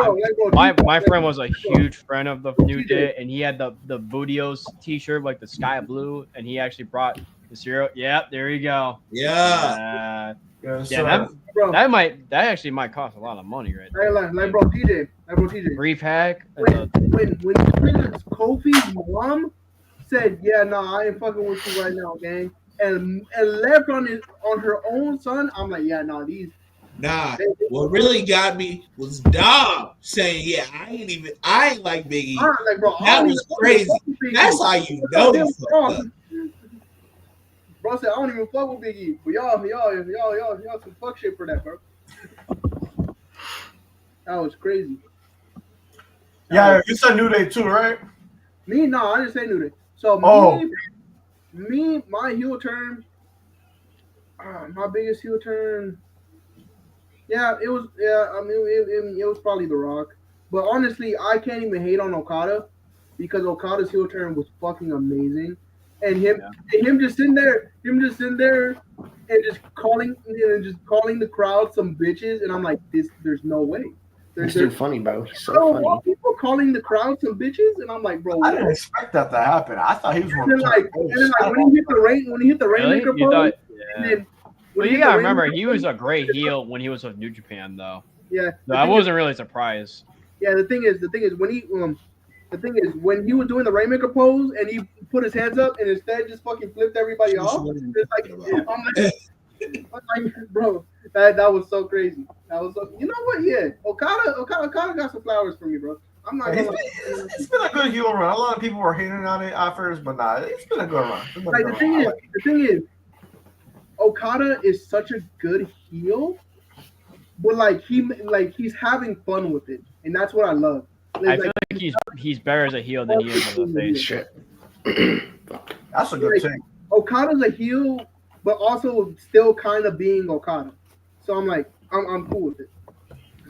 my friend was a huge fan of the New Day, and he had the Bootios T-shirt, like the sky blue, and he actually brought the cereal. Yeah, there you go. Yeah. That actually might cost a lot of money, right there. Like bro, TJ. Brief hack. When Kofi's mom said, "Yeah, I ain't fucking with you right now, gang," and left on her own son, I'm like, "Yeah, these." Nah, what really got me was Dom saying, "Yeah, I ain't like Big E." Like, bro, that was crazy. That's how you know you fucked up. Bro said, "I don't even fuck with Big E," but y'all some fuck shit for that, bro. That was crazy. Yeah, you said New Day too, right? Me, no, I didn't say New Day. So my heel turn, my biggest heel turn. Yeah, it was. Yeah, I mean, it was probably The Rock. But honestly, I can't even hate on Okada because Okada's heel turn was fucking amazing, and him just sitting there, and just calling the crowd some bitches, and I'm like, there's no way. He's too funny, bro. He's so funny. People calling the crowd some bitches, and I'm like, bro, I didn't expect that to happen. I thought he was going to when he hit the rainmaker pose, well, you gotta remember, he was a great heel when he was with New Japan, though. Yeah, so I wasn't really surprised. Yeah, the thing is when he was doing the rainmaker pose and he put his hands up and instead just fucking flipped everybody off. I'm like, bro, that was so crazy. That was so. You know what? Yeah, Okada got some flowers for me, bro. I'm not. It's been a good heel run. A lot of people were hating on it at first, but it's been a good run. The thing is, Okada is such a good heel, but he's having fun with it, and that's what I love. I feel like he's better as a heel than he is as a face. Shit. That's a good thing. Okada's a heel, but also still kind of being Okada. So I'm like, I'm cool with it.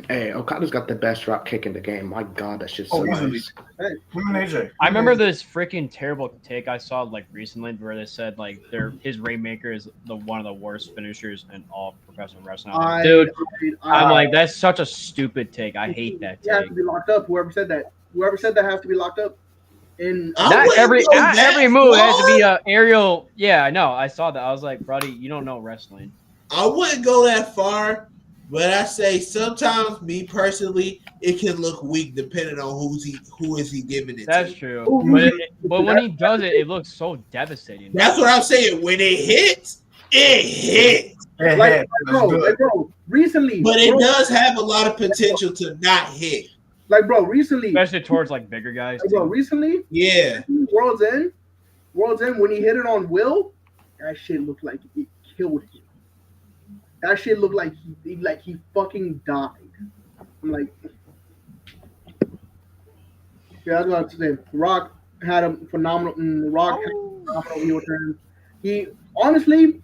Hey, Okada's got the best drop kick in the game. My God, that shit's so easily. nice. Hey, him and AJ. I remember this freaking terrible take I saw like recently where they said like his Rainmaker is one of the worst finishers in all professional wrestling. I'm like, dude, I'm like, that's such a stupid take. I hate that He has take. to be locked up. Whoever said that has to be locked up. And Not every move has to be a aerial. Yeah, I know. I saw that. I was like, buddy, you don't know wrestling. I wouldn't go that far, but I say sometimes, me personally, it can look weak depending on who is he giving it That's to. true. But when he does it, it looks so devastating. That's what I'm saying. When it hits, it hits. Like, bro, recently. But it does have a lot of potential to not hit. Like, bro, recently. Especially towards like bigger guys. Like, bro, recently. Yeah. World's End, when he hit it on Will, that shit looked like it killed him. That shit looked like he fucking died. I'm like, yeah, that's what I was saying. Rock had a phenomenal. Rock had a phenomenal heel turn. He honestly,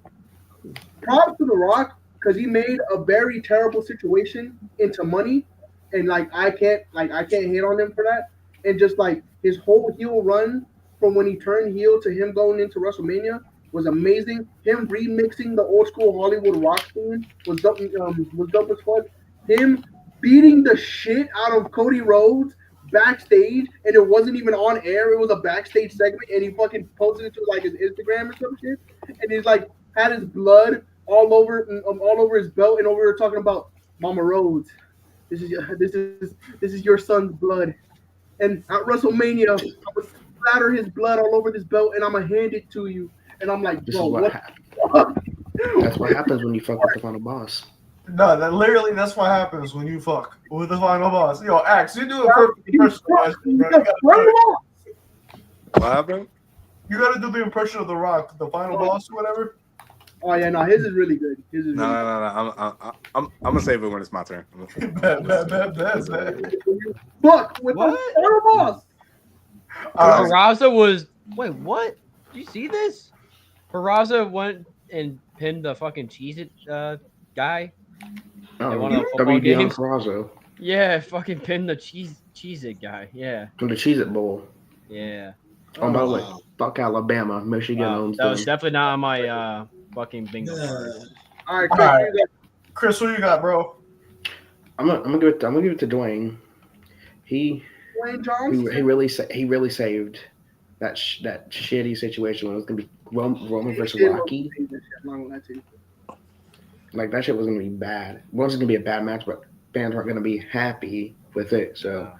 props to the Rock because he made a very terrible situation into money, and I can't hate on him for that. And just like his whole heel run from when he turned heel to him going into WrestleMania was amazing. Him remixing the old school Hollywood rock theme was dope as fuck. Him beating the shit out of Cody Rhodes backstage, and it wasn't even on air. It was a backstage segment, and he fucking posted it to like his Instagram or some shit. And he's like had his blood all over his belt, and over there talking about Mama Rhodes. This is your son's blood. And at WrestleMania, I would splatter his blood all over this belt, and I'm gonna hand it to you. And I'm like, bro, what? That's what happens when you fuck with the final boss. No, that's what happens when you fuck with the final boss. Yo, Axe, you do a perfect impression. What happened? You gotta do the impression of the Rock, the final boss, or whatever. Oh yeah, no, his is really good. No. I'm gonna save it when it's my turn. Fuck with the final boss. Peraza was wait, what? Did you see this? Peraza went and pinned the fucking Cheez-It guy. Oh, one of the football games. Peraza. Yeah, fucking pinned the Cheez-It guy. Yeah. From the Cheez-It Bowl. Yeah. Oh, by the way, fuck Alabama. Michigan owns that them. was definitely not on my fucking bingo card. All right, Chris, who you got, bro? I'm gonna give it to Dwayne. Dwayne Johnson. He really saved that shitty situation when it was gonna be Roman versus Rocky. Like that shit was gonna be bad. It wasn't gonna be a bad match, but fans weren't gonna be happy with it. So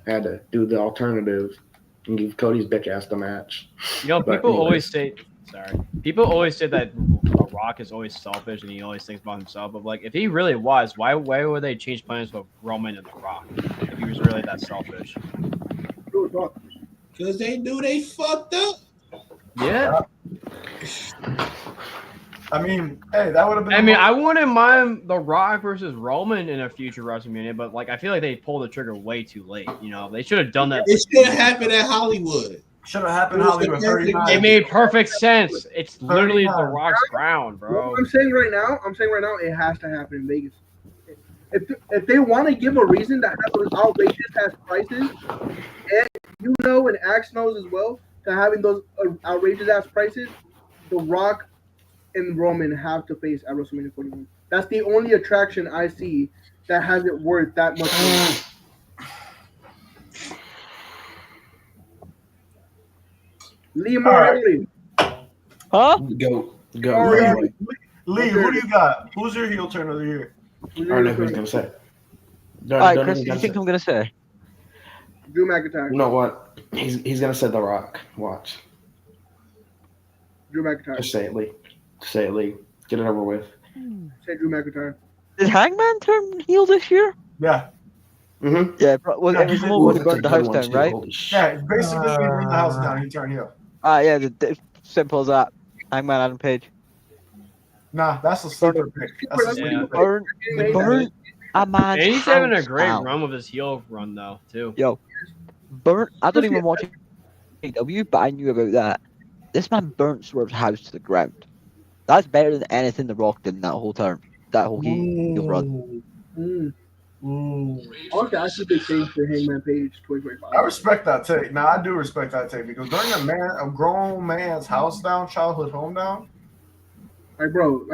had to do the alternative and give Cody's bitch ass the match. People always say that Rock is always selfish and he always thinks about himself. But like, if he really was, why would they change plans with Roman and The Rock if he was really that selfish? Because they knew they fucked up. Yeah. I mean, hey, that would have been. I wouldn't mind The Rock versus Roman in a future WrestleMania, but like, I feel like they pulled the trigger way too late. They should have done that. It should have happened at Hollywood. Should have happened in Hollywood. It made perfect sense. It's literally The Rock's ground, bro. I'm saying right now, it has to happen in Vegas. If they want to give a reason to have those outrageous ass prices, and Axe knows as well, to having those outrageous ass prices, The Rock and Roman have to face at WrestleMania 41. That's the only attraction I see that has it worth that much money. Lee Morelli. Huh? Go. Lee, who do you got? Who's your heel turn of the year? I don't know who he's gonna say. All right, Chris, what do you think I'm gonna say? Drew McIntyre. You know what? He's gonna say The Rock. Watch. Drew McIntyre. Just say it, Lee. Say it, Lee. Get it over with. Say Drew McIntyre. Did Hangman turn heel this year? Yeah. Mm-hmm. Yeah, it was the one when he burned the house down, right? Yeah, basically he burned the house down. He turned heel. Yeah, simple as that. Hangman Adam Page. Nah, that's a sleeper pick. That's a sleeper pick. Burn a man's And he's having a house great down. run with his heel run though, too. Yo, I don't even watch AW, but I knew about that. This man burnt Swerve's house to the ground. That's better than anything The Rock did in that whole term. That whole heel run. Ooh. Okay, I should change to Hangman Page 2025. I respect that take. Now I do respect that take because during a grown man's house down, childhood home down. Like bro.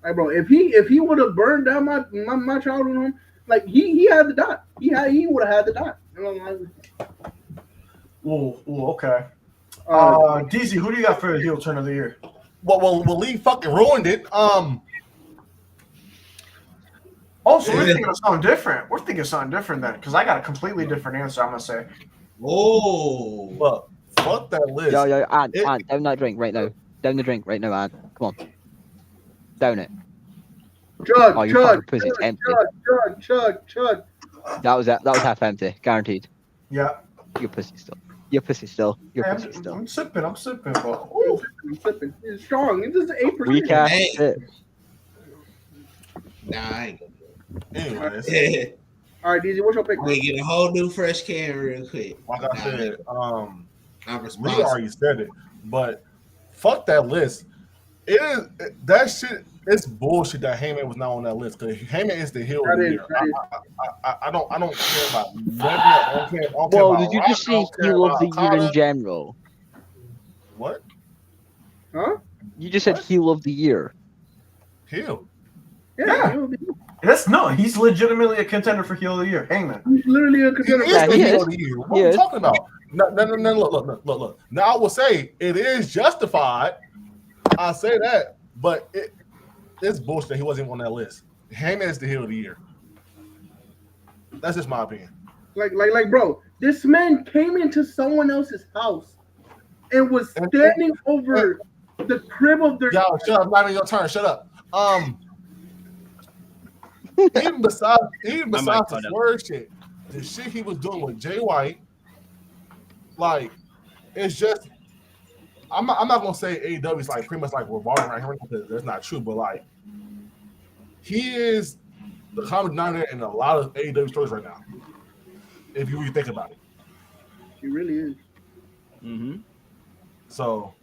If he would have burned down my childhood home, like he had to die. He would have had to die. Ooh, okay. Uh, DZ, who do you got for the heel turn of the year? Well, Lee fucking ruined it. Oh, so we're thinking of something different. We're thinking of something different then, because I got a completely different answer. I'm gonna say. Oh, Look, fuck that list. Yo, Ant, down that drink right now. Down the drink right now, Ant. Come on. Down it. chug, Oh, your chug, fucking pussy's empty. chug. That was half empty, guaranteed. Yeah. Your pussy still. Your pussy still. Your Hey, pussy still. I'm sipping, but ooh. I'm sipping. It's strong. It's just 8%. Weak ass Hey. shit. nah, I ain't Anyways, gonna. All right, DZ, what's your pick? We get a whole new fresh can real quick. like I said, I'm Lee responsible. already said it, but fuck that list. That shit. It's bullshit that Heyman was not on that list because Heyman is the heel of the year. I don't care about Lesnar. I don't care Well, about did you Rock, just I don't say care heel of about the year in Okada. general? What? Huh? You just said What? heel of the year. Heel. Yeah. He's legitimately a contender for heel of the year. Hangman. He's literally a He contender. is Yeah, the he heel is. of the year. What He are you is. talking about? No, look. Now I will say it is justified. I say that, but it's bullshit that he wasn't even on that list. Heyman is the heel of the year. That's just my opinion. Like, bro, this man came into someone else's house and was standing over the crib of their. Yo, shut up. Not even your turn. Shut up. Even besides the swerve shit, the shit he was doing with Jay White, like, it's just. I'm not gonna say AEW is like pretty much like revolving around him because that's not true, but like he is the common denominator in a lot of AEW stories right now. If you really think about it. He really is. Mm-hmm. So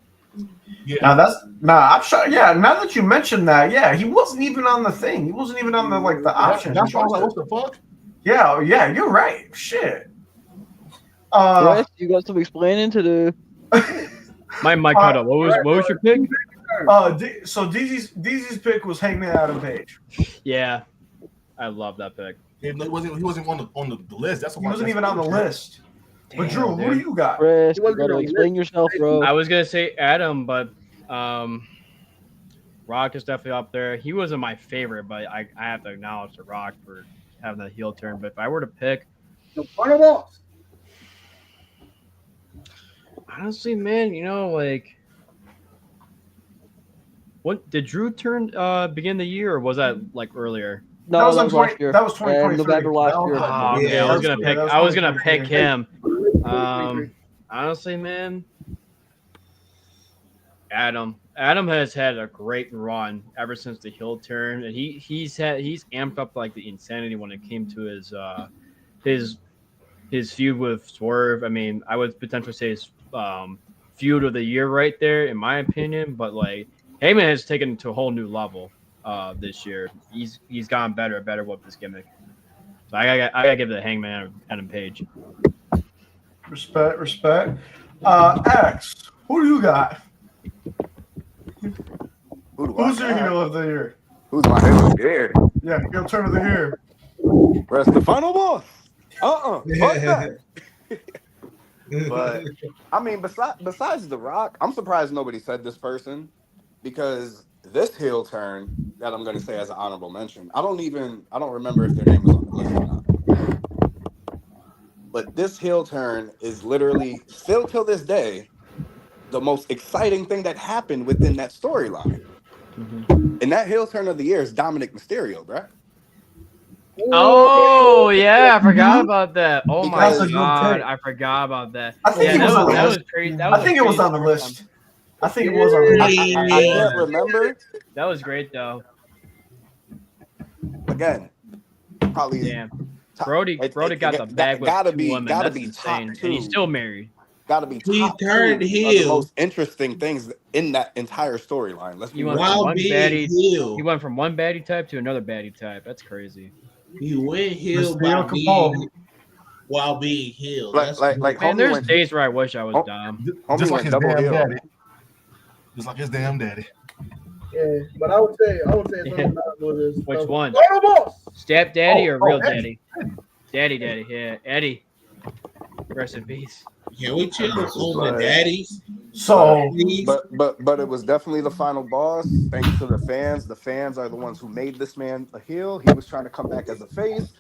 yeah. I'm sure. Yeah, now that you mentioned that, yeah, he wasn't even on the thing. He wasn't even on the option. That's why I was like, what the fuck? Yeah, you're right. Shit. Chris, you got some explaining to do. My mic cut up. What was your pick? So DZ's pick was Hangman Adam Page. Yeah, I love that pick. He wasn't on the list. That's He wasn't even on the list. But Drew, who do you got? Chris, He you wasn't got to on the explain yourself, bro. I was gonna say Adam, but Rock is definitely up there. He wasn't my favorite, but I have to acknowledge the Rock for having that heel turn. But if I were to pick, The final boss. honestly, man, like, what did Drew turn begin the year, or was that like earlier? No, that was last year. That was 2023. November last year. Oh, Yeah, man, I was gonna pick him. 2023. Honestly, man, Adam has had a great run ever since the heel turn, and he's amped up like the insanity when it came to his feud with Swerve. I mean, I would potentially say his feud of the year right there, in my opinion. But like, Heyman has taken it to a whole new level this year. He's gotten better with this gimmick. So I gotta give it to Hangman Adam Page. Respect. X, who do you got? Who's your heel of the year? Who's my heel of the year? Yeah, heel turn of the year. Where's the final boss? Fuck that. But I mean, besides The Rock, I'm surprised nobody said this person because this heel turn that I'm going to say as an honorable mention, I don't remember if their name was on the list or not. But this heel turn is literally still till this day the most exciting thing that happened within that storyline. Mm-hmm. And that heel turn of the year is Dominic Mysterio, bro. Oh yeah, I forgot about that. Oh my That's a good god, pick. I forgot about that. I think it was on the that list. was crazy. I think it was on the list. I think it was on the list. I can't remember. That was great though. Again, probably Damn. Brody got the bag with gotta two be- women. gotta That's be insane. top And he's two. still married. got to be He top turned two of the heel. most interesting things in that entire storyline. Let's be He real. went from While one being baddie. heel. He went from one baddie type to another baddie type. That's crazy. You went heel Mysterio Capone. while being healed. Like That's like like Man, homie there's went days where I wish I was Oh, dumb. homie Just like went his double damn heel. daddy. Just like his damn daddy. Yeah, but I would say it's undeniable. This Which one? Final boss. Step daddy or real Eddie. daddy? Daddy, yeah. Eddie. Rest in peace. Can we chill This is on the like- daddies? So Please? But it was definitely the final boss. Thanks to the fans. The fans are the ones who made this man a heel. He was trying to come back as a face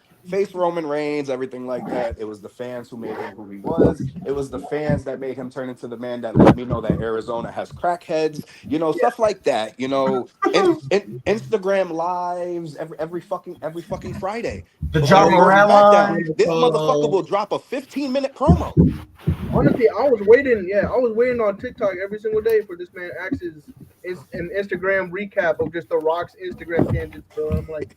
Roman Reigns, everything like that. It was the fans who made him who he was. It was the fans that made him turn into the man that let me know that Arizona has crackheads. You know, stuff like that. You know, Instagram lives every fucking Friday. the But John when he goes Moran back line. down, this motherfucker will drop a 15-minute promo. Honestly, I was waiting. Yeah, I was waiting on TikTok every single day for this man Axe's an Instagram recap of just the Rock's Instagram tangents. So I'm like,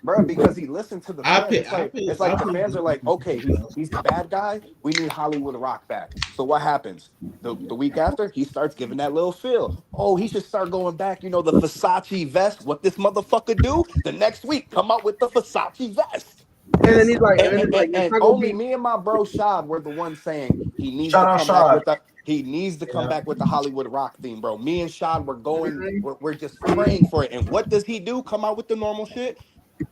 Bro, because he listened to the fans. It's like the fans are like, okay, he's the bad guy. We need Hollywood Rock back. So what happens? The week after, he starts giving that little feel. Oh, he should start going back. You know, the Versace vest. What this motherfucker do? The next week, come out with the Versace vest. and then he's like, And only me and my bro Shad were the ones saying he needs Shout to out come back Shad. with that. He needs to come back with the Hollywood Rock theme, bro. Me and Shad were going, we're just praying for it. And what does he do? Come out with the normal shit,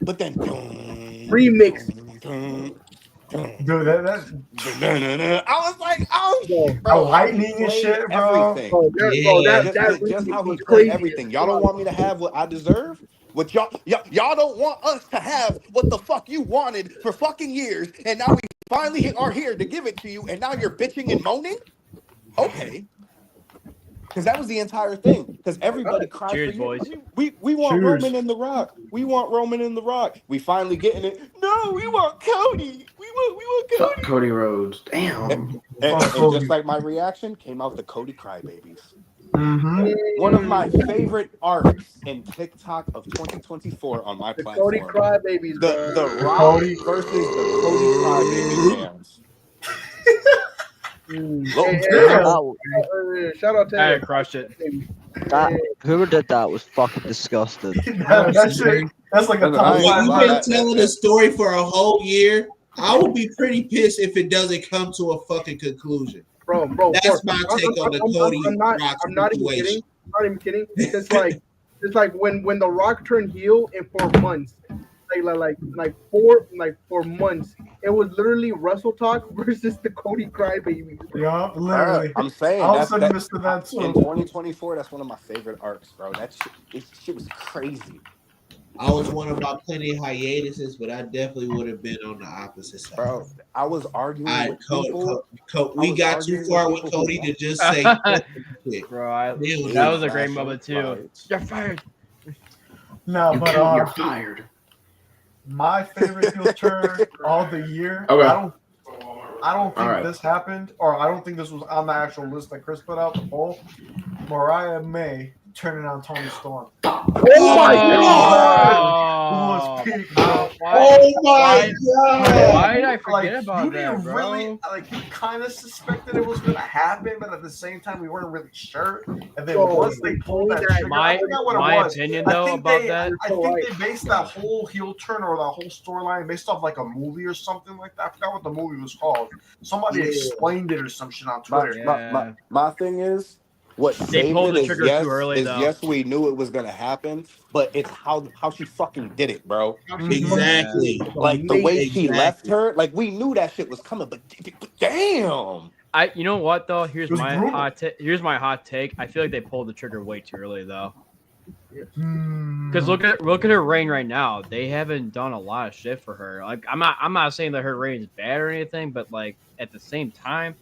but then remix. Dude, that I was like, oh, Bro, bro, lightning and shit, bro. everything. Just Just how he was played crazy. everything. Y'all don't want me to have what I deserve. What y'all don't want us to have what the fuck you wanted for fucking years, and now we finally are here to give it to you, and now you're bitching and moaning. Okay, because that was the entire thing. Because everybody cried Cheers, for boys. you. We want Cheers. Roman in the Rock. We want Roman in the Rock. We finally getting it. No, we want Cody. We want Fuck Cody. Cody Rhodes. Damn. And Cody. just like my reaction, came out the Cody crybabies. Mm-hmm. One of my favorite arcs in TikTok of 2024 on my The platform. Cody Crybabies, The Rock Cody. versus the Cody Crybaby fans. Shout out to I him. crushed it. Whoever did that was fucking disgusting. That shit, that's like a Listen, top I ain't five. gonna You've lie, been that- telling the story for a whole year. I would be pretty pissed if it doesn't come to a fucking conclusion. Bro. That's my take on the Cody Rock I'm not even situation. kidding. I'm not even kidding. It's like when the Rock turned heel, and for months, for months, it was literally Wrestle Talk versus the Cody Crybabies. Yeah, literally. I'm saying I also that missed that too. in 2024, that's one of my favorite arcs, bro. That shit was crazy. I was one about plenty of hiatuses, but I definitely would have been on the opposite side. Bro, I was arguing All right, with people. we was got too arguing far with with people Cody who- to just say shit. Bro, Dude, that was a great Flashing moment too. lights. You're fired. No, but You're fired. my favorite heel turn all the year. Okay. I don't think Alright. this happened, or I don't think this was on the actual list that Chris put out, the poll. Mariah May turning on Tony Storm. Oh my god! Who was peak, bro? Oh my god! Why did I forget Like, about you that, didn't bro? really, like, you kind of suspected it was going to happen, but at the same time, we weren't really sure. And then Bro, once they pulled that trigger, I forgot what it was. opinion I though think about they, that. I think they based that whole heel turn or that whole storyline based off like a movie or something like that. I forgot what the movie was called. Somebody Yeah. explained it or some shit on My, Twitter. my thing is, what They saved pulled it the is trigger yes, too early, though. yes, we knew it was gonna happen, but it's how she fucking did it, bro. Exactly. Like the way she Exactly. left her, like we knew that shit was coming, but damn. You know what though? Here's It was my brutal. here's my hot take. I feel like they pulled the trigger way too early though. Hmm. Because look at her reign right now. They haven't done a lot of shit for her. Like I'm not saying that her reign is bad or anything, but like at the same time,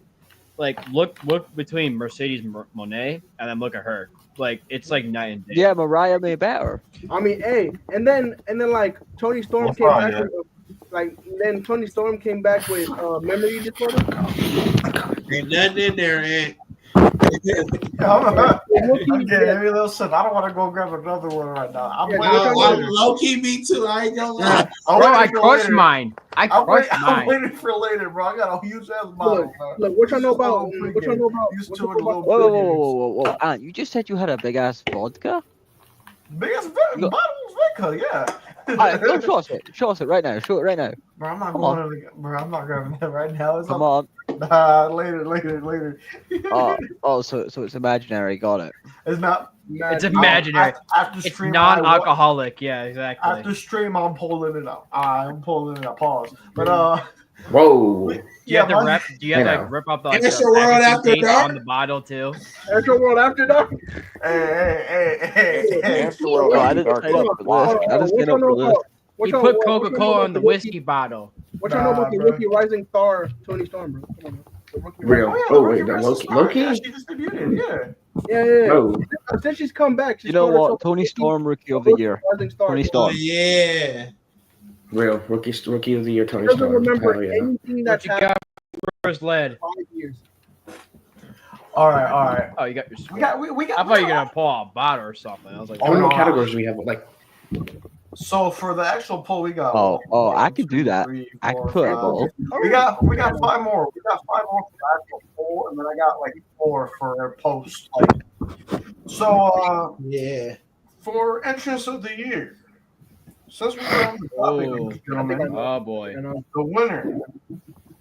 like look between Mercedes Monet and then look at her. Like it's like night and day. Yeah, Mariah made better. I mean, hey, and then like Tony Storm Well, came fine, back with, Tony Storm came back with memory disorder. Ain't nothing in there, man. I'm getting every little sip. I don't want to go grab another one right now. I'm waiting for I'm later. low key me too. I ain't gonna lie. I'm Bro, I waiting for crushed later. mine. I'm I'm waiting for later, bro. I got a huge ass bottle. bro. Look, what y'all know about? This is What y'all know about? These what two y'all are know about- little Whoa, Ant, you just said you had a big ass vodka? Biggest Look. bottles Vodka, yeah. Go show us it right now. Show it right now. Bro, I'm not Come going to bro, I'm not grabbing that right now. It's Come up. on. Later. So it's imaginary. Got it. It's not. It's imaginary. After It's stream, non-alcoholic. Yeah, exactly. After stream, I'm pulling it up. I'm pulling it up. Pause. But Whoa. Do you have to mine- rip up like Antstroworld the After packaging tape Dark? on the bottle too? Antstroworld After Dark. Hey. Antstroworld Oh, I After didn't Dark sign up is for wild. this. I just What signed y'all up know for this. about? He put Coca-Cola on the whiskey bottle. What y'all know about the Nah, bro. rookie rising star, Tony Storm, bro? Come on, bro. The rookie Real. rising- Oh, wait, that Loki? Yeah, she distributed. Yeah. Yeah. Oh, Since she's come back, she's You know called herself what? Tony Rookie- Storm, Rookie of the Year. Rising Star. Tony Oh Storm. yeah. real. Rookie of the year, Tony She doesn't Stark. remember Hell yeah. anything What that's you happened got first lead? in 5 years. All right. Oh, you got your We sweat. got. We got. I thought you were gonna pull out a bottle or something. I was like, Oh, How many no, categories do we have? Like, So for the actual poll, we got. Oh, I could do that. I could put a goal. We got 5 more. We got 5 more for the actual poll, and then I got like 4 for post. So Yeah. for entrance of the year, since we're on the topic, ladies and gentlemen, oh boy. You know? the winner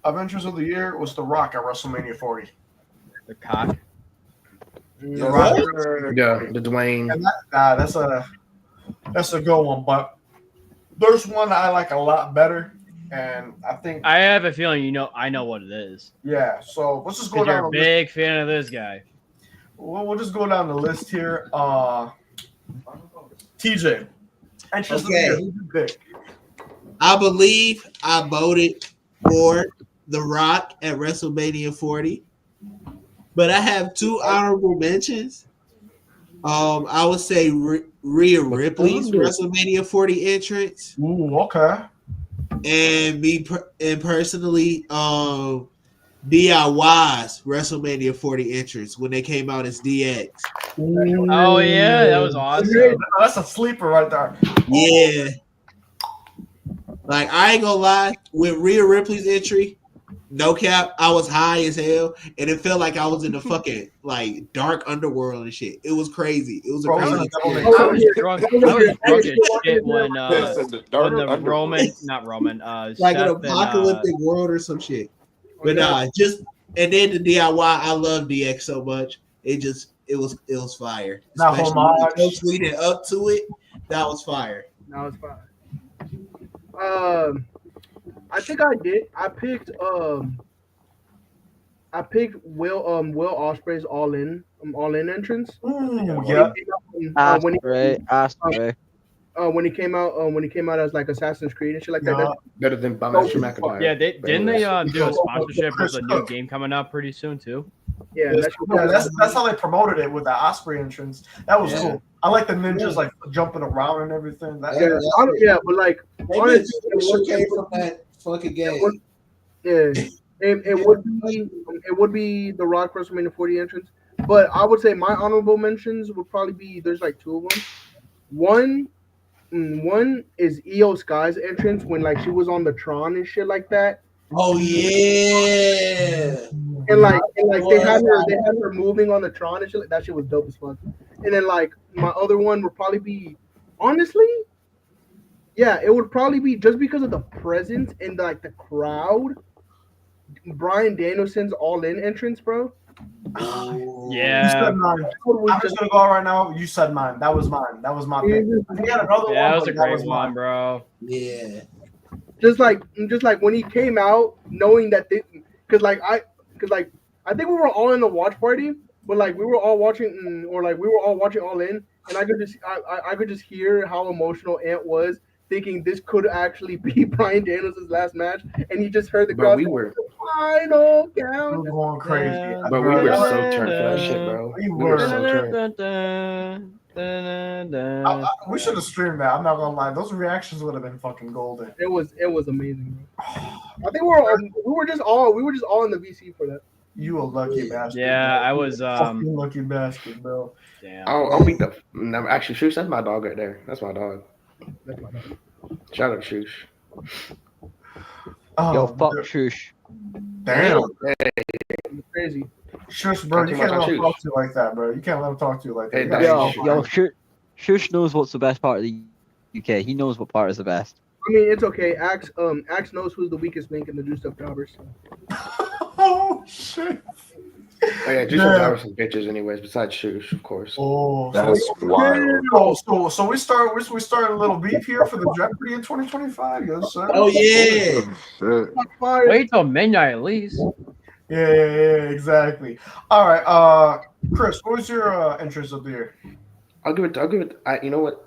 of entrance of the year was The Rock at WrestleMania 40. The cock. The Rock. yeah, the Dwayne. And that's a good one, but there's one I like a lot better, and I think I have a feeling I know what it is. yeah. So let's just go 'Cause you're down a the list. big fan of this guy. We'll just go down the list here. TJ, entrance of the Okay. year. Who'd you pick? I believe I voted for The Rock at WrestleMania 40, but I have 2 honorable mentions. I would say Rhea Ripley's WrestleMania 40 entrance, Ooh, okay. and personally, DIY's WrestleMania 40 entrance when they came out as DX. Oh yeah, that was awesome. That's a sleeper right there. Yeah. Like, I ain't gonna lie, with Rhea Ripley's entry, no cap, I was high as hell, and it felt like I was in the fucking like dark underworld and shit. It was crazy. It was a Bro, crazy it's a experience. I was drunk as shit when This is the dark when the underworld. not Roman, Like Seth an and, apocalyptic world or some shit. But just and then the DIY, I love DX so much. It was fire. Now, Especially homage. when folks leading up to it, that was fire. Now it's fine. I think I did. I picked Will Ospreay's All In entrance. Ooh, yeah. When Ospreay. when he came out as like Assassin's Creed and shit like that. Yeah. That's Better than Master McIntyre. yeah, didn't they do a Chris sponsorship with a new Cook. game coming up pretty soon too? Yeah, That's how they promoted it with the Osprey entrance. That was Yeah. cool. I like the ninjas like jumping around and everything. That, but like Maybe honestly, it came from that fucking game. yeah, it would be the Rock WrestleMania 40 entrance. But I would say my honorable mentions would probably be there's like 2 of them. One is Io Sky's entrance when like she was on the Tron and shit like that. Oh yeah. And like they had her moving on the Tron and shit. Like, that shit was dope as fuck. And then like my other one would probably be, honestly, yeah, it would probably be just because of the presence and like the crowd. Bryan Danielson's All In entrance, bro. You Yeah, said mine. I'm just gonna go out right now. You said mine. That was mine. That was my pick. I had another yeah, that one, was a but great one, bro. Yeah. Just like when he came out, knowing that because I think we were all in the watch party, but like we were all watching All In, and I could just hear how emotional Ant was, thinking this could actually be Bryan Danielson's last match, and he just heard the Bro, crowd. we were Final We count. were going crazy. But we were so turned for that shit, bro. We We were were. so turned. We should have streamed that. I'm not gonna lie. Those reactions would have been fucking golden. It was amazing. Bro. I think we were just all in the VC for that. You a lucky bastard. Yeah, bro. I was. Fucking lucky bastard, bro. Damn. I'll beat the. No, actually, Shoosh, that's my dog right there. That's my dog. That's my bad. Shout out Shoosh. Oh, Yo, fuck dude. Shush. Damn. It's crazy. Shush, bro. You Talking can't about let him Shush. talk to you like that, bro. You can't let him talk to you like that. Hey, You that's gotta- Yo, Yo, Shush knows what's the best part of the UK. He knows what part is the best. I mean, it's okay. Axe knows who's the weakest link in the juiced up jobbers. Oh shit! Oh yeah, Juice Yeah. are some bitches, anyways. Besides Shoosh, of course. Oh, That's wild. So we start a little beef here for the Jeopardy in 2025. Yes, sir. Oh yeah. Shit. Fire. Wait till midnight at least. Yeah, exactly. All right, Chris, what was your entrance of the year? I'll give it. You know what?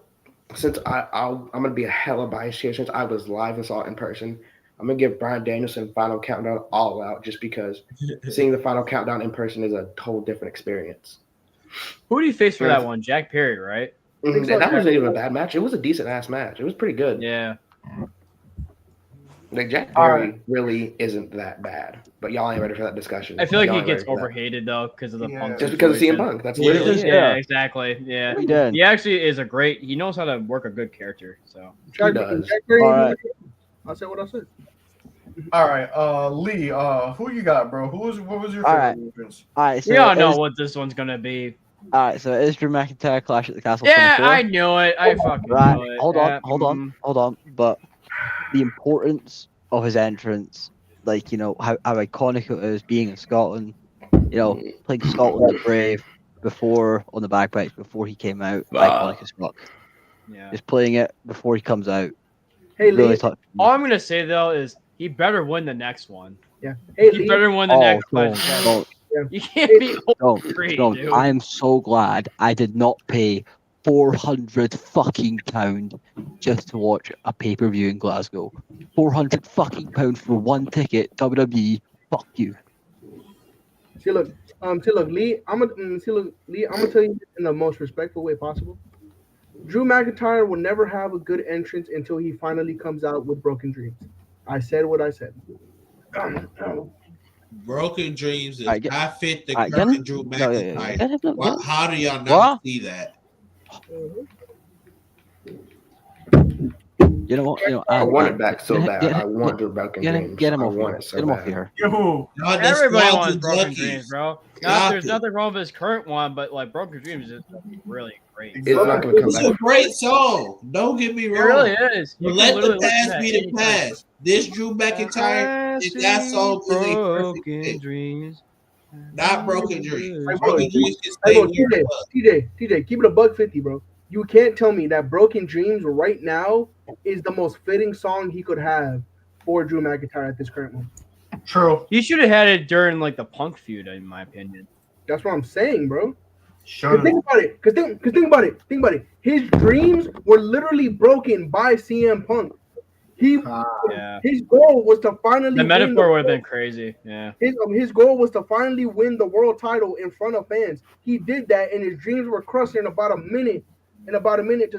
Since I'm gonna be a hella biased here, since I was live and saw it in person, I'm gonna give Brian Danielson Final Countdown all out, just because seeing the Final Countdown in person is a whole different experience. Who do you face for that one? Jack Perry, right? And that wasn't even a bad match. It was a decent ass match. It was pretty good. Yeah. Like Jack All Perry right. really isn't that bad, but y'all ain't ready for that discussion. I feel like Y'all he ain't gets ready for that. overhated though because of the Yeah. Punk. Just because of CM situation. Punk. That's Yeah, literally it. yeah, exactly. Yeah. He did. He actually is a great. He knows how to work a good character. So He does. Jack Perry, All right. I said what I said. All right, Lee, who you got, bro? What was your All favorite right. entrance? All right, so we all it know is- what this one's gonna be. All right, so it is Drew McIntyre Clash at the Castle. Yeah, 24. I knew it. I fucking Right, knew it. hold Yeah, on. But the importance of his entrance, like, you know, how iconic it is being in Scotland, you know, playing Scotland the Brave before on the bagpipes before he came out, iconic as fuck. Yeah. Just playing it before he comes out, Hey really Lee. touched me. All I'm gonna say though is he better win the next one. Yeah. Hey He Lee. better win the Oh, next one. don't, You can't be don't, free, don't. dude. I am so glad I did not pay £400 fucking pound just to watch a pay-per-view in Glasgow. £400 fucking pound for one ticket, WWE. Fuck you. See, look, Lee. I'm gonna tell you in the most respectful way possible. Drew McIntyre will never have a good entrance until he finally comes out with Broken Dreams. I said what I said. Broken Dreams does I get- not fit the I get current it. Drew No, yeah. McIntyre. Get it, no, Why- get it. How do y'all not What? see that? You know what? You know, I want it back so get- bad. get- I want the Broken Dreams. Get him I off want here. it so Get him off bad. here. Yo, Y'all just Everybody lost wants the Broken Duckies. Dreams, bro. Y'all There's could- nothing wrong with his current one, but like Broken Dreams is really great. It's not going to come It's a back. great song. Don't get me It wrong. really is. You But can let the literally listen to past that be the anytime. past. This Drew McIntyre, that song is a perfect Broken fit. Dreams. Not Broken Dreams. Hey, Broken bro, Dreams can Hey, stay bro, where it was. TJ, keep it a $150, bro. You can't tell me that Broken Dreams right now is the most fitting song he could have for Drew McIntyre at this current moment. True. He should have had it during like the Punk feud, in my opinion. That's what I'm saying, bro. Should Think about it. Cause think about it. Think about it. His dreams were literally broken by CM Punk. Yeah. His goal was to finally The win metaphor would have the- been crazy. Yeah. his goal was to finally win the world title in front of fans. He did that, and his dreams were crushed in about a minute. To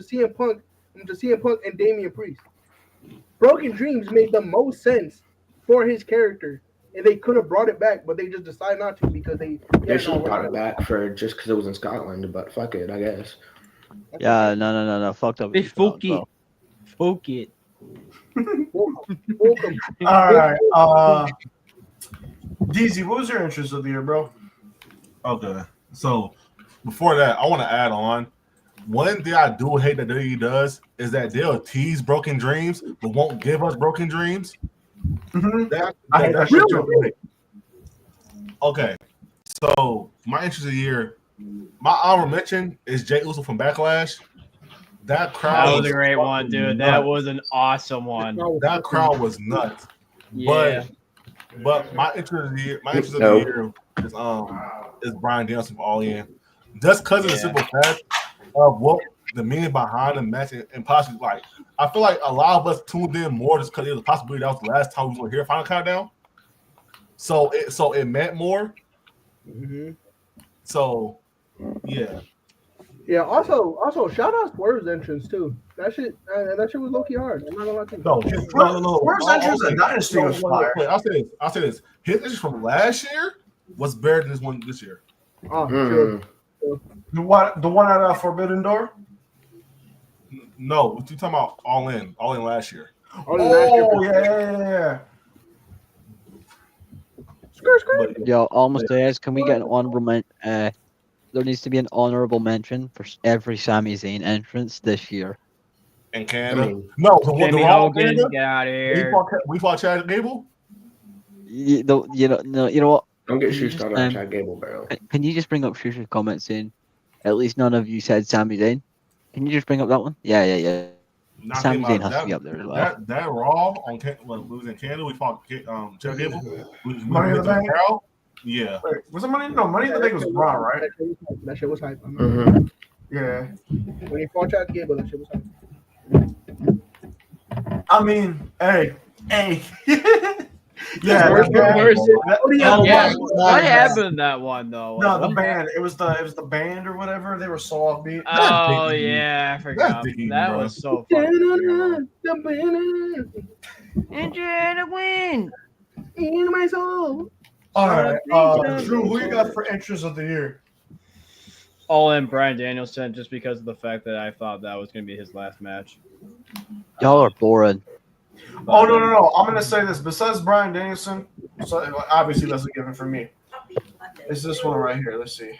CM Punk and Damian Priest. Broken Dreams made the most sense for his character, and they could have brought it back, but they just decided not to because they. They should have brought it back for just because it was in Scotland, but fuck it, I guess. Yeah, no. Fucked up. They fuck it. Fuck it. Welcome. All right. DZ, what was your interest of the year, bro? Okay. So before that, I want to add on. One thing I do hate that WWE does is that they'll tease Broken Dreams, but won't give us Broken Dreams. I hate that shit too. Okay. So my interest of the year, my honorable mention is Jay Uso from Backlash. That crowd That was a great one, dude. That was an awesome one. That crowd was nuts. Yeah. But my interest of the year, is Brian Danielson for All In. Just because of the simple fact of what the meaning behind the match and possibly like I feel like a lot of us tuned in more just because it was a possibility that was the last time we were here Final Countdown. So it meant more. Mm-hmm. So yeah. Yeah. Also, shout out Swerve's entrance too. That shit was low key hard. I'm not gonna lie to you. No. Where's entrance at Dynasty was fire. I'll say this. His entrance from last year was better than this one this year. Oh, sure. The one at Forbidden Door. No, what you talking about? All in last year. Yeah. Skirt. But, Yo, almost there. Can we get an honorable mention? there needs to be an honorable mention for every Sami Zayn entrance this year. In I Canada. mean, No, the Jimmy Raw Hogan, Canada. get out of We here. fought Chad Gable. You know, no, you know what? don't get Can you shoe just started on Chad Gable, bro. can you just bring up Shusha's comment saying at least none of you said Sami Zayn? Can you just bring up that one? Yeah. Not Sami thinking Zayn about has to be up there as well. that Raw on when we was in Canada. We fought Chad Gable. We Money in the went to Bank? Carol. Yeah. Wait, was it Money? No, Money in the Bank was Braun, right? That shit was hype. I'm not- Mm-hmm. Yeah. When he fought Chad Gable, that shit was hype. I mean, hey. Yeah, Where's- that- where's- that- Yeah, that- what happened in that one though? No, Like, the what band. It was the band or whatever. They were so offbeat. Oh That's yeah, I forgot. Dickie, That bro. was so fucking terrible. Enjoy the win. In my soul. All right, Drew, who you got for entrance of the year? All in Bryan Danielson, just because of the fact that I thought that was going to be his last match. Y'all are boring. Oh no! I'm gonna say this. Besides Bryan Danielson, so obviously that's a given for me. It's this one right here. Let's see.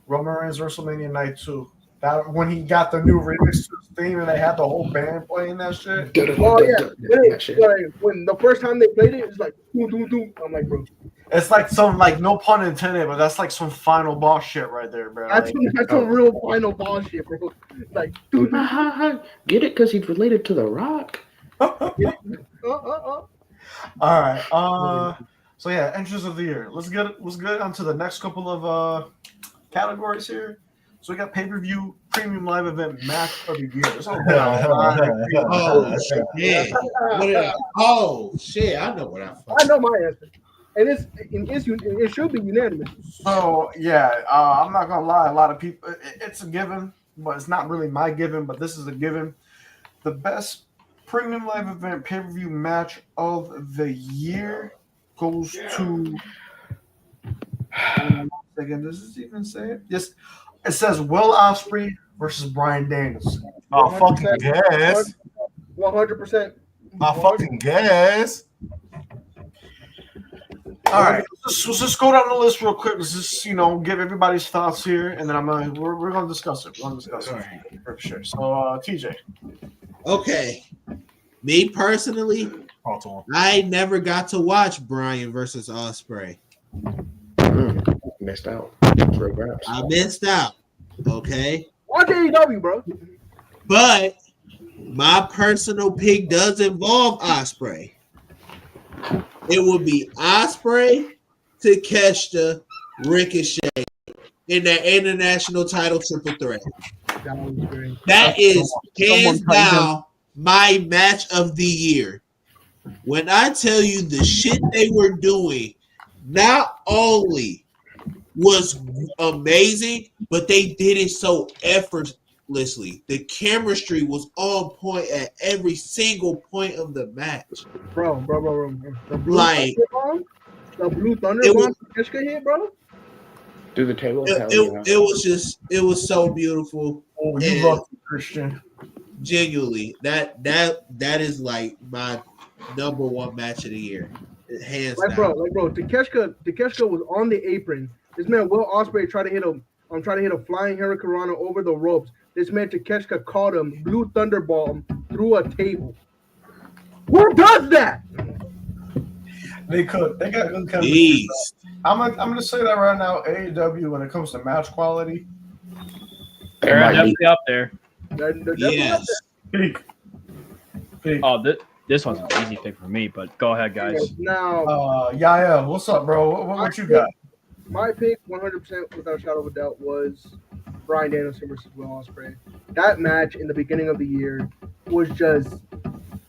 Roman Reigns WrestleMania Night 2. That when he got the new remix to his theme and they had the whole band playing that shit. Oh yeah. That shit. When the first time they played it, it's like doom, doom, doom. I'm like, bro, It's like some no pun intended, but that's like some final boss shit right there, bro. that's Like, some real final boss shit, bro. Like, dude, Get it? Because he's related to The Rock. All right. So yeah, entrance of the year. Let's get on to the next couple of categories here. So we got pay-per-view, premium live event, match of the year. There's a lot of Oh shit! Oh shit! I know what I I fucking. know my answer, and it should be unanimous. So yeah, I'm not gonna lie. A lot of people, it's a given, but it's not really my given. But this is a given. The best premium live event pay-per-view match of the year goes to. Again, does this even say it? Yes, it says Will Ospreay versus Bryan Danielson. I fucking guess. 100%. I fucking guess. All right, let's just go down the list real quick. Let's just give everybody's thoughts here, and then we're gonna discuss it. We're gonna discuss it for sure. So TJ, Okay, me personally, Talk to him. I never got to watch Bryan versus Ospreay. Missed out. Real raps. I missed out. Okay, Watch AEW, bro. but my personal pick does involve Ospreay. It would be Ospreay, Takeshita, Ricochet in that international title triple threat. That was great. That is hands Someone cut him. down my match of the year. When I tell you the shit they were doing, not only was amazing, but they did it so effortlessly. The chemistry was on point at every single point of the match. Bro. The blue Like, Thunder it bomb Kishka hit, bro. Through the table. it was so beautiful. oh, And you love Christian. genuinely, that is like my number one match of the year, hands Like down. bro, Takeshka was on the apron. This man Will Ospreay tried to hit a flying hurricanrana over the ropes. This man Takeshka caught him, blue thunderball him through a table. Who does that? They could. They got good chemistry. Beast. I'm gonna say that right now. AEW, when it comes to match quality, They're definitely up there. They're definitely Yes. up there. peak. Oh, this one's an easy pick for me, but go ahead, guys. Now, Yeah. What's up, bro? What you got? my pick, 100% without a shadow of a doubt, was Bryan Danielson versus Will Ospreay. That match in the beginning of the year was just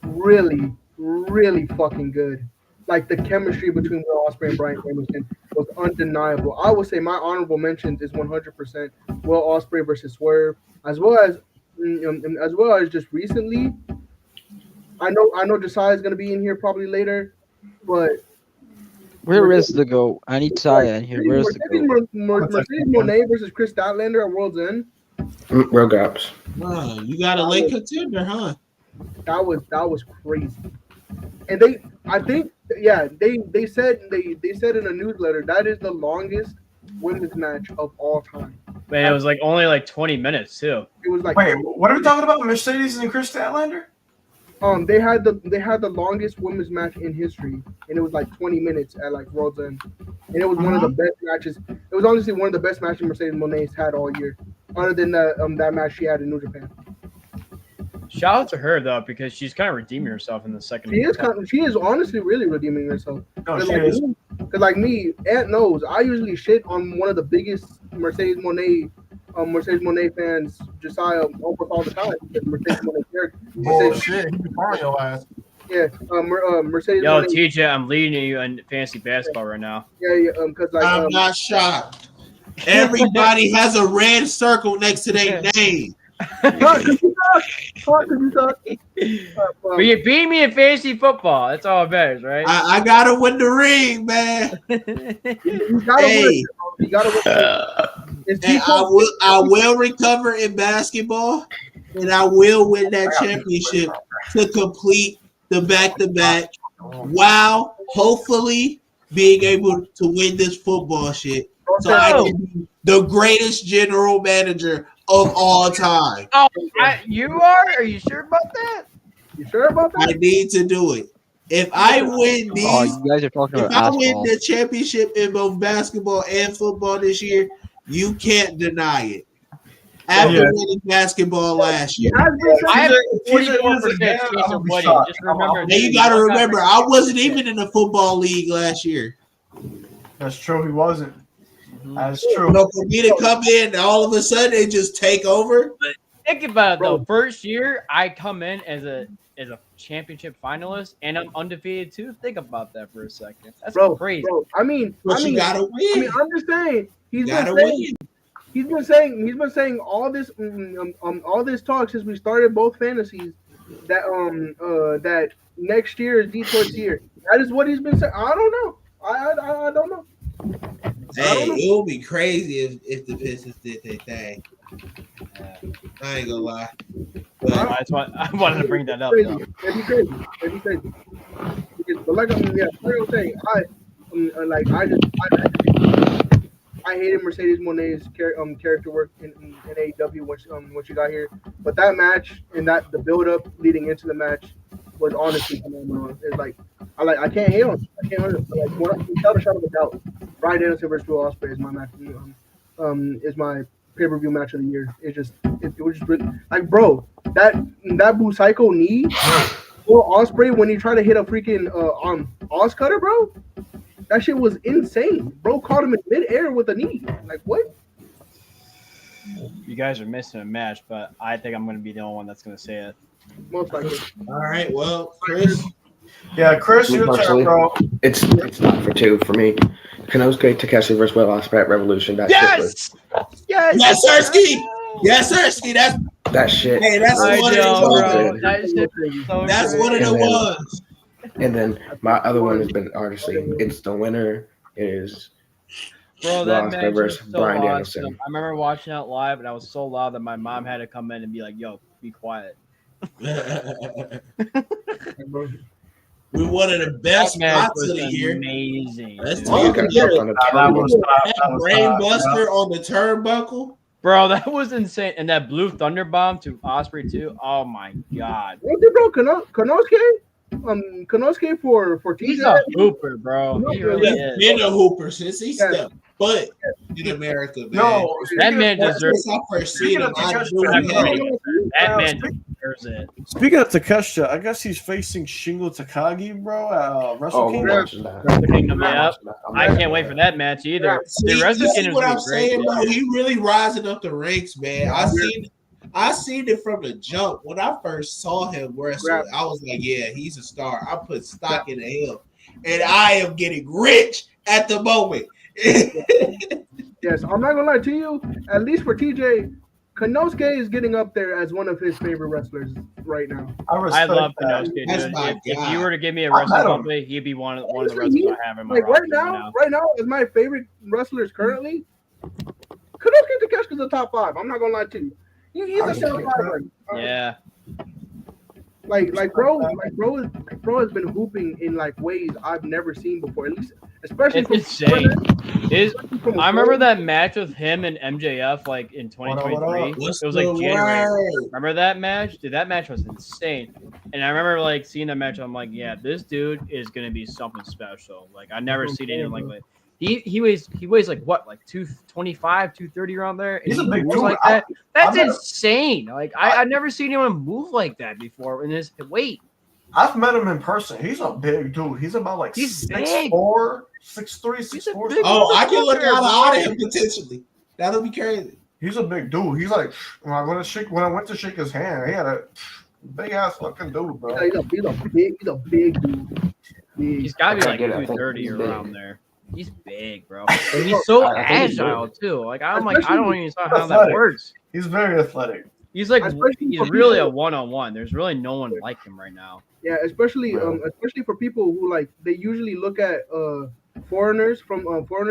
really, really fucking good. Like the chemistry between Will Ospreay and Bryan Danielson was undeniable. I would say my honorable mentions is 100% Will Ospreay versus Swerve, as well as just recently. I know Josiah is gonna be in here probably later, but Where is the goat? I need Saya in here. Where's the goat? Mercedes Moné versus Chris Statlander at World's End. Real gaps. You got a late contender, huh? That was crazy. And they said in a newsletter that is the longest women's match of all time. Man, it was like only like 20 minutes too. It was like Wait, what are we talking about? Mercedes and Chris Statlander? they had the longest women's match in history, and it was like 20 minutes at like World's End, and it was one of the best matches. It was honestly one of the best matches Mercedes Moné's had all year, other than that match she had in New Japan. Shout out to her though, because she's kind of redeeming herself in the second. She is honestly really redeeming herself. No, Cause she like, is. Because like me, Ant knows I usually shit on one of the biggest Mercedes Moné fans, Josiah, almost all the time. Because Mercedes Moné character. Bullshit. He be firing your ass. Yeah, Mercedes. Yo, Moné, TJ, I'm leading you in fantasy basketball right now. yeah, because like I'm not shocked. Everybody has a red circle next to their name. But you beat me in fantasy football. That's all it matters, right? I gotta win the ring, man. You gotta win. You gotta win. And I will recover in basketball, and I will win that championship to complete the back-to-back. While hopefully being able to win this football shit, so I can be the greatest general manager of all time. Oh, you are? Are you sure about that? You sure about that? I need to do it. If I win these, Oh, you guys are talking if about I win asphalt. the championship in both basketball and football this year, you can't deny it. After winning basketball last year, I have 44% chance of winning. Just remember. and you got to remember, I wasn't even in the football league last year. That's true. He wasn't. That's true. You know, for me to come in and all of a sudden they just take over. Think about it though. First year, I come in as a championship finalist, and I'm undefeated too. Think about that for a second. That's crazy. Bro, I mean, You gotta win. I'm just saying. He's been saying all this talk since we started both fantasies that next year is Detroit's year. That is what he's been saying. I don't know. I don't know. Hey, it would be crazy if the Pistons did their thing. I ain't gonna lie. But I wanted to bring that up. It'd be crazy. But like I'm saying, I hated Mercedes Moné's character work in AEW when she got here. But that match and the build up leading into the match was honestly phenomenal. It's like I can't hate on it. Like without a shadow of a doubt, Bryan Danielson versus Will Ospreay is my match. Is my pay-per-view match of the year. It was just really, like, bro, that Busaiku knee, Will Ospreay when he tried to hit a freaking Oz cutter, bro. That shit was insane. Bro caught him in midair with a knee. Like, what? You guys are missing a match, but I think I'm going to be the only one that's going to say it. Most likely. All right, well, Chris. Yeah, Chris, your turn, bro. It's not for two for me. Konosuke Takeshi versus Will Ospreay at Revolution. That shit was, Yes, Sirski. Yes, Sirski. that shit. Hey, that's was one so good. That's one of the ones. And then my other one has been honestly, it's the winner is Bro, that Will match Ospreay was versus so Bryan awesome. Danielson. I remember watching it live, and I was so loud that my mom had to come in and be like, "Yo, be quiet." We're one of the best That spots of the year. Amazing. Let's dude. talk about That was Brainbuster on the turnbuckle. Bro, that was insane. And that blue thunder bomb to Osprey too. Oh my god. What's it, bro? Konosuke for He's TJ. a hooper, bro. He really is. Been a hooper since he stepped foot in America, man. No, That man deserves. Since I first seen him, I knew That man deserves it. Speaking of Takeshita, I guess he's facing Shingo Takagi, bro, at Wrestle Oh, Kingdom. Wrestle Kingdom, yep. I can't wait for that match either. See, The Wrestle this is Kingdom's what I'm gonna be great. saying, bro. He really rising up the ranks, man. I seen it from the jump. When I first saw him wrestle, I was like, yeah, he's a star. I put stock in him. And I am getting rich at the moment. Yes, I'm not gonna lie to you. At least for TJ, Konosuke is getting up there as one of his favorite wrestlers right now. I love that. Konosuke, That's dude. my If guy. you were to give me a I met wrestling him. company, he'd be one of the wrestlers I have in my Like roster right now is my favorite wrestlers currently. Konosuke Takeshita's the top 5. I'm not gonna lie to you. He's a top 5. Yeah. Bro has been hooping in like ways I've never seen before. At especially It's from insane. from I remember that match with him and MJF like in What up? 2023. What's It was the like January. word? Remember that match? Dude, that match was insane. And I remember like seeing that match. I'm like, yeah, this dude is gonna be something special. Like I never seen anything like that. He weighs like what, like 225, 230 around there, and He's a he big moves dude. like that. That's met him. insane. Like I've never seen anyone move like that before in his weight. I've met him in person. He's a big dude. He's about like He's 6'4", 6'3", He's a 6'4". big Oh, I can look motherfucker, out bro. of him potentially. That'll be crazy. He's a big dude. He's like when I went to shake his hand, he had a big ass fucking dude, bro. he's a big dude. Big. He's got to be I like get it. I think 230 he's around big. there. He's big, bro. And he's so I think he's agile big. too. Like I don't even know how that Athletic. works. He's very athletic. He's like Especially he's for really a people- one-on-one. There's really no one like him right now. Yeah, especially Bro. especially for people who like they usually look at foreigners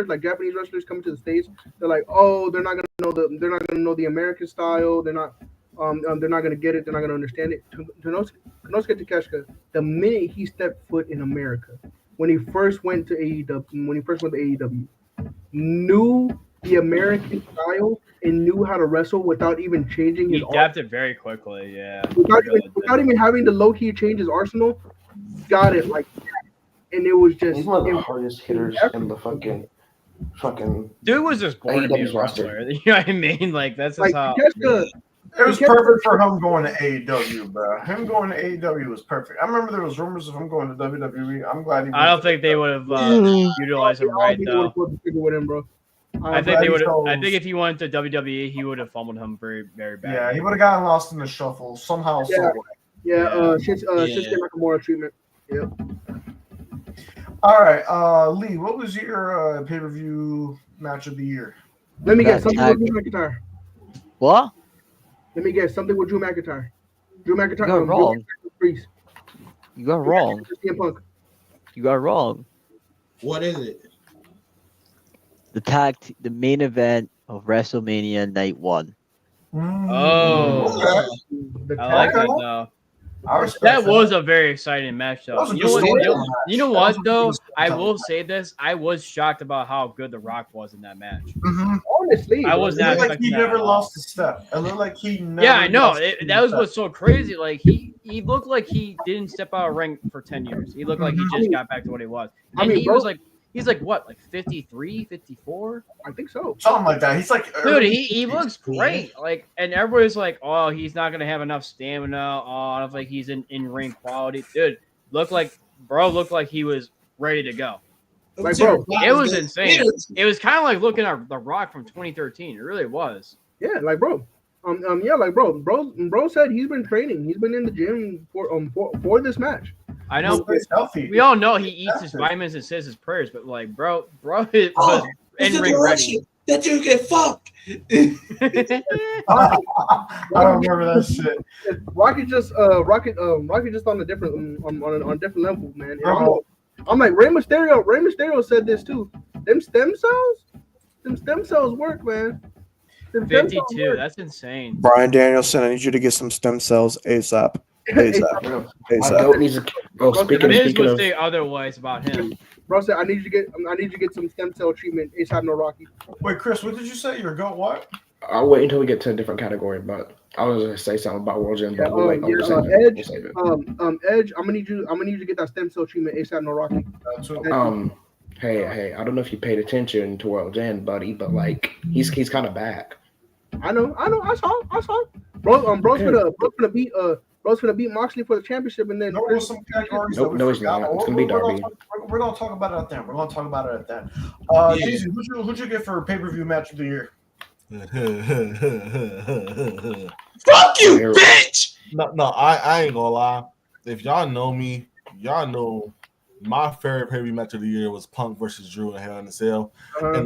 like Japanese wrestlers coming to the States. They're like, oh, they're not gonna know the American style. They're not gonna get it. They're not gonna understand it. Konosuke Takeshita, the minute he stepped foot in America, when he first went to AEW, knew the American style and knew how to wrestle without even changing He his adapted very quickly. Yeah. without even having to low key change his arsenal. Got it like that. And it was just He's one of the hardest hitters in the fucking. Dude was just born to be a AEW's roster. wrestler. You know what I mean? Like that's just like how. Takeshita, It was He kept- perfect for him going to AEW, bro. Him going to AEW was perfect. I remember there was rumors of him going to WWE. I'm glad he. I don't think they would have utilized him right though. With him, bro. I think glad they he would. chose- I think if he went to WWE, he would have fumbled him very, very bad. Yeah, he would have gotten lost in the shuffle somehow. Yeah. Some way. Yeah, Yeah. Shinsuke Nakamura treatment. Yep. All right, Lee, what was your pay-per-view match of the year? Let me guess Yeah, something with Drew McIntyre. What? Let me guess something with Drew McIntyre. Drew McIntyre. You got wrong. Drew Priest. You got wrong. CM Punk. You got wrong. What is it? The main event of WrestleMania Night 1. Oh, The I like tag- that though. I respect That was a very exciting match, That though. was a You know good what? storyline You know match. what, That was a though? good I storyline will match. say this: I was shocked about how good The Rock was in that match. Honestly, I was It not looked like he expecting that never at all. lost a step. It looked like he never. Yeah, I know. lost a That was step. what's so crazy. Like he looked like he didn't step out of ring for 10 years. He looked like he just got back to what he was. I And mean, he bro- was like, he's like what, like 53, 54? I think so. something like that. He's like, Dude, he looks great. Like, and everybody's like, oh, he's not gonna have enough stamina. Oh, I don't think he's in ring quality. Dude, looked like he was ready to go. Like, bro, It was insane. It was kind of like looking at The Rock from 2013. It really was. Yeah, like bro. Bro said he's been training. He's been in the gym for this match. I know. He's healthy. We all know he eats his vitamins and says his prayers, but like, bro, it was in ring ready. That you get fucked. I don't remember that shit. Rocket just on a different on a different level, man. And Bro. I'm like Rey Mysterio said this too. Them stem cells work, man. Them stem cells 52. work. That's insane. Brian Danielson, I need you to get some stem cells ASAP. ASAP. Bro, ASAP. Goat needs a. Bro, The speaking Miz would of. say otherwise about him. Bro said I need you to get some stem cell treatment ASAP. No Rocky. Wait, Chris, what did you say? Your goat what? I'll wait until we get to a different category, but I was gonna say something about World Gym, but we'll wait. We'll save it. Edge. We'll save it. Edge. I'm gonna need you to get that stem cell treatment ASAP. No Rocky. Hey, I don't know if you paid attention to World Gym, buddy, but like he's kind of back. I know. I saw. Bro's gonna beat Moxley for the championship, and then No, there's some categories Nope, that we no, he's forgot. not. It's gonna be Darby. We're gonna talk about it at then. Jeezy, who'd you get for pay-per-view match of the year? Fuck you, bitch. No, I ain't gonna lie. If y'all know me, y'all know my favorite pay-per-view match of the year was Punk versus Drew in Hell in a Cell. And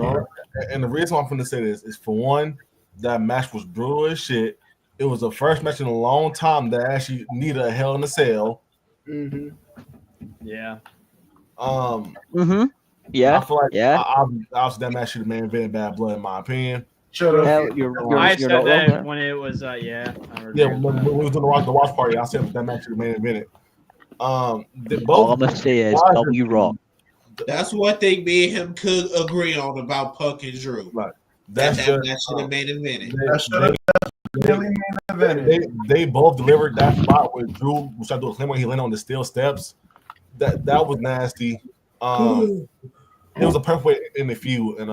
the reason why I'm going to say this is, for one, that match was brutal as shit. It was the first match in a long time that actually needed a Hell in a Cell. Mm-hmm. Yeah. Yeah. I feel like Yeah. obviously that match should have been invented Bad Blood, in my opinion. Shut up. Hell, you're I said not wrong that there. when it was, yeah. I remember Yeah, that. when we was doing the watch party, I said that match should have been invented. All I'm gonna say is, don't be wrong. That's one thing me and him could agree on about Punk and Drew. Right. That That's should have made a minute. That should have really made an event. They both delivered that spot where Drew was trying to do a claim when he landed on the steel steps. That was nasty. It was a perfect way in the feud, and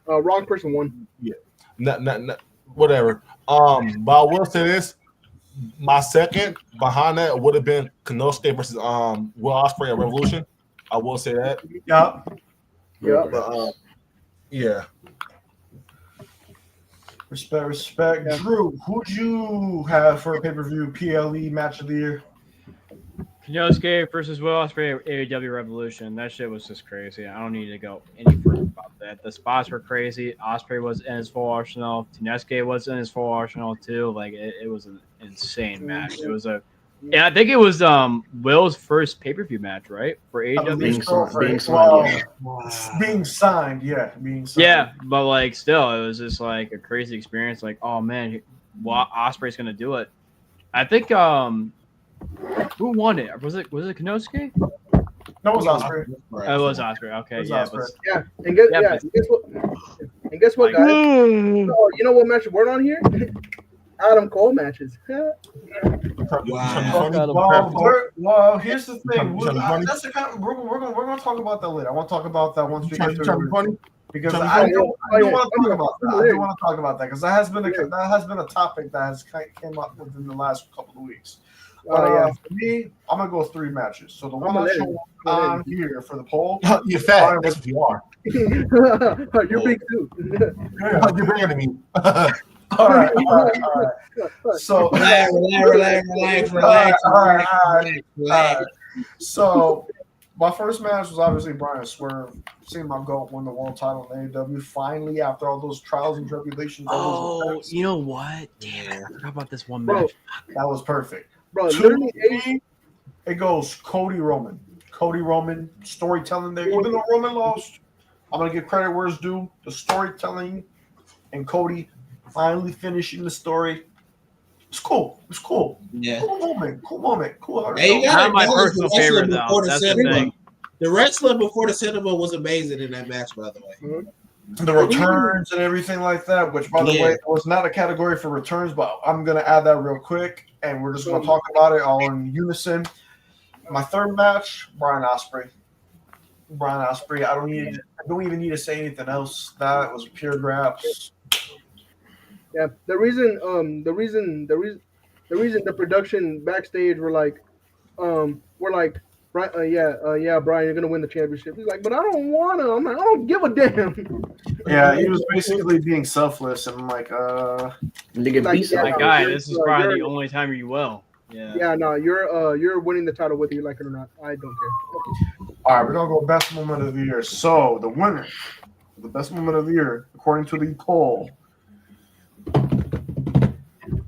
wrong person won. Yeah, not whatever. But I will say this: my second behind that would have been Konosuke versus Will Ospreay at Revolution. I will say that. Yeah. But, yeah. Respect. Yeah. Drew, who'd you have for a pay-per-view PLE match of the year? Konosuke versus Will Ospreay AEW Revolution. That shit was just crazy. I don't need to go any further about that. The spots were crazy. Ospreay was in his full arsenal. Konosuke was in his full arsenal too. Like it was an insane match. It was and I think it was Will's first pay-per-view match, right? For AEW. Being signed. Yeah, but like still, it was just like a crazy experience. Like, oh man, Ospreay's gonna do it. I think who won it? Was it Konosuke? No, it was Ospreay. It was Ospreay. Okay, yeah. And guess what, guys? So, you know what match we're on here? Adam Cole matches. Well, here's the thing. That's the kind of, we're gonna talk about that later. I want to talk about that once we get through. Because I do want to talk about that. I do want to talk about that because that has been a topic that has came up within the last couple of weeks. For me, I'm gonna go 3 matches. So the one that shows on here for the poll, you're fat. That's what you are. You're big too. You're bigger than me. All right. So relax. So my first match was obviously Brian Swerve. Seeing my GOAT win the world title in AEW finally after all those trials and tribulations. Oh, you know what? Damn, I forgot about this one match. That was perfect. Bro, it goes Cody Roman. Storytelling there. Even though Roman lost, I'm gonna give credit where it's due. The storytelling and Cody finally finishing the story. It's cool. Yeah. Cool moment. Hey, not my personal favorite though. That's the thing. The wrestling before the cinema was amazing in that match, by the way. Mm-hmm. The returns and everything like that, which by the way was not a category for returns, but I'm gonna add that real quick, and we're just gonna talk about it all in unison. My third match, Brian Ospreay. I don't even need to say anything else. That was pure grabs. Yeah, the reason the production backstage were like, Brian, Brian, you're gonna win the championship. He's like, but I don't wanna. I'm like, I don't give a damn. Yeah, he was basically being selfless, and I'm like, guy, this is probably the only time you will. Yeah. Yeah, no, you're winning the title whether you like it or not. I don't care. All right, we're gonna go best moment of the year. So the winner, the best moment of the year, according to the poll,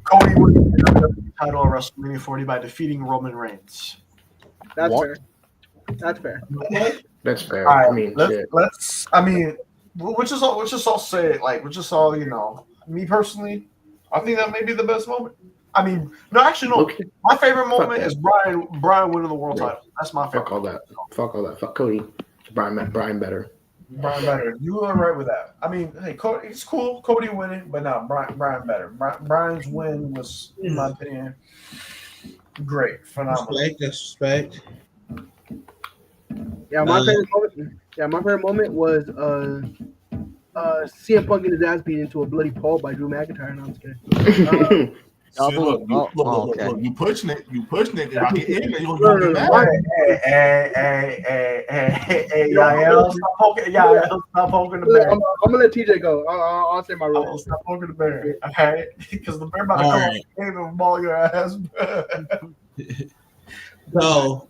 Cody won the title of WrestleMania 40 by defeating Roman Reigns. That's fair. That's fair. All right, we'll just all say it. Like, we'll just all, me personally, I think that may be the best moment. I mean, no, actually, no. Okay. My favorite moment is Brian winning the world title. That's my favorite. Fuck all that. Fuck Cody. Brian better. Brian better. You were right with that. I mean, hey, Cody, it's cool. Cody winning, but no, Brian better. Brian's win was, in my opinion, great, phenomenal. Respect. Yeah, my favorite moment was CM Punk getting his ass beat into a bloody pole by Drew McIntyre. No, I'm just kidding. Look, you pushing it. If I get in there, you're gonna get mad. Hey, stop poking the bear. I'm gonna let TJ go. I'll say my rule. Stop poking the bear, okay? Because the bear about to come up and ball your ass. So,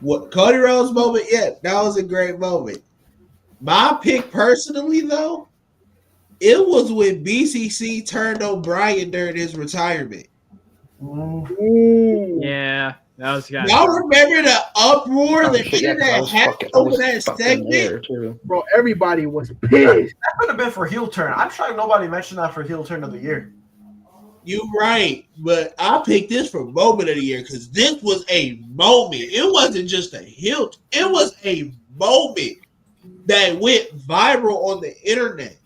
what Cody Rhodes moment? Yeah, that was a great moment. My pick personally, though, it was when BCC turned on Brian during his retirement. Ooh. Yeah, that was kind Y'all remember the uproar, the shit that happened over that segment? Bro, everybody was pissed. That could have been for heel turn. I'm sure nobody mentioned that for heel turn of the year. You're right, but I picked this for moment of the year because this was a moment. It wasn't just a hilt. It was a moment that went viral on the internet.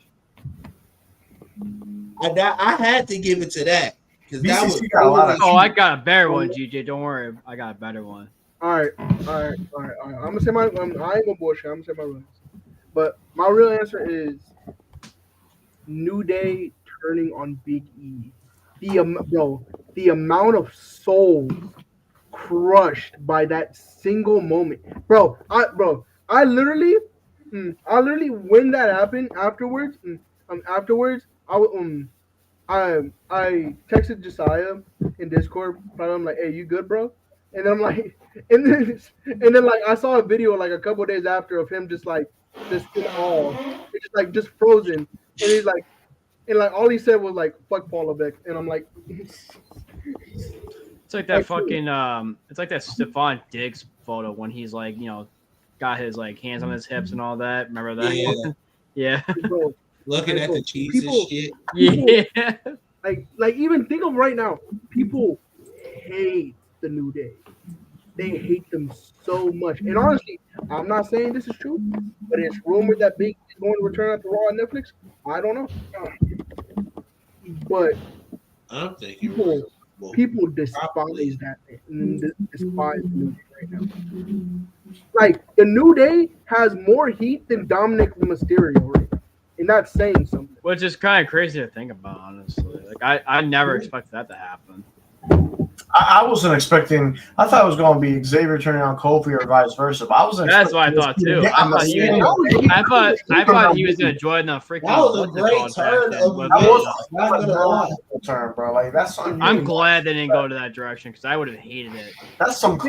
I had to give it to that because that was. BCC got a lot of Oh, I got a better one, GJ. Don't worry, I got a better one. All right. I'm gonna say my. I ain't gonna bullshit. I'm gonna say my real answer. But my real answer is New Day turning on Big E. The amount of souls crushed by that single moment, I literally, when that happened afterwards, I texted Josiah in Discord. I'm like, "Hey, you good, bro?" And then I'm like, and then like I saw a video like a couple days after of him just in awe, just frozen, and he's like, and like all he said was like, "Fuck Paul Levesque," and I'm like, It's like that fucking it's like that Stephon Diggs photo when he's like, got his like hands on his hips and all that. Remember that? Yeah. Yeah. bro, Looking at the Chiefs people- and shit. Yeah. like even think of right now, people hate the New Day. They hate them so much. And honestly, I'm not saying this is true, but it's rumored that Big is going to return after Raw on Netflix. I don't know. But I'm thinking people despise that despise the New Day right now. Like the New Day has more heat than Dominic Mysterio right now. And that's saying something. Which is kind of crazy to think about, honestly. Like I never expected that to happen. I wasn't expecting. I thought it was going to be Xavier turning on Kofi or vice versa. But I wasn't. That's what I thought too. I thought he was going to join the freaking. That was a great turn of Not gonna lie. Turn, bro. Like that's. I'm glad they didn't go to that direction because I would have hated it. That's like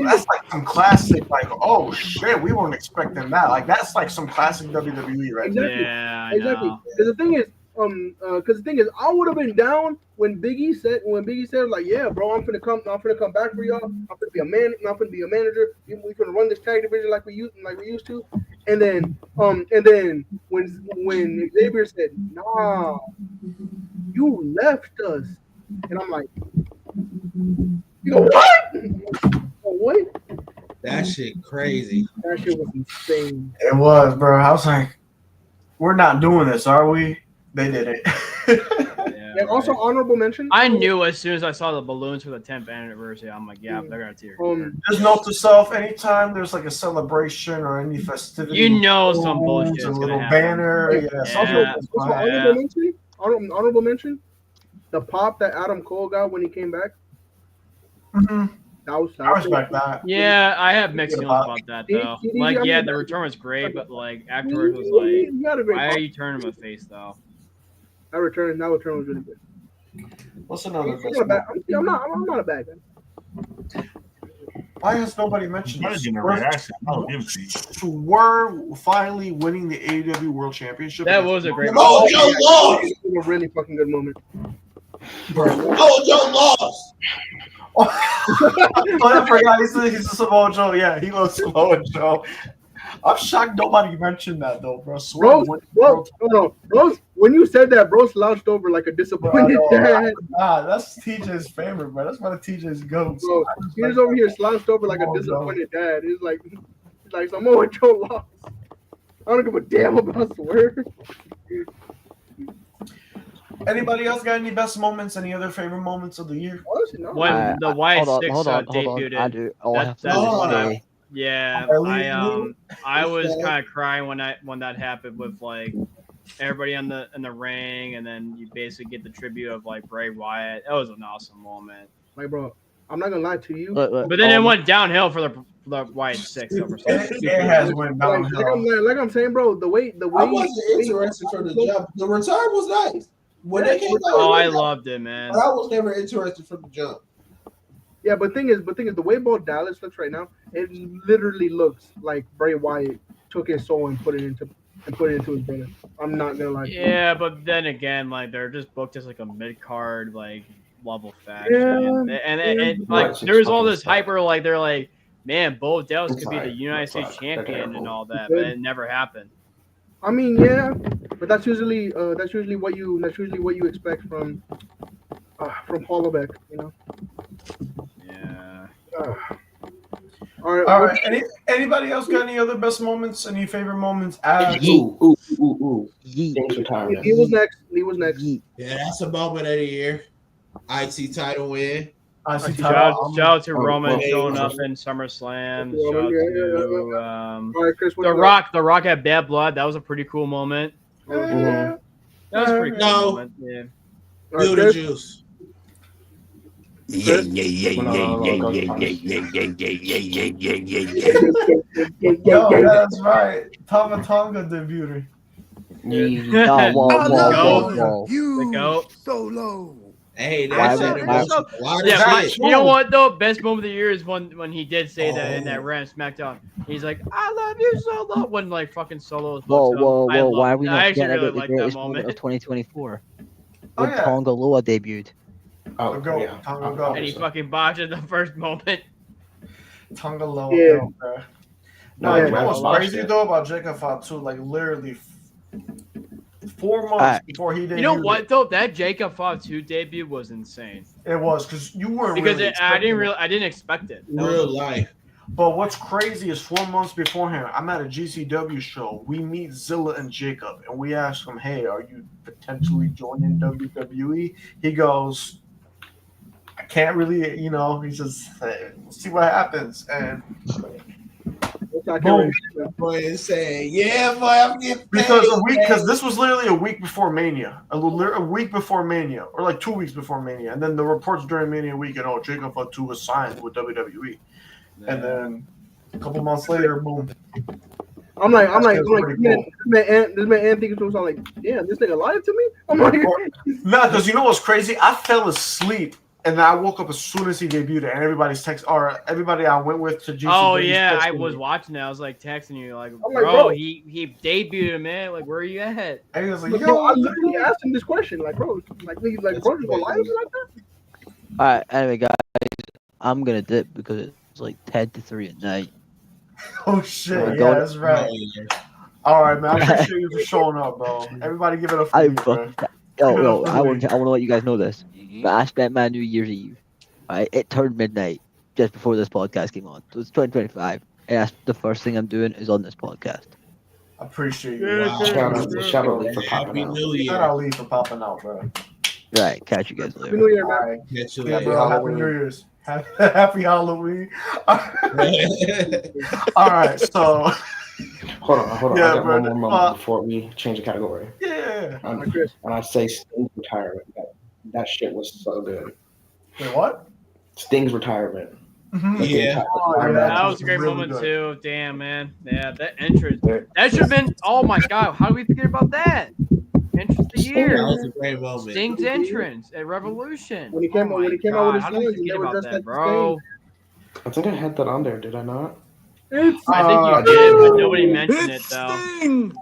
some classic. Like, oh shit, we weren't expecting that. Like that's like some classic WWE right there. Yeah, exactly. Because the thing is, I would have been down when Biggie said like, yeah, bro, I'm finna come back for y'all. I'm finna be a manager. We finna run this tag division like we used to. And then when Xavier said, nah, you left us, and I'm like, you go what? What? That shit crazy. That shit was insane. It was, bro. I was like, we're not doing this, are we? They did it. And also honorable mention. I knew as soon as I saw the balloons for the 10th anniversary, I'm like, yeah, they're gonna tear. Just note to self: anytime there's like a celebration or any festivity, some bullshit. a little banner. Honorable mention. The pop that Adam Cole got when he came back. Mm-hmm. I respect that. Yeah, I have mixed feelings about that though. Like, yeah, the return was great, but like afterwards was like, why are you turning him a face though? That return was really good. What's another? I'm not a bad guy. Why has nobody mentioned this? We're finally winning the AEW World Championship. That was a great moment. Mojo lost. It was a really fucking good moment. Mojo lost. I forgot he's a Samoa Joe. Yeah, he was Samoa Joe. I'm shocked nobody mentioned that though, bro. Bro, when you said that, bro slouched over like a disappointed dad. That's TJ's favorite, bro. That's one of TJ's goats. Bro, he was over here slouched over like a disappointed dad. He's like Samoa Joe lost. I don't give a damn about Swerve. Anybody else got any best moments? Any other favorite moments of the year? Honestly, no. When the Wyatt Six debuted, I do. Yeah, I was kind of crying when that happened with like everybody in the ring, and then you basically get the tribute of like Bray Wyatt. That was an awesome moment. Like, bro, I'm not gonna lie to you. But then it went downhill for the Wyatt Six. It has went downhill. Like I'm saying, bro, the way I wasn't interested from the jump. The return was nice. When they came out, I loved it, man. But I was never interested from the jump. Yeah, but thing is, the way Bo Dallas looks right now, it literally looks like Bray Wyatt took his soul and put it into his brother. I'm not gonna lie. Yeah, but then again, like they're just booked as like a mid card like level faction, and like there's all this hyper, like they're like, man, Bo Dallas could be the United States champion and all that, but it never happened. I mean, yeah, but that's usually what you expect from Paul Levesque, you know. Yeah. All right. All what- right. Anybody else got any other best moments? Any favorite moments? As Yeet. Ooh. Yeet. Sting's retirement. He was next. He was next. Yeet. Yeah, that's a moment of the year. IC title win. I see Shout out to Roman well, showing well, up in SummerSlam. Roman, Shout out yeah. to All right, Chris. What The you got? Rock. The Rock had bad blood. That was a pretty cool moment. Yeah. That was a pretty cool No. moment. Yeah. All right, Build the Chris. juice. Yeah. Yo, that's right. Tama Tonga debuted. Yeah. Oh, whoa, I whoa, love whoa, whoa. you, The goat. Solo. Hey, Why that set would- in why- motion a lot of Yeah, shit. you know what though? Best moment of the year is when he did say that in Oh. that Ram SmackDown. He's like, "I love you, Solo." When like fucking Solo. Whoa, fucks him. whoa, I whoa. love Why are it. we I not actually forgetting really about the like that greatest moment moment. of 2024? Oh, When yeah. Tonga Loa debuted. Oh, The goat. yeah. Tonga goat. And he fucking botches the first moment. Tonga low. Yeah. No, No, you yeah, know what's I watched crazy it. though about Jacob Fatu? Like literally 4 months Alright. before he debuted. You know what though? That Jacob Fatu debut was insane It was because you weren't because really I didn't expect it. That was- Real life. But what's crazy is 4 months beforehand, I'm at a GCW show. We meet Zilla and Jacob, and we ask him, "Hey, are you potentially joining WWE?" He goes, "I can't really, you know." He says, "Hey, we'll see what happens." And I can't Boom. really- Boy, and say, yeah, boy, I'm getting because this was literally a week before Mania, a week before Mania, or like 2 weeks before Mania, and then the reports during Mania week, and Jacob Fatu was signed with WWE, and then a couple months later, boom. I'm like, That's pretty cool. this man Ant thinking to himself like, damn, this nigga lied to me. I'm like, No, because you know what's crazy? I fell asleep, and then I woke up as soon as he debuted, and everybody I went with to GCW. Oh yeah, I texted was me. watching that. I was like texting you, like, I'm like, bro, bro. he debuted, man. Like, where are you at? And he was like, But bro, I "Yo, literally asked him this question, like, bro, bro, you gonna lie to me like that? Alright, anyway, guys, I'm gonna dip because it's like 10 to 3 at night. oh shit, Oh, yeah, God. that's right." All right, man. I appreciate you for showing up, bro. Everybody, give it up for I me, bro. fucking yo, I want to let you guys know this. But I spent my New Year's Eve. Right, it turned midnight just before this podcast came on. So it's 2025, and that's the first thing I'm doing is on this podcast. I appreciate you. Wow. Shout out Lee for Happy popping out. New Shout Year. out Lee for popping out, bro. Right, catch you guys Happy later. New Year, All man. right. Catch you Yeah, later. bro. Happy New Year's. Happy Halloween. All right, so Hold on. Yeah, I got bro, one more moment before we change the category. yeah. And I say Sting's retirement. That shit was so good. Wait, what? Sting's retirement. Mhm. Like, the Yeah. entire- Oh, yeah. That was a great really moment good. too. Damn, man. Yeah, that entrance. That should have been. Oh my god, how did we forget about that? Entrance of the That year. was a great moment. Sting's entrance at Revolution. When he came Oh out- when he my came out with God, his how did we songs, he forget never about dressed that, like bro? I think I had that on there, did I not? It's I think you did, but nobody mentioned it though. Sting.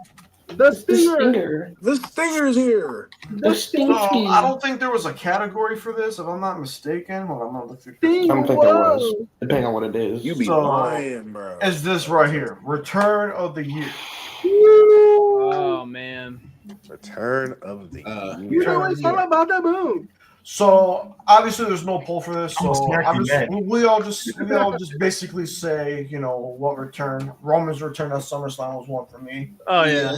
the Stinger. The Stinger's here. The So Stinky. I don't think there was a category for this, if I'm not mistaken. Hold on, I'm gonna look through this. I don't think there was. Depending on what it is. You be So, lying, bro. Is this right here? Return of the year. Oh man. Return of the You know it's all about the boom. So obviously there's no poll for this, I'm a so snacky man. we all just basically say, you know, what return. Roman's return at SummerSlam was one for me. Oh yeah.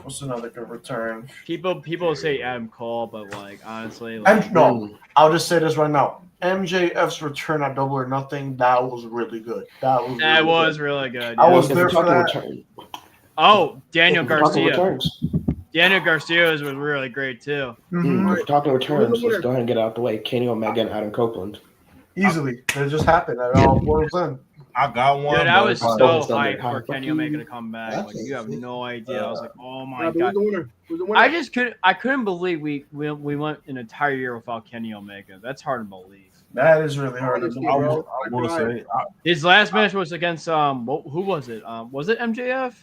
What's another good return? People say Adam Cole, but like honestly, like, And no, I'll just say this right now. MJF's return at Double or Nothing, that was really good. That was really good. I yeah. was If there we're for talking that. return- Oh, Daniel if we're talking Garcia. returns. Daniel Garcia's was really great too. Mhm. If we're talking returns, let's go ahead and get out the way. Kenny Omega and Adam Copeland. Easily. It just happened. It all boils in. I got one. Dude, I but was it's- so Thunder hyped High. for Kenny Omega to come back. Like you have no idea. I was like, oh my god. Who's the winner? Who's the winner? I couldn't believe we went an entire year without Kenny Omega. That's hard to believe. That is really hard to Honestly, do. I bro. will say, His last match was against who was it? Was it MJF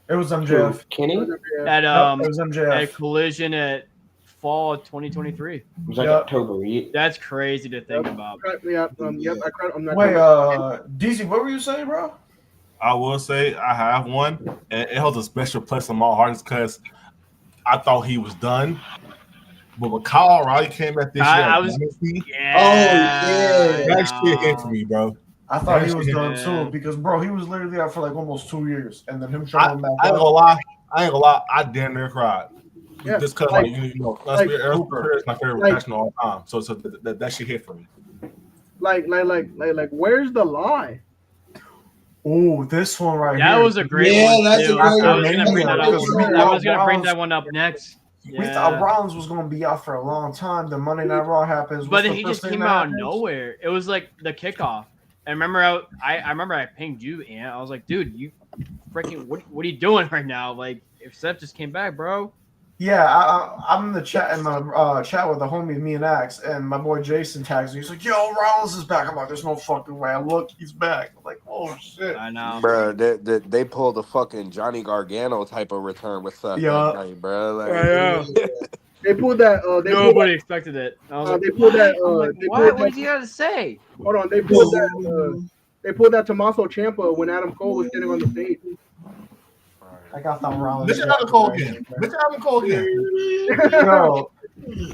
It was MJF. Kenny? at Yep, it was at MJF. Collision at fall of 2023? It was like Yeah. October. That's crazy to think about. Yeah, I cried. I'm not. Wait, DZ, what were you saying, bro? I will say I have one, and it holds a special place in my heart because I thought he was done. But when Kyle O'Reilly came back this year, I was- Dynasty, Yeah. that shit hit for me, bro. I thought he That was shit- done Yeah. too because, bro, he was literally out for like almost 2 years, and then him showing back I ain't up. gonna lie. I damn near cried. Yeah, Just because, like- you know, let's like be Errol Cooper. is my favorite Like- professional all time. So that shit hit for me. like, where's the lie? Oh, this one right That here. was a great Yeah, one that's a too. great I one. was gonna bring that up. Because we I thought was gonna bring Rollins- that one up next. We thought Rollins was gonna be out for a long time. The Monday Night Raw happens. But What's then the he first just thing came that out of happens? nowhere. It was like the kickoff. I remember I remember I pinged you, and I was like, dude, you freaking what are you doing right now? Like, if Seth just came back, bro. Yeah, I'm in the chat in my chat with the homie, me and Axe, and my boy Jason tags me. He's like, "Yo, Rollins is back." I'm like, "There's no fucking way." I look, he's back. I'm like, "Oh shit." I know. Bro, they pulled a fucking Johnny Gargano type of return with Seth Yeah. that night, bro. Like, I know. They pulled that. Nobody expected it. I was like, they pulled that. I'm like, They what? pulled What that. did you gotta say? Hold on, they pulled that. They pulled that Tommaso Ciampa when Adam Cole was standing on the stage. I got that Rollins. Mr. Adam Cole again. Mr. Adam Cole again.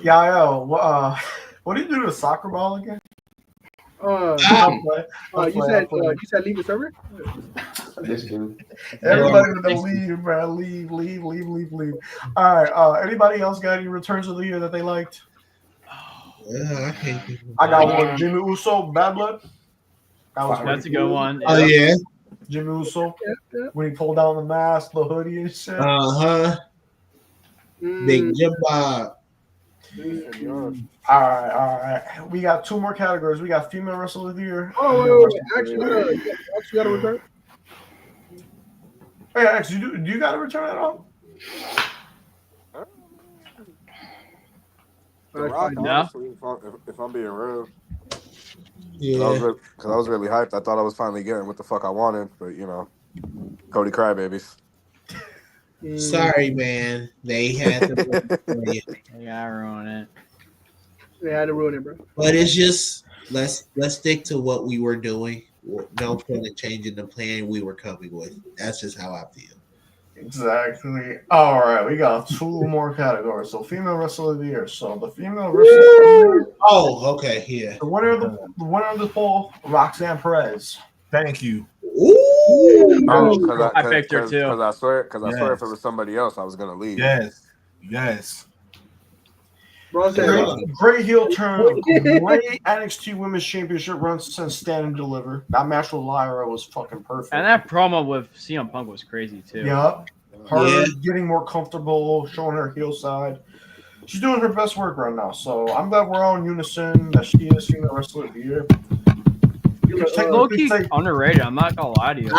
Yo, what do you do to a soccer ball again? You said leave the server. This dude. Everybody with the leave, bro. Leave. All right. Anybody else got any returns of the year that they liked? I can't think of I got one. Jimmy Uso, Bad Blood. That was That's a pretty good cool. one. Oh yeah. Jimmy Uso when he pulled down the mask, the hoodie and shit. Big Jim Bob. All right. We got 2 more categories. We got female wrestler of the year. Oh, wait. Actually, got a return. Hey, actually, do you got a return at all? The Rock, No. honestly, if I'm being real. Yeah. Because I was really hyped. I thought I was finally getting what the fuck I wanted, but you know, Cody Crybabies. Sorry, man. They had to They gotta ruin it. They had to ruin it, bro. but it's just let's stick to what we were doing. No point in changing the plan we were coming with. That's just how I feel. Exactly. All right, we got 2 more categories. So, female wrestler of the year. So, the female wrestler of the year. Oh, okay, yeah. The winner of the poll, Roxanne Perez. Thank you. Ooh. I picked her too. Because I swear Yes. if it was somebody else, I was gonna leave. Yes. Bro said, Great heel turn, great NXT Women's Championship run since Stand and Deliver. That match with Lyra was fucking perfect. And that promo with CM Punk was crazy too. Yeah. Her Yeah. getting more comfortable, showing her heel side. She's doing her best work right now. So I'm glad we're all in unison that she is female wrestler of the year. You can Low technically key say underrated. I'm not gonna lie to you.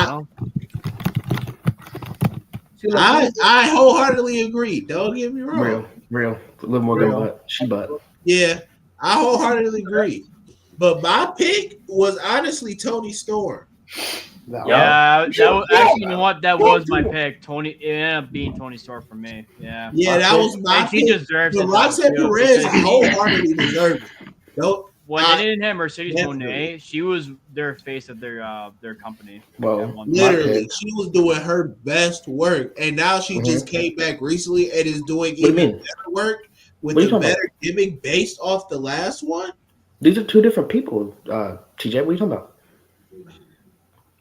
I wholeheartedly agree. Don't get me wrong. Real. A little more good, but she butt. Yeah, I wholeheartedly agree. But my pick was honestly Tony Storm. Yeah, that was actually, you know what? That was my pick. Tony, it ended up being Tony Storm for me. Yeah. Yeah, that was my And she pick. deserves But it. Roxanne though, too, Perez because wholeheartedly deserved it. Nope. when they didn't have Mercedes Definitely. Moné, she was their face of their company. Well, at one point. Literally, she was doing her best work, and now she just came back recently and is doing What do you even mean? better work with What are you a talking better gimmick based off the last one. These are 2 different people. TJ, what are you talking about?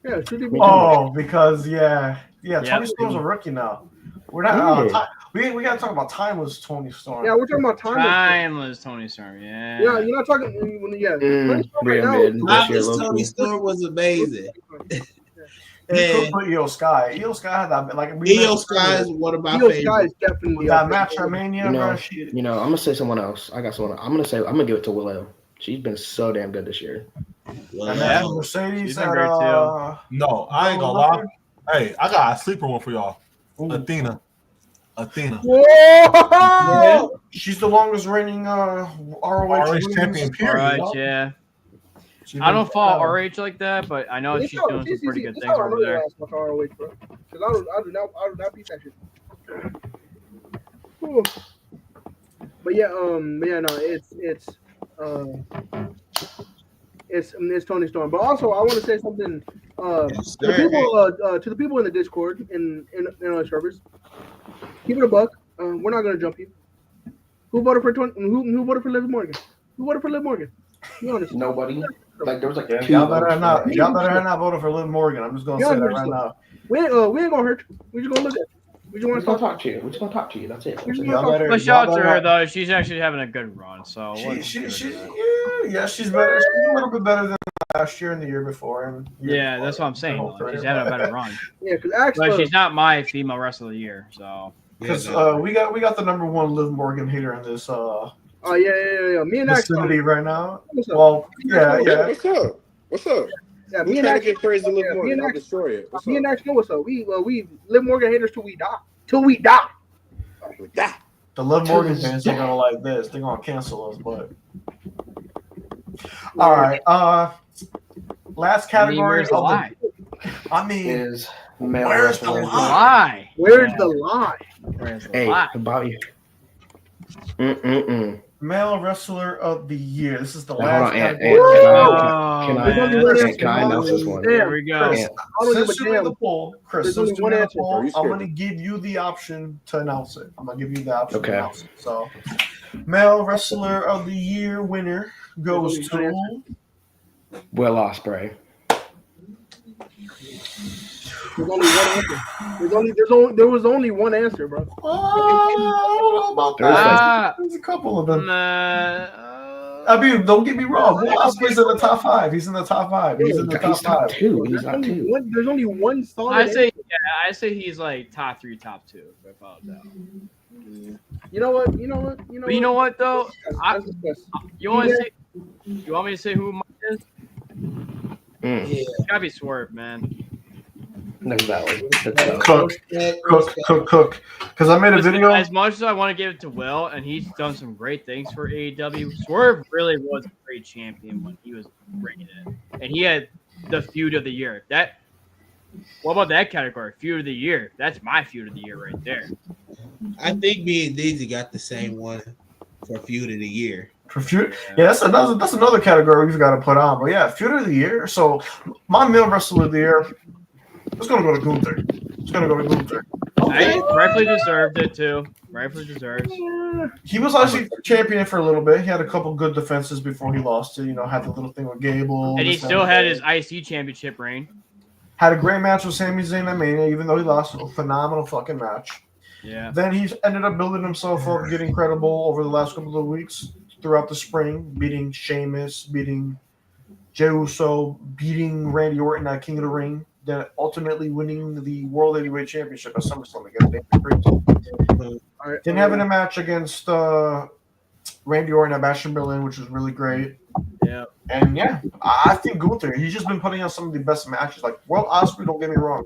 yeah, should he be? Oh, because Tony Yep. Storm's a rookie now. We're not. Yeah. We gotta talk about timeless Tony Storm. Yeah, we're talking about time. Timeless Tony Storm. Yeah. Yeah, you're not talking. Tony Storm right Real now- mid. This year, Timeless low Tony key. Storm was amazing. You And could put Io Sky. Io Sky had that like Io Sky is one of my Io Sky favorites. is definitely with that up match there. at Mania, You know, bro. I'm gonna say someone else. I got someone. I'm gonna give it to Willow. She's been so damn good this year. That Yeah. match with Mercedes She's been at, great, too. No, I ain't gonna lie. Hey, I got a sleeper one for y'all. Ooh. Athena. Whoa! She's the longest reigning ROH ROH champion, women's- period. Alright, yeah. She's I been- don't follow RH like that, but I know she's doing some pretty good things over there. Much ROH, bro. Because I do not beat that shit. Whew. But yeah, it's Tony Storm. But also, I want to say something Yes, to the sir. people to the people in the Discord in our servers. Keep it a buck. We're not gonna jump you. Who voted for Who voted for Liv Morgan? Who voted for Liv Morgan? Be honest. Nobody. Like there was like Yeah, two. y'all better votes not. for it. Y'all better not vote for Liv Morgan. I'm just gonna say that right now. We ain't gonna hurt you. We just gonna look at you. We just We're want just to gonna talk. talk to you. We're just gonna talk to you. That's it. That's it. Y'all better. But Y'all shout out to better her not. though. She's actually having a good run. So She's yeah. yeah, she's better. She's a little bit better than last year and the year before. And Yeah, that's what I'm saying. Though. She's having a better run. Yeah, because But she's not my female wrestler of the year. So because we got the number one Liv Morgan hater in this Oh yeah. Me and Axe. vicinity right now. What's up? Well, yeah. What's up? What's up? Yeah, Who's me and trying Axe. to get praise to Liv Yeah, me Morgan? and I'll Axe. destroy it. What's Me up? and Axe know what's up. We Liv Morgan haters till we die. Till we die. With that. The Liv Morgan fans ain't gonna like this. They're gonna cancel us. But all right. Last category. where's the lie? I mean, Is male where's the wrestler. lie? Where's the lie? Where's the Hey, lie? Bobby. Male wrestler of the year. This is the Now, last hold on, Ant, category. can I announce this one? There we go. Chris, Ant. I don't give since a you made damn. the poll, Chris, There's since only you one made the answer. poll, Are you I'm scared? gonna give you the option to announce it. I'm gonna give you the option Okay. to announce it. So, male wrestler of the year winner goes There's only one to Will Ospreay. There's only one answer. There was only one answer, bro. I don't know about There's that. There's a couple of them. I mean, don't get me wrong. Will Ospreay's in the top five. He's in the top five. He's in the top He's top five. two. He's top two. There's only one solid. I say he's like top 3, top 2. If I doubt. You know what? But you know what though? You want Yeah. to say? You want me to say who mine is? It's gotta be Swerve, man. No Valley. Cook. Because I made a video. As much as I want to give it to Will, and he's done some great things for AEW, Swerve really was a great champion when he was bringing it, and he had the feud of the year. What about that category? Feud of the year. That's my feud of the year right there. I think me and Daisy got the same one for feud of the year. For feud, yeah, that's another category we've got to put on. But yeah, feud of the year. So my male wrestler of the year, it's gonna go to Gunther. It's gonna go to Gunther. I rightfully deserved it too. Rightfully deserves. He was actually champion for a little bit. He had a couple good defenses before he lost it. You know, had the little thing with Gable, And he still had his IC championship reign. Had a great match with Sami Zayn at Mania, even though he lost a phenomenal fucking match. Yeah. Then he ended up building himself up, getting credible over the last couple of weeks throughout the spring, beating Sheamus, beating Jey Uso, beating Randy Orton at King of the Ring, then ultimately winning the World Heavyweight Championship at SummerSlam against Damian Priest. Then having a match against Randy Orton at Bash in Berlin, which was really great. Yeah. And yeah, I think Gunther, he's just been putting on some of the best matches. Like Will Ospreay, don't get me wrong,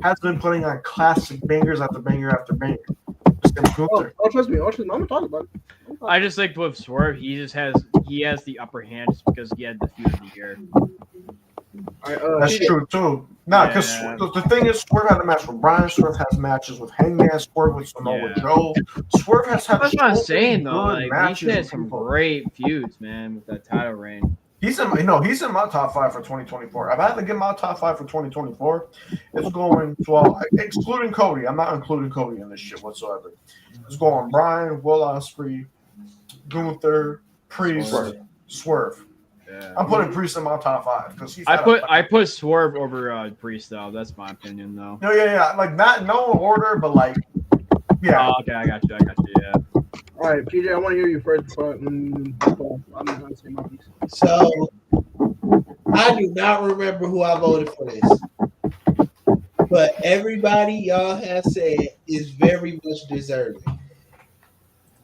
has been putting on classic bangers after banger after banger. Trust me. I'm gonna talk about it. I just think with Swerve, he has the upper hand just because he had the feud of the year. That's true too. Nah, because the thing is, Swerve had a match with Brian. Swerve has matches with Hangman. Swerve with Samoa Joe. Swerve has had. That's what I'm saying though. Good Like he's had with some people. great feuds, man, with that title reign. He's in my top 5 for 2024. If I had to get my top 5 for 2024, it's going excluding Cody. I'm not including Cody in this shit whatsoever. It's going Brian, Will Ospreay, Gunther, Priest, Swerve. Yeah. I'm putting Priest in my top 5 because he's. I put Swerve over Priest though. That's my opinion though. No, yeah, like not no order, but like, yeah. Oh, okay, I got you. Yeah. All right, PJ, I want to hear you first before I'm going to say my piece. So I do not remember who I voted for this, but everybody y'all have said is very much deserving.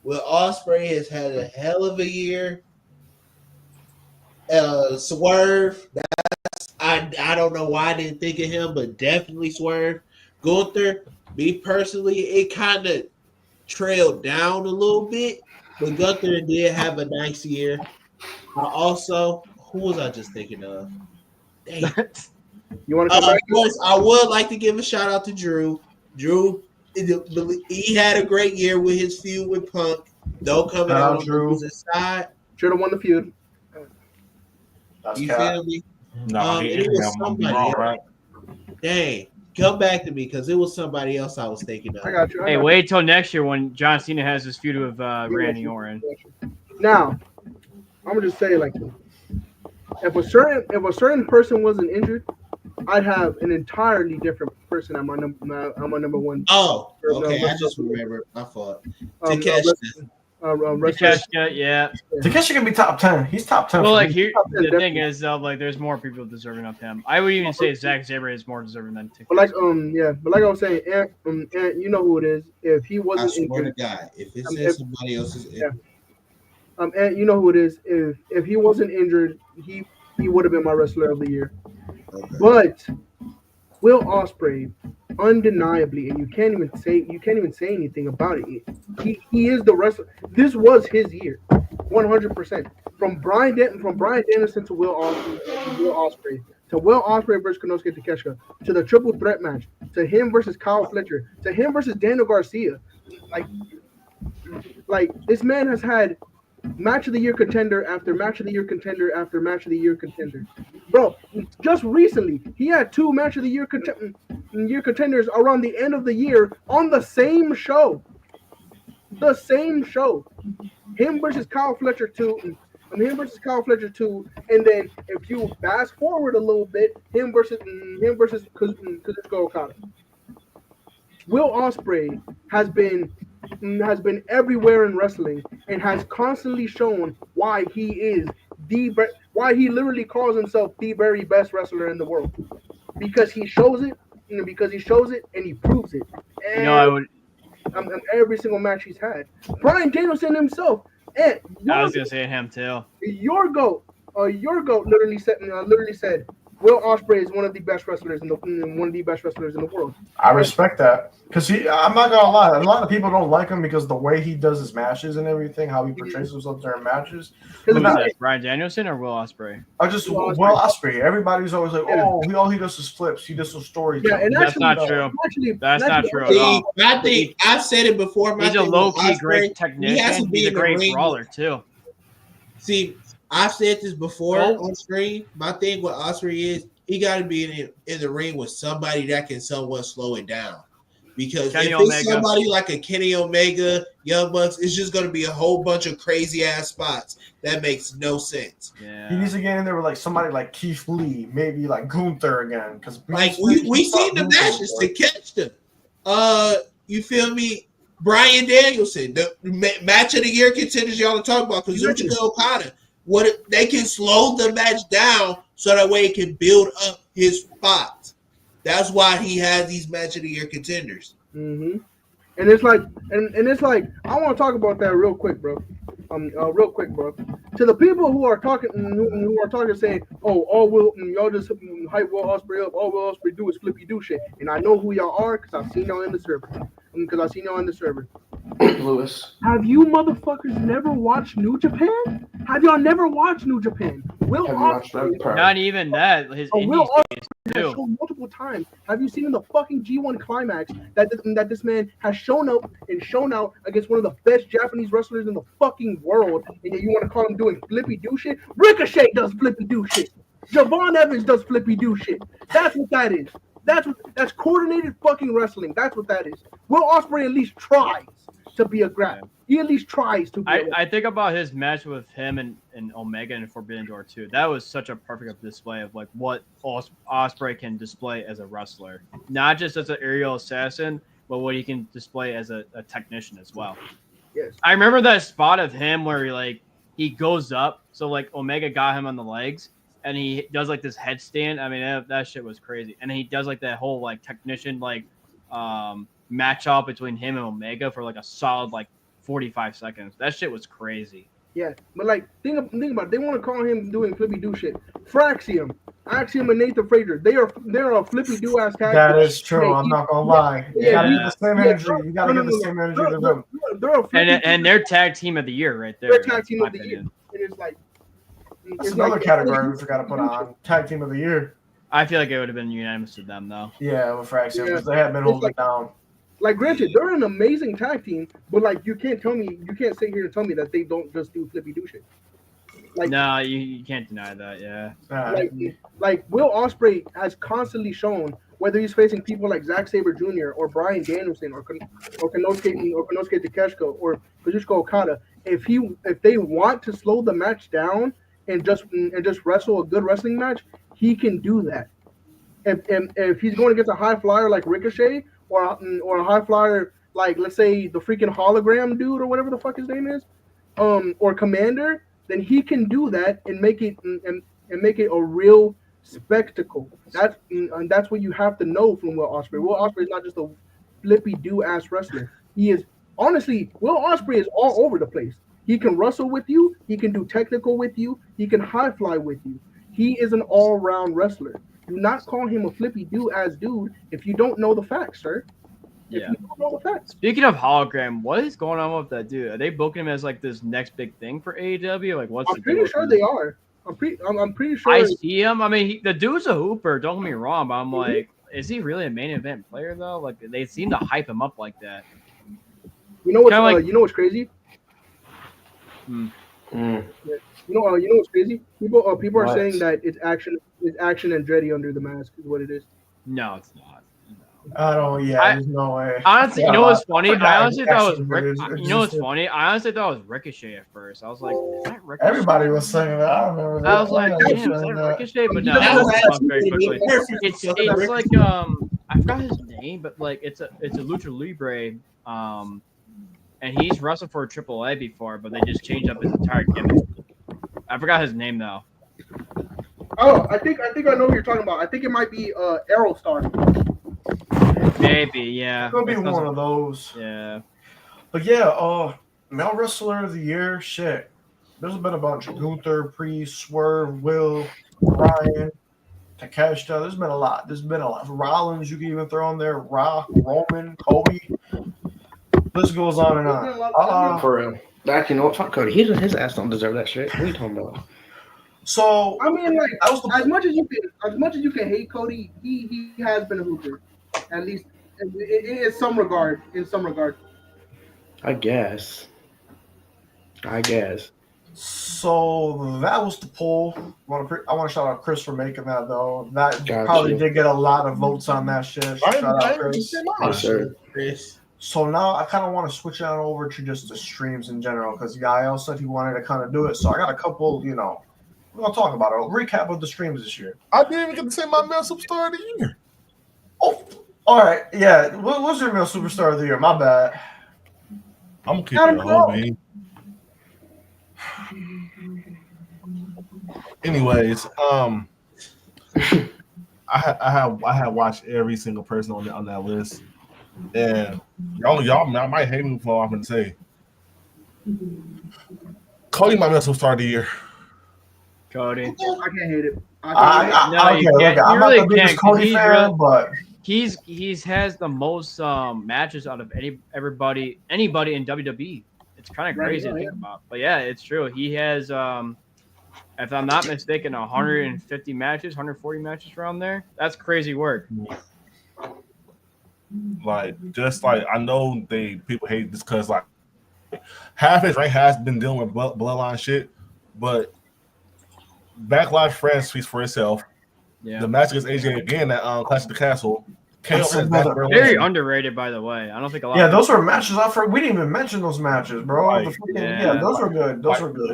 Will Ospreay has had a hell of a year. Swerve, I don't know why I didn't think of him, but definitely Swerve. Gunther, me personally, it kind of trailed down a little bit, but Gunther did have a nice year. Also, who was I just thinking of? Dang. You want to come back? Plus, I would like to give a shout out to Drew. Drew, he had a great year with his feud with Punk. Though coming out on the losing side, should have won the feud. You feel me? No, it was somebody else. Right? Dang. Come back to me because it was somebody else I was thinking of. I got you. Hey, wait till next year when John Cena has his feud with Randy Orton. Now, I'm gonna just say like this. If a certain person wasn't injured, I'd have an entirely different person at my number one. Oh, okay. I just remembered. I thought Takeshita. Takeshita, yeah. Takeshi can be top 10. He's top 10. Well, for like me. here, Top 10 the thing definitely. is though, like there's more people deserving of him. I would even say Zack Sabre is more deserving than Takeshita. But like I was saying, Ant, you know who it is. If he I wasn't swear to injured, God, if it's in somebody else's, Ant, you know who it is. If he wasn't injured, he would have been my wrestler of the year. okay. But Will Ospreay, undeniably, and you can't even say anything about it. He is the wrestler. This was his year, 100%. From Brian Danielson to Will Ospreay to Will Ospreay versus Konosuke Takeshita to the triple threat match to him versus Kyle Fletcher to him versus Daniel Garcia. Like this man has had match of the year contender after match of the year contender after match of the year contender. Bro, just recently he had 2 match of the year contenders around the end of the year on the same show. The same show. Him versus Kyle Fletcher 2. And him versus Kyle Fletcher 2, and then if you fast forward a little bit, him versus Kazuchika Okada. Will Ospreay has been everywhere in wrestling and has constantly shown why he literally calls himself the very best wrestler in the world, because he shows it, and he proves it. And I would. Every single match he's had. Brian Danielson himself. And I was gonna say him too. Your goat literally said Will Ospreay is one of the best wrestlers in the world. I respect that because I'm not gonna lie. A lot of people don't like him because the way he does his matches and everything, how he portrays himself during matches. Who's that? Brian Danielson or Will Ospreay? I just Will Ospreay. Everybody's always like, oh, all he does is flips. He does some stories. Yeah, and that's not true. That's not true at all. I think I've said it before. He's a low-key great technician. He's a great brawler too. See, I've said this before on screen. My thing with Ospreay is he got to be in the ring with somebody that can somewhat slow it down. Because if it's somebody like a Kenny Omega, Young Bucks, it's just going to be a whole bunch of crazy ass spots that makes no sense. Yeah. He needs to get in there with like somebody like Keith Lee, maybe like Gunther again. Because like we seen the matches to catch them. You feel me? Brian Danielson, the match of the year contenders y'all are talking about, Kazuchika Okada. They can slow the match down so that way it can build up his spots. That's why he has these match of the year contenders. Mm-hmm. And it's like, I want to talk about that real quick, bro. To the people who are talking, saying, "Oh, all Will, y'all just hype Will Ospreay up. All Will Ospreay do is flippy do shit." And I know who y'all are because I've seen y'all in the server. Lewis. Have you motherfuckers never watched New Japan? Have y'all never watched New Japan? Will Ospreay, not even that. His Will Indies has shown multiple times. Have you seen in the fucking G1 climax that this man has shown up and shown out against one of the best Japanese wrestlers in the fucking world, and yet you want to call him doing flippy do shit? Ricochet does flippy do shit. Javon Evans does flippy do shit. That's what that is. That's coordinated fucking wrestling. That's what that is. Will Ospreay at least tries to be a grab. He at least tries to be. I think about his match with him and Omega in Forbidden Door 2. That was such a perfect display of like what Ospreay can display as a wrestler, not just as an aerial assassin, but what he can display as a technician as well. Yes. I remember that spot of him where he goes up, so like Omega got him on the legs, and he does like this headstand. I mean, that shit was crazy. And he does like that whole like technician match up between him and Omega for like a solid like 45 seconds. That shit was crazy. Yeah, but like think about it. They want to call him doing flippy do shit. Fraxium, Axiom, and Nathan Frazier. They're a flippy do ass tag. That is true. I'm not gonna lie. You gotta get the same energy. You gotta get the same energy to them. And they're tag team of the year right there. They're tag team of the year. And it's like that's another category we forgot to put on. Tag team of the year. I feel like it would have been unanimous to them though. Yeah, with Fraxium because they have been holding it down. Like, granted, they're an amazing tag team, but like, you can't sit here and tell me that they don't just do flippy do shit. Like, no, you can't deny that. Yeah. Like Will Ospreay has constantly shown, whether he's facing people like Zack Sabre Jr. or Brian Danielson or Konosuke Takeshita or Kazuchika Okada, if they want to slow the match down and just wrestle a good wrestling match, he can do that. If he's going against a high flyer like Ricochet or a high flyer like, let's say, the freaking hologram dude or whatever the fuck his name is, or Commander, then he can do that and make it and make it a real spectacle. That's what you have to know from Will Ospreay. Will Ospreay is not just a flippy do ass wrestler. He is honestly, Will Ospreay is all over the place. He can wrestle with you. He can do technical with you. He can high fly with you. He is an all round wrestler. Do not call him a flippy do ass dude if you don't know the facts, sir. If Yeah. you don't know the facts. Speaking of hologram, what is going on with that dude? Are they booking him as like this next big thing for AEW? Like, what's I'm the pretty deal sure with they him? are. I'm pretty sure. I see him. I mean, the dude's a hooper. Don't get me wrong, but I'm like, is he really a main event player though? Like, they seem to hype him up like that. You know what's Kinda like- you know what's crazy? Mm. You know what's crazy? People are What? saying that it's action and Andretti under the mask is what it is. No, it's not. I don't. Yeah, I- there's no way. Honestly, you know what's funny? forgot I honestly thought it was actually it's You know what's just- funny? I honestly thought it was Ricochet at first. I was like, is that Ricochet? Everybody was saying that. I remember that. I was like, Everybody damn, is saying that that. Ricochet? But no, That it was was actually very quickly. perfect. It's like I forgot his name, but like it's a Lucha Libre, and he's wrestled for AAA before, but they just changed up his entire gimmick. I forgot his name though. Oh, I think I know what you're talking about. I think it might be Aerostar. Maybe, yeah. It's gonna be That sounds- one of those. Yeah. But yeah, male wrestler of the year, shit. There's been a bunch of Gunther, Priest, Swerve, Will, Ryan, Takeshita. There's been a lot. Rollins, you can even throw in there. Rock, Roman, Cody. This goes on and on. For real. Actually, you know what? Fuck Cody. His ass don't deserve that shit. What are you talking about? So I mean, like, that was the as much as you can hate Cody, he has been a hooper, at least in some regard. I guess. So that was the poll. I want to shout out Chris for making that though. That Got probably you. did get a lot of votes on that shit. So shout out Chris. Yes, sir. Chris. So now I kind of want to switch on over to just the streams in general because Yael said he wanted to kind of do it. So I got a couple, we're gonna talk about it. A recap of the streams this year. I didn't even get to say my male superstar of the year. Oh, all right, yeah. What's your male superstar of the year? My bad. I'm gonna keep it a whole man. Anyways, I have watched every single person on that list, and y'all might hate me for what I'm gonna say. Cody, my male superstar of the year. Cody. I can't hate it. No, Okay, you look, can't. I'm You not really the biggest can't, 'cause Cody he's fan, real- but He's has the most matches out of anybody in WWE. It's kind of crazy to think about, but yeah, it's true. He has, if I'm not mistaken, 150 matches, 140 matches around there. That's crazy work. Like, just like I know people hate this because like half his rank has been dealing with bloodline shit, but Backlash France speaks for itself. Yeah, The match against AJ again at Clash of the Castle. That's another- very underrated, by the way. I don't think a lot. yeah, of those were matches. We didn't even mention those matches, bro. Like, The freaking- yeah. yeah, those were good. Those were good.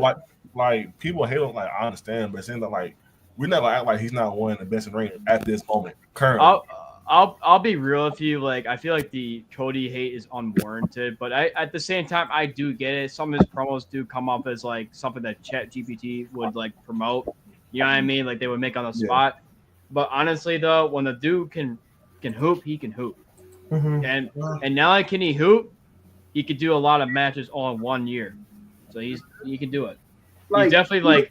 Like people hate him. Like I understand, but it seems like we're not gonna act like he's not one of the best in the ring at this moment. Currently, I'll be real with you. Like, I feel like the Cody hate is unwarranted, but at the same time, I do get it. Some of his promos do come up as like something that Chat GPT would like promote. You know what I mean? Like they would make on the spot. But honestly, though, when the dude can hoop, he can hoop. Mhm. And now that can he hoop, he could do a lot of matches all in 1 year. So he can do it. He's definitely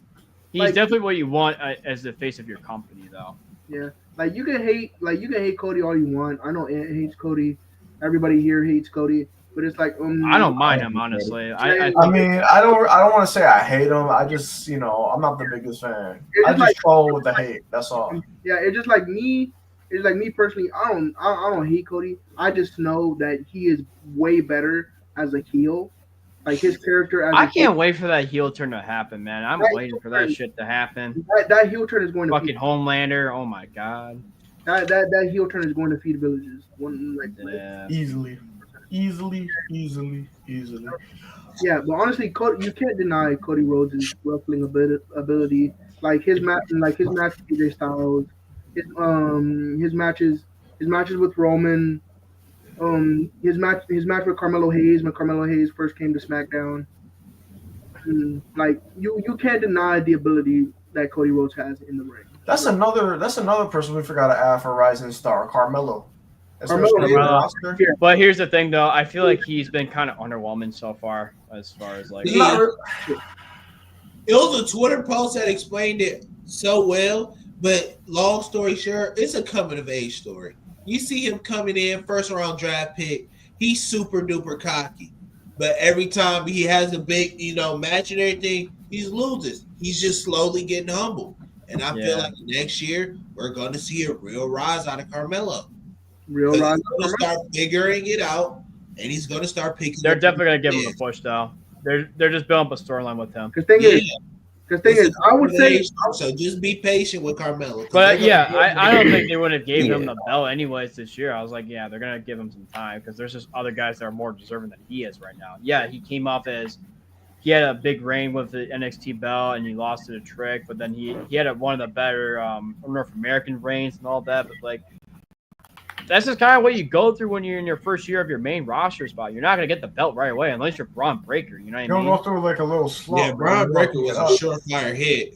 he's definitely what you want as the face of your company, though. Yeah, like you can hate Cody all you want. I know Ant hates Cody. Everybody here hates Cody, but it's like I don't mind him, honestly. I mean, I don't want to say I hate him. I just, I'm not the biggest fan. I just troll with the hate. That's all. Yeah, it's just like me. It's like me personally. I don't hate Cody. I just know that he is way better as a heel. Like his character. I can't wait for that heel turn to happen, man. I'm waiting for that shit to happen. That heel turn is going to fucking Homelander. Oh my god. That heel turn is going to feed villages. Easily. Easily. Yeah, but honestly, Cody, you can't deny Cody Rhodes' wrestling ability. Like his match with AJ Styles, his matches with Roman, his match with Carmelo Hayes when Carmelo Hayes first came to SmackDown. Like you can't deny the ability that Cody Rhodes has in the ring. That's another person we forgot to add for Rising Star, Carmelo. Carmelo Especially in the Hayes, Carmelo. roster. here. But here's the thing, though. I feel like he's been kind of underwhelming so far, as like. He's not It was a Twitter post that explained it so well, but long story short, it's a coming of age story. You see him coming in, first round draft pick, he's super duper cocky. But every time he has a big, match and everything, he's loses. He's just slowly getting humble. And I feel like next year we're gonna see a real rise out of Carmelo. Real He's rise. gonna start figuring it out, and he's gonna start picking. They're definitely gonna give him a push, though. They're just building up a storyline with him. Because thing is, I would say so. Just be patient with Carmelo. But yeah, I don't think they would have gave him the belt anyways this year. I was like, yeah, they're gonna give him some time because there's just other guys that are more deserving than he is right now. Yeah, he came off as he had a big reign with the NXT belt and he lost to the Trick, but then he had one of the better North American reigns and all that. But like, that's just kind of what you go through when you're in your first year of your main roster spot. You're not gonna get the belt right away unless you're Braun Breaker. You know what I mean? You'll go through like a little slump. Yeah, Braun Breaker was a surefire hit.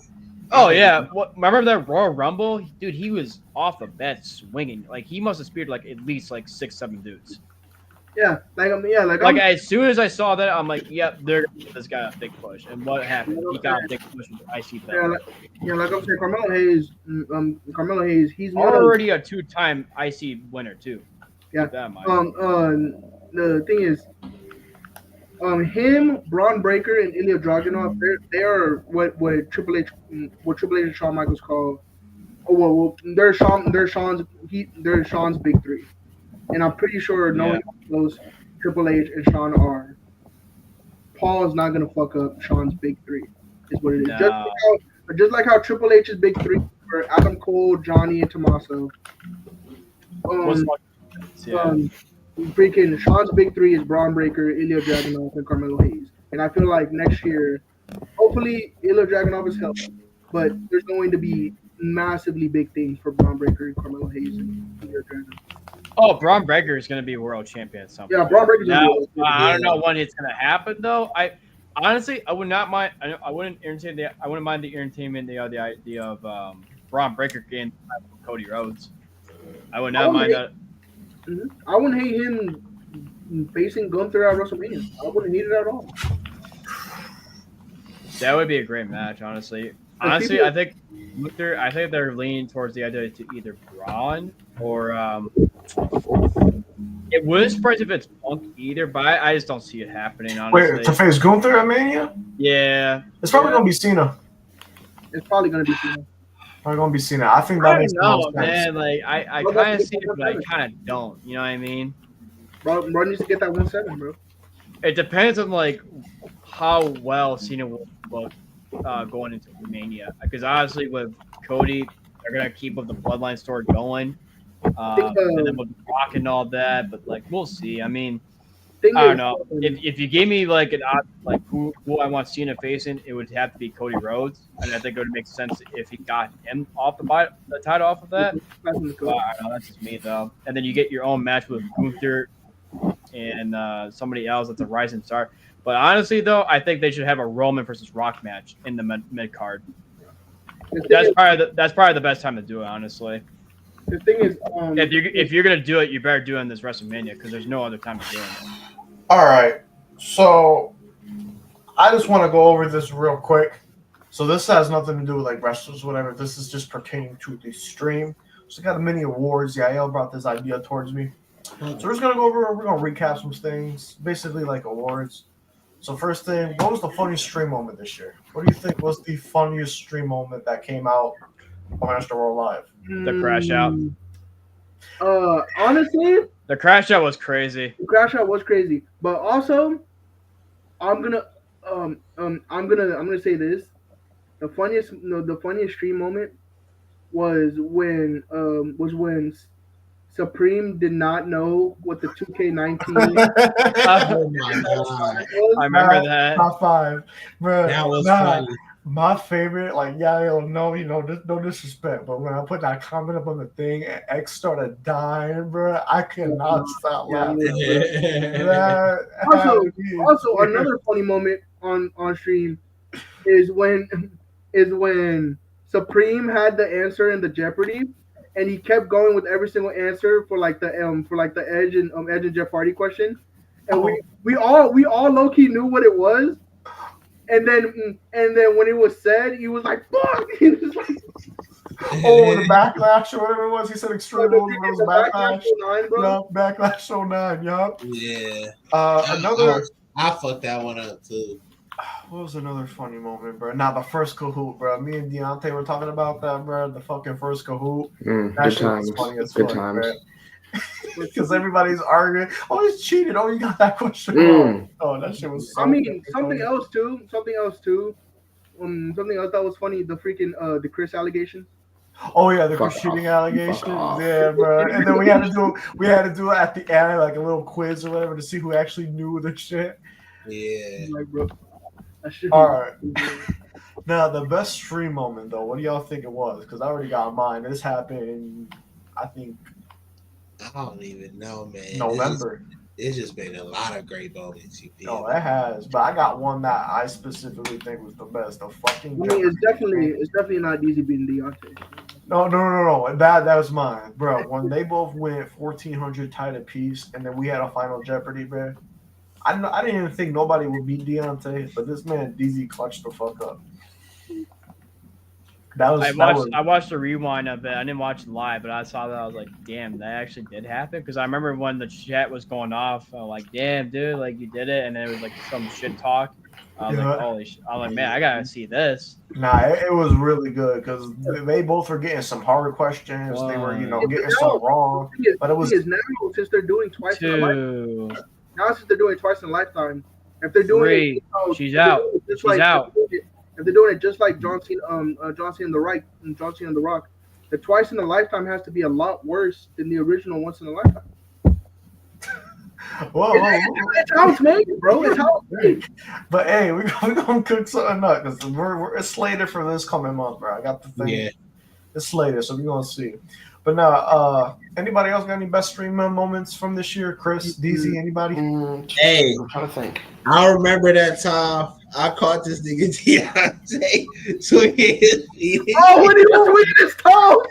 Oh yeah, remember that Royal Rumble, dude? He was off the bat swinging. Like he must have speared like at least like 6-7 dudes. Yeah, As soon as I saw that, I'm like, yep, they're gonna give this guy a big push. And what happened? He got a big push with the IC belt. Like I'm saying, Carmelo Hayes, he's already a 2-time IC winner too. Yeah. The thing is, him, Braun Breaker, and Ilya Dragunov, they are what Triple H and Shawn Michaels call. They're Shawn's big three, and I'm pretty sure knowing those Triple H and Shawn are, Paul is not gonna fuck up Shawn's big three. Is what it is. No. Just like how Triple H's big three were Adam Cole, Johnny, and Tommaso. Freaking Shawn's big three is Braun Breaker, Ilya Dragunov, and Carmelo Hayes. And I feel like next year, hopefully Ilya Dragunov is healthy, but there's going to be massively big things for Braun Breaker and Carmelo Hayes and Ilya Dragunov. Oh, Braun Breaker is going to be a world champion at some point. Yeah, Braun Breaker. I don't know when it's going to happen though. I honestly, I would not mind. I wouldn't mind the entertainment, the idea of Braun Breaker getting Cody Rhodes. I would not mind that. I wouldn't hate him facing Gunther at WrestleMania. I wouldn't need it at all. That would be a great match, honestly. Honestly, I think they're leaning towards the idea to either Braun or it wouldn't surprise if it's Punk either, but I just don't see it happening, honestly. Wait, to face Gunther at Mania? Yeah. It's probably gonna be Cena. It's probably gonna be Cena. Probably gonna be Cena. I think that makes the most sense. Man, like I kind of see it, but I kind of don't. You know what I mean? Bro needs to get that 1-7, bro. It depends on like how well Cena will look going into Mania. Because honestly, with Cody, they're gonna keep with the bloodline story going, and then with Rock and all that. But like, we'll see. I mean, I don't know. If you gave me like an like who I want Cena facing, it would have to be Cody Rhodes, and I think it would make sense if he got him off the title off of that. But, I don't know, that's just me though. And then you get your own match with Gunther and somebody else that's a rising star. But honestly, though, I think they should have a Roman versus Rock match in the mid card. That's probably the best time to do it, honestly. The thing is, if you're gonna do it, you better do it in this WrestleMania because there's no other time to do it. All right, so I just want to go over this real quick. So this has nothing to do with like wrestlers, whatever. This is just pertaining to the stream. So I got a mini awards. Yael brought this idea towards me. So we're just gonna go over. We're gonna recap some things, basically like awards. So first thing, what was the funniest stream moment this year? What do you think was the funniest stream moment that came out on Antstroworld Live? The crash out. Honestly, the crash out was crazy. The crash out was crazy, but also, I'm gonna say this: the funniest stream moment was when Supreme did not know what the 2K19 Oh my god, I remember that. Top five, bro. that was Nah, funny. my favorite, like, yeah, yo, no, no disrespect, but when I put that comment up on the thing and X started dying, bro, I cannot stop Yeah, laughing. yeah. Bro. That Also, had me in also tears. another funny moment on stream is when Supreme had the answer in the Jeopardy, and he kept going with every single answer for the Edge and Jeff Hardy question, and Oh, we all low key knew what it was, and then when it was said, he was like fuck, he was like oh, the backlash or whatever it was. He said extreme rules, but it was the backlash backlash. 09, bro. No, backlash 09, yup. Yeah, Another. I fucked that one up too. What was another funny moment, bro? Nah, the first Kahoot, bro. Me and Deontay were talking about that, bro. The fucking first Kahoot. That Good shit was times. funny as Good fuck, times. bro. Because everybody's arguing. Oh, he's cheated. Oh, you got that question wrong. Oh, that shit was so I mean, fucking something funny. else too. Something else that was funny. The freaking the Chris allegations. Oh yeah, the Fuck cheating off. allegations. Fuck off. Yeah, bro. And then we had to do it at the end, like a little quiz or whatever, to see who actually knew the shit. Yeah, Like, bro, that shit. All right. Now the best stream moment though. What do y'all think it was? Because I already got mine. This happened, I think, I don't even know, man. November. It's just been a lot of great moments. You feel No, me? it has. But I got one that I specifically think was the best. The fucking. I mean, it's definitely not easy beating Deontay. No. That was mine, bro. When they both went 1,400 tied apiece, and then we had a final Jeopardy, bro. I didn't even think nobody would beat Deontay, but this man DZ clutched the fuck up. I watched the rewind of it. I didn't watch it live, but I saw that. I was like, damn, that actually did happen. Because I remember when the chat was going off, I was like, damn, dude, like you did it. And then it was like some shit talk. I was like, holy shit. I was like, man, I gotta see this. Nah, it was really good because they both were getting some hard questions. They were, getting some wrong. But it was now since they're doing twice in a lifetime. Now since they're doing it twice in a lifetime, if they're doing it, she's out. She's out. If they're doing it just like John Cena and The Rock, the twice in a lifetime has to be a lot worse than the original once in a lifetime. Whoa. It's how it's made, bro. It's how it's made. But hey, we're gonna cook something up because we're slated for this coming month, bro. I got the thing. Yeah. It's slated, so we're gonna see. But now, anybody else got any best stream moments from this year? Chris, DZ, anybody? Hey, I'm trying to think. I remember that time I caught this nigga Deontay swinging his feet. Oh, when he was swinging his toe.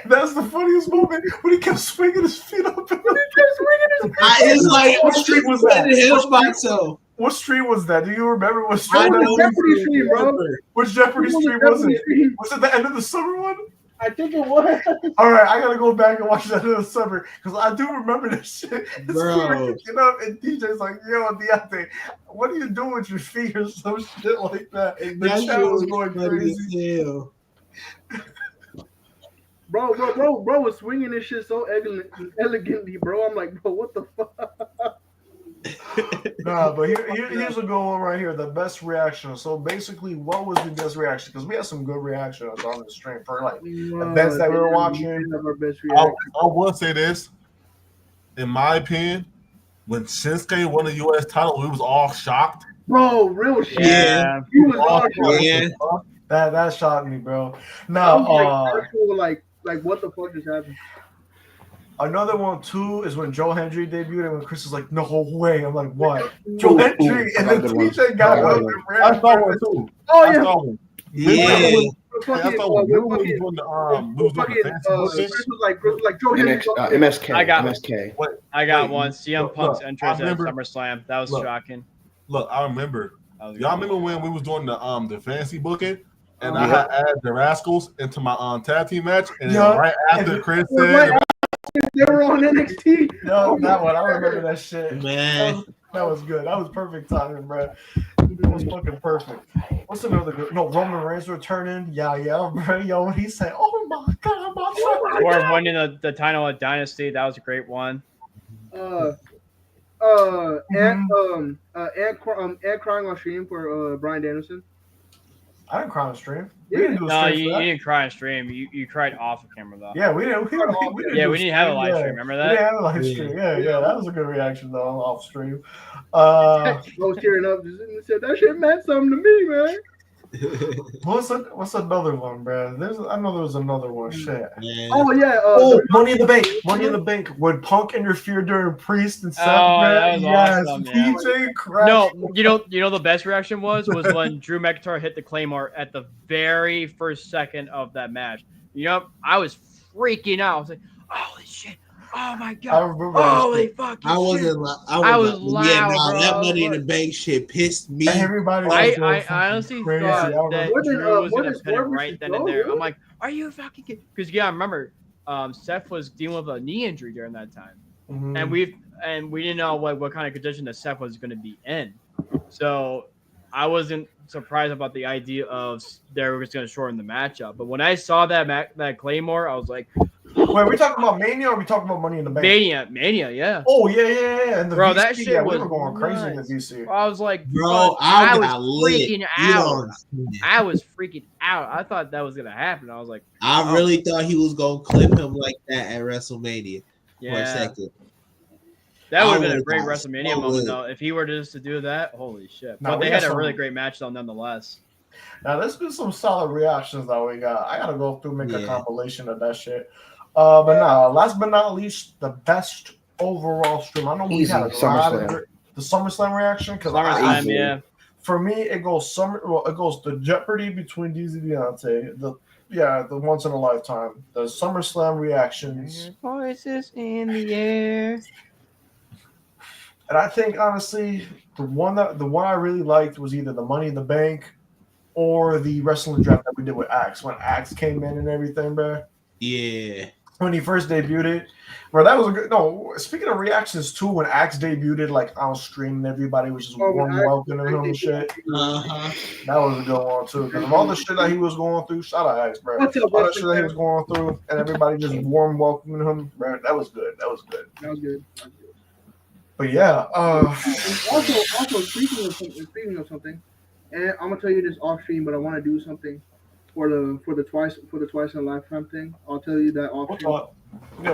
That's the funniest moment when he kept swinging his feet up. It's like, what stream was that? Myself. What stream was that? Do you remember what stream? I know Jeopardy stream, bro. Which Jeopardy stream was it? Was it the end of the summer one? I think it was. All right, I gotta go back and watch that in the summer because I do remember this shit. This bro. Kicking up and DJ's like, "Yo, Deontay, what are you doing with your feet or some shit like that?" The chat was going crazy. Bro was swinging this shit so elegantly, bro. I'm like, bro, what the fuck? Nah, but here's a good one right here. The best reaction. So basically, what was the best reaction? Because we had some good reactions on the stream for like events that we were watching. I will say this. In my opinion, when Shinsuke won the U.S. title, we was all shocked. Bro, real shit. Yeah. He was all shocked. Yeah. That shocked me, bro. Now, like what the fuck just happened? Another one too is when Joe Hendry debuted and when Chris was like, "No way!" I'm like, "What?" Joe Hendry and then TJ got up and ran. I saw one too. Oh I yeah. saw one. Yeah. Chris was like Joe Hendry. MSK. I got MSK. I got one. CM Punk's entrance I remember- at SummerSlam. That was shocking. Look, I remember. Y'all remember when we was doing the fantasy booking? And Yeah. I had added the Rascals into my tag team match, and then right after Chris said, They were on NXT. No, that one. I remember that shit. Man. That was good. That was perfect timing, bro. It was fucking perfect. What's another good? No, Roman Reigns returning. Yeah, bro. Yo, when he said, "Oh my god, my Or winning the title at Dynasty. That was a great one. And crying on stream for Bryan Danielson. I didn't cry on stream. We Yeah. didn't do a No, stream you for that. didn't cry on stream. You cried off of camera though. Yeah, we didn't. We didn't Yeah, do we didn't have a stream, live yeah. stream. Remember We that? didn't have a live Yeah. stream. Yeah, that was a good reaction though off stream. I was tearing up just and said that shit meant something to me, man. What's another one, bro? I know there was another one. Shit. Man. Oh yeah. Money in the Bank. Money in the Bank. When Punk interfered during Priest and Seth, Oh, man. that was Yes, awesome, yeah. PJ crashed. No, you know the best reaction was when Drew McIntyre hit the Claymore at the very first second of that match. You know, I was freaking out. I was like, "Holy shit! Oh my I god! remember that Holy shit. fucking I shit!" wasn't. I was Yeah, loud, nah, bro. that Money in the Bank shit pissed me. Everybody was I going fucking honestly crazy. thought I remember. that More than, Drew was more gonna than pin it Storm right versus then and Joe, there. really? I'm like, "Are you fucking kidding?" Because yeah, I remember Seth was dealing with a knee injury during that time. Mhm. And we didn't know what kind of condition that Seth was going to be in. So I wasn't surprised about the idea of they were just going to shorten the matchup. But when I saw that Claymore, I was like, Wait, are we talking about Mania or are we talking about Money in the Bank? Mania, yeah. Oh yeah. And the Bro, VC, that shit yeah, we was were going crazy in the nuts. VC. I was like, Bro, I was got lit. freaking You out. don't understand. I was freaking out. I thought that was going to happen. I was like, I really thought he was gonna clip him like that at WrestleMania for a yeah. second. That would I have been a would've great got WrestleMania so moment, lit. though. If he were just to do that, holy shit. Nah, But we they got had a really some- great match, though, nonetheless. Now there's been some solid reactions that we got. I gotta go through make a Yeah. compilation of that shit. But now, last but not least, the best overall stream. I know we Easy, had a lot of SummerSlam. the SummerSlam reaction because SummerSlam, easily. yeah. for me it goes the Jeopardy between DZ and Deontay. The once in a lifetime. The SummerSlam reactions. Voices in the air. And I think honestly, the one I really liked was either the Money in the Bank or the wrestling draft that we did with Axe when Axe came in and everything, bro. Yeah. When he first debuted, bro, that was a good. No, speaking of reactions too, when Axe debuted, like on stream, and everybody was just warm welcoming him and shit. Uh-huh. That was a good one too. Because of all the shit that he was going through, shout out Axe, bro. What's up, All that shit that he wrestling was going through, and everybody just warm welcoming him, bro. That was good. That was good. That was good. But yeah, Also, speaking of something, and I'm gonna tell you this off stream, but I want to do something for the twice in a lifetime thing. I'll tell you that off stream.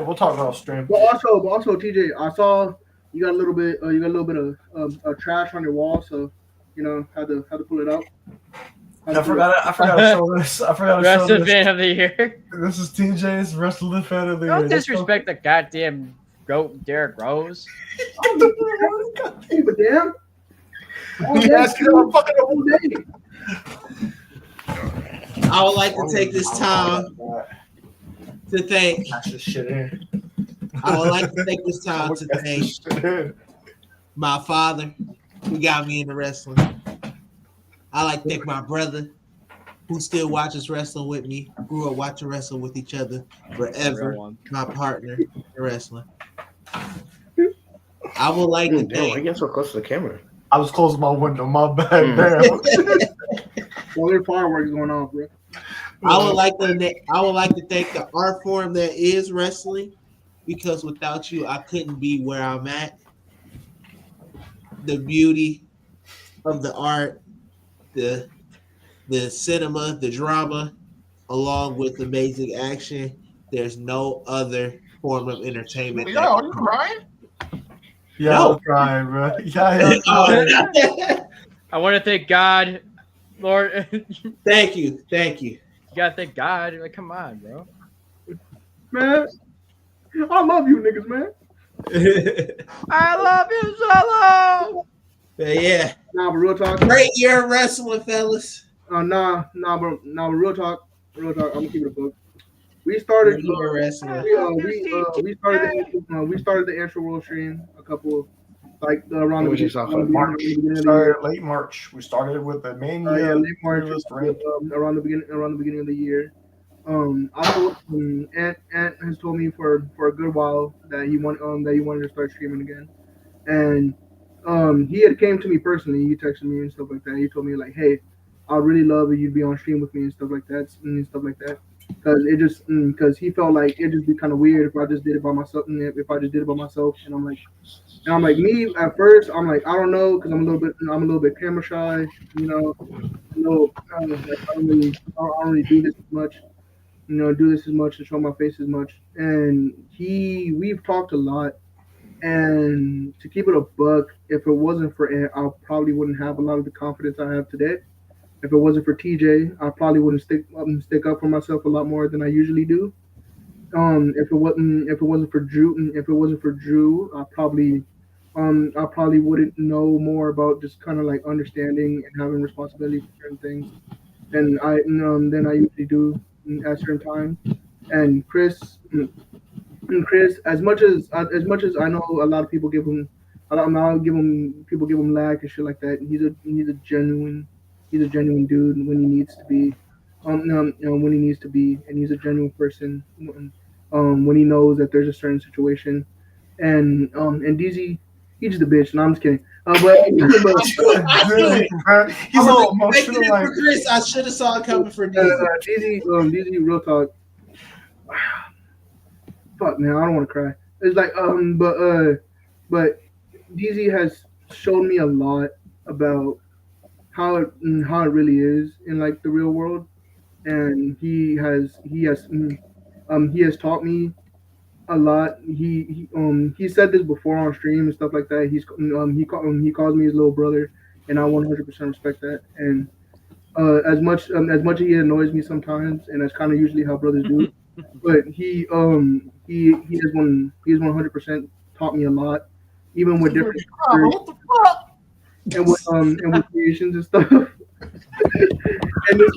we'll talk about stream. But also, TJ, I saw you got a little bit of trash on your wall, so you know had to pull it out. I forgot to show this. I forgot to show Wrestling this. fan of the year. This is TJ's wrestling fan of the year. Don't disrespect the goddamn goat Derek Rose. Hey, but damn. I would like to take this time to thank. I would like to take this time to thank my father who got me into wrestling. I like to thank my brother who still watches wrestling with me. Grew up watching wrestling with each other forever. My partner in wrestling. I would like to I guess we're close to the camera. I was closing my window. My bad. Well, there's fireworks going on, bro. I would like to thank the art form that is wrestling, because without you, I couldn't be where I'm at. The beauty of the art, the cinema, the drama, along with amazing action. There's no other form of entertainment. Yeah, are you crying? Yeah, I'm crying, bro. Yeah, I want to thank God, Lord. Thank you. You gotta thank God. Like, come on, bro. Man, I love you niggas, man. I love you, Solo. But yeah. Nah, but real talk. Great year of wrestling, fellas. Nah, but real talk. I'm gonna keep it a book. We started. We started the Antstroworld stream a couple, around the beginning. Started late March. We started with the main year. Late March, around the beginning of the year. Ant has told me for a good while that he wanted to start streaming again, and he had came to me personally. He texted me and stuff like that. He told me like, hey, I'd really love if you'd be on stream with me and stuff like that. because he felt like it'd just be kind of weird if I just did it by myself. And if I just did it by myself, and I'm like me at first, I'm like I don't know because I'm a little bit camera shy, you know. No, like I don't really do this as much, do this as much and show my face as much. And we've talked a lot. And to keep it a buck, if it wasn't for Ant, I probably wouldn't have a lot of the confidence I have today. If it wasn't for TJ, I probably wouldn't stick up for myself a lot more than I usually do. If it wasn't for Drew, I probably wouldn't know more about just kind of like understanding and having responsibility for certain things than I usually do at certain times. And Chris, as much as I know, a lot of people give him, a lot now give him people give him lag and shit like that. He's a genuine dude when he needs to be, when he needs to be, and he's a genuine person. When he knows that there's a certain situation, and DZ, he's just a bitch. No, I'm just kidding. But I feel it. He's I all was expecting emotional. it Like, for Chris. I should have saw it coming for DZ. DZ, real talk. Fuck man, I don't want to cry. It's like but DZ has shown me a lot about how it really is in like the real world, and he has taught me a lot. He said this before on stream and stuff like that. He calls me his little brother, and I 100% respect that. And as much as he annoys me sometimes, and that's kind of usually how brothers do. But he has 100% taught me a lot, even with different what the fuck? and with creations and stuff. And it's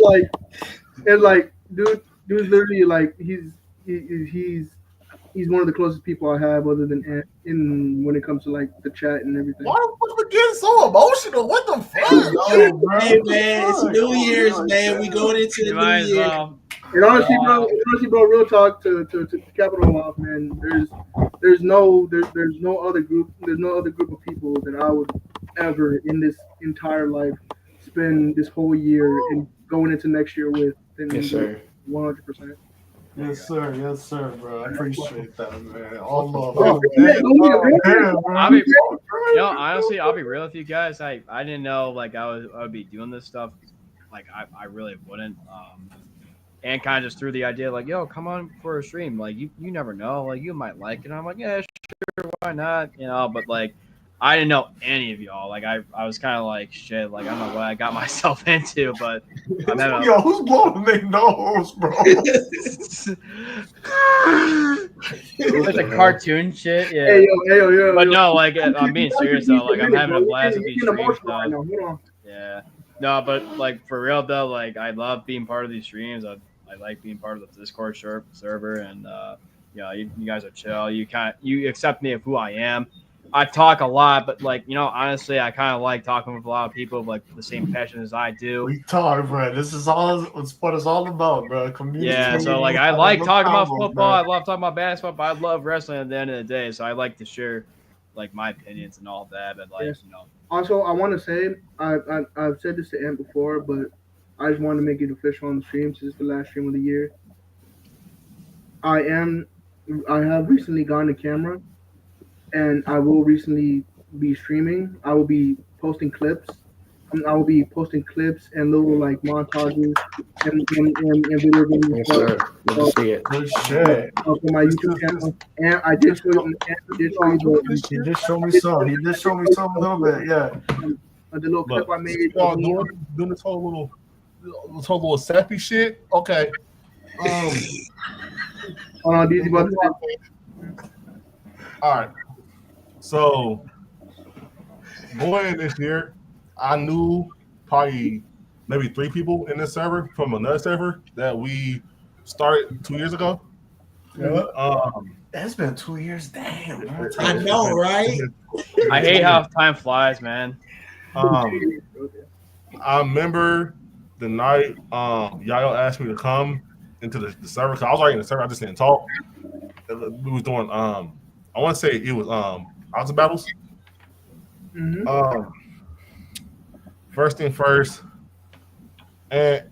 like dude's literally like he's one of the closest people I have other than Ant in when it comes to like the chat and everything. Why the fuck we getting so emotional? What the fuck? Yo, bro. Hey man, it's New Year's, man. We going into the new year. And honestly, bro, real talk to cap it all off, man. There's no other group of people that I would ever in this entire life spend this whole year and going into next year with. Yes, sir. 100%. Yes, sir, bro. I appreciate that, man. All love. Honestly, I'll be real with you guys. I didn't know like I would be doing this stuff. Like I really wouldn't. And kind of just threw the idea like, yo, come on for a stream. Like you never know. Like you might like it. And I'm like, yeah, sure, why not? But like I didn't know any of y'all. Like I was kind of like shit. Like I don't know what I got myself into, but I'm having Yo, who's blowing their nose, bro? it's a cartoon shit. Yeah. Hey, yo. But no, like I'm being serious though. Like I'm having a blast with these streams though. Right now. Hold on. Yeah. No, but like for real though, like I love being part of these streams. I like being part of the Discord server, and you guys are chill. You accept me of who I am. I talk a lot, but like honestly, I kind of like talking with a lot of people of like the same passion as I do. We talk, bro. This is what it's all about, bro. Community. Yeah, so like I like talking about football. I love talking about basketball, but I love wrestling at the end of the day. So I like to share like my opinions and all that. But like Yes. Also, I want to say I've said this to Ant before, but I just want to make it official on the stream since it's the last stream of the year. I have recently gotten a camera, and I will recently be streaming. I will be posting clips. I will be posting clips and little like montages and video games. Yes, sir. Good to see it. Good shit. For my YouTube channel, and I did show you. He did show me some. He did show me some a little bit. Yeah. The little clip I made. Doing this whole little sappy shit. Okay. Hold on, DZ, about all right. So going in this year, I knew probably maybe 3 people in this server from another server that we started 2 years ago. It's been 2 years. Damn. Man. I know, right? I hate how time flies, man. I remember the night Yayo asked me to come into the server because I was already in the server. I just didn't talk. We was doing I want to say it was Ox battles. Mm-hmm. First thing first, and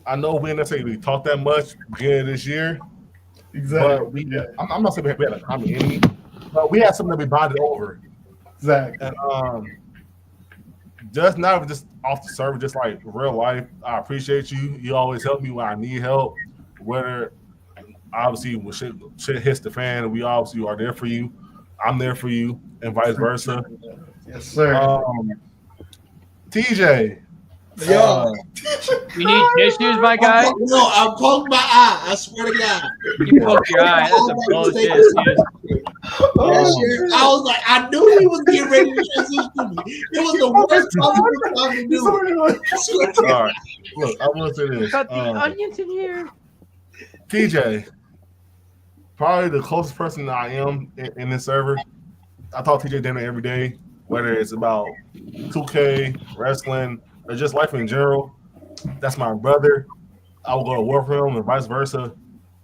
I know we didn't necessarily talk that much beginning of this year, but I'm not saying we had a common enemy, but we had something that we bonded over. Exactly. And just not even just off the server, just like real life. I appreciate you. You always help me when I need help. Whether obviously when shit hits the fan, we obviously are there for you. I'm there for you, and vice versa. Yes, sir. TJ. Yo, You need tissues, my guy? I'm poking my eye. I swear to God. You poked your eye. That's a bullshit excuse. I was like, I knew he was getting ready to transition to me. It was the worst time to do it. All right. Look, I want to say this. Got the onions in here. TJ, probably the closest person I am in this server. I talk to TJ damn near every day, whether it's about 2K, wrestling, or just life in general. That's my brother. I will go to war for him and vice versa.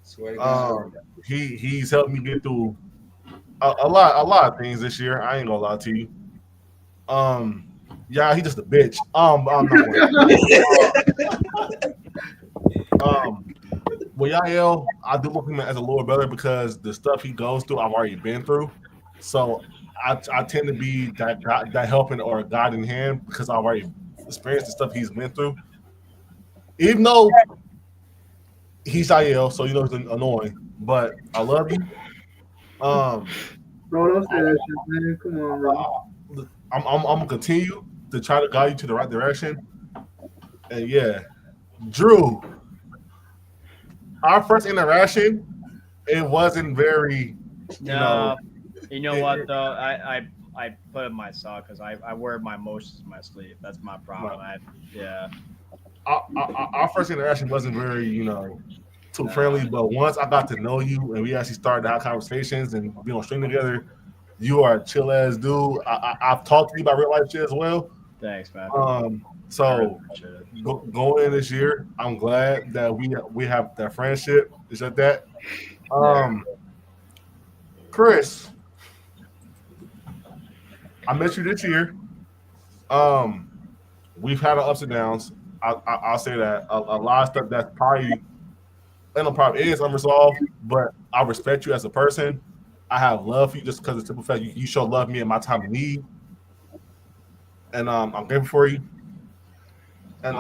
Swear to God. He's helped me get through a lot of things this year. I ain't gonna lie to you. Yeah, he's just a bitch. I'm not well, Yael, I do look at him as a lower brother because the stuff he goes through, I've already been through. So I tend to be that helping or guiding hand because I've already experienced the stuff he's been through. Even though he's Yael, so you know he's annoying, but I love you. Bro, don't say that shit, man. Come on, bro. I'm gonna continue to try to guide you to the right direction. And yeah, Drew, our first interaction, it wasn't very, You know what though? I put it myself because I wear my emotions in my sleeve. That's my problem. Our first interaction wasn't very, too friendly. But once I got to know you and we actually started to have conversations and be on stream together, you are a chill ass dude. I've talked to you about real life shit as well. Thanks, man. So going in this year, I'm glad that we have that friendship. Is that that? Chris, I met you this year. We've had our ups and downs. I'll say that a lot of stuff that's probably is unresolved, but I respect you as a person. I have love for you just because of the simple fact you show love me in my time of need, and I'm grateful for you. And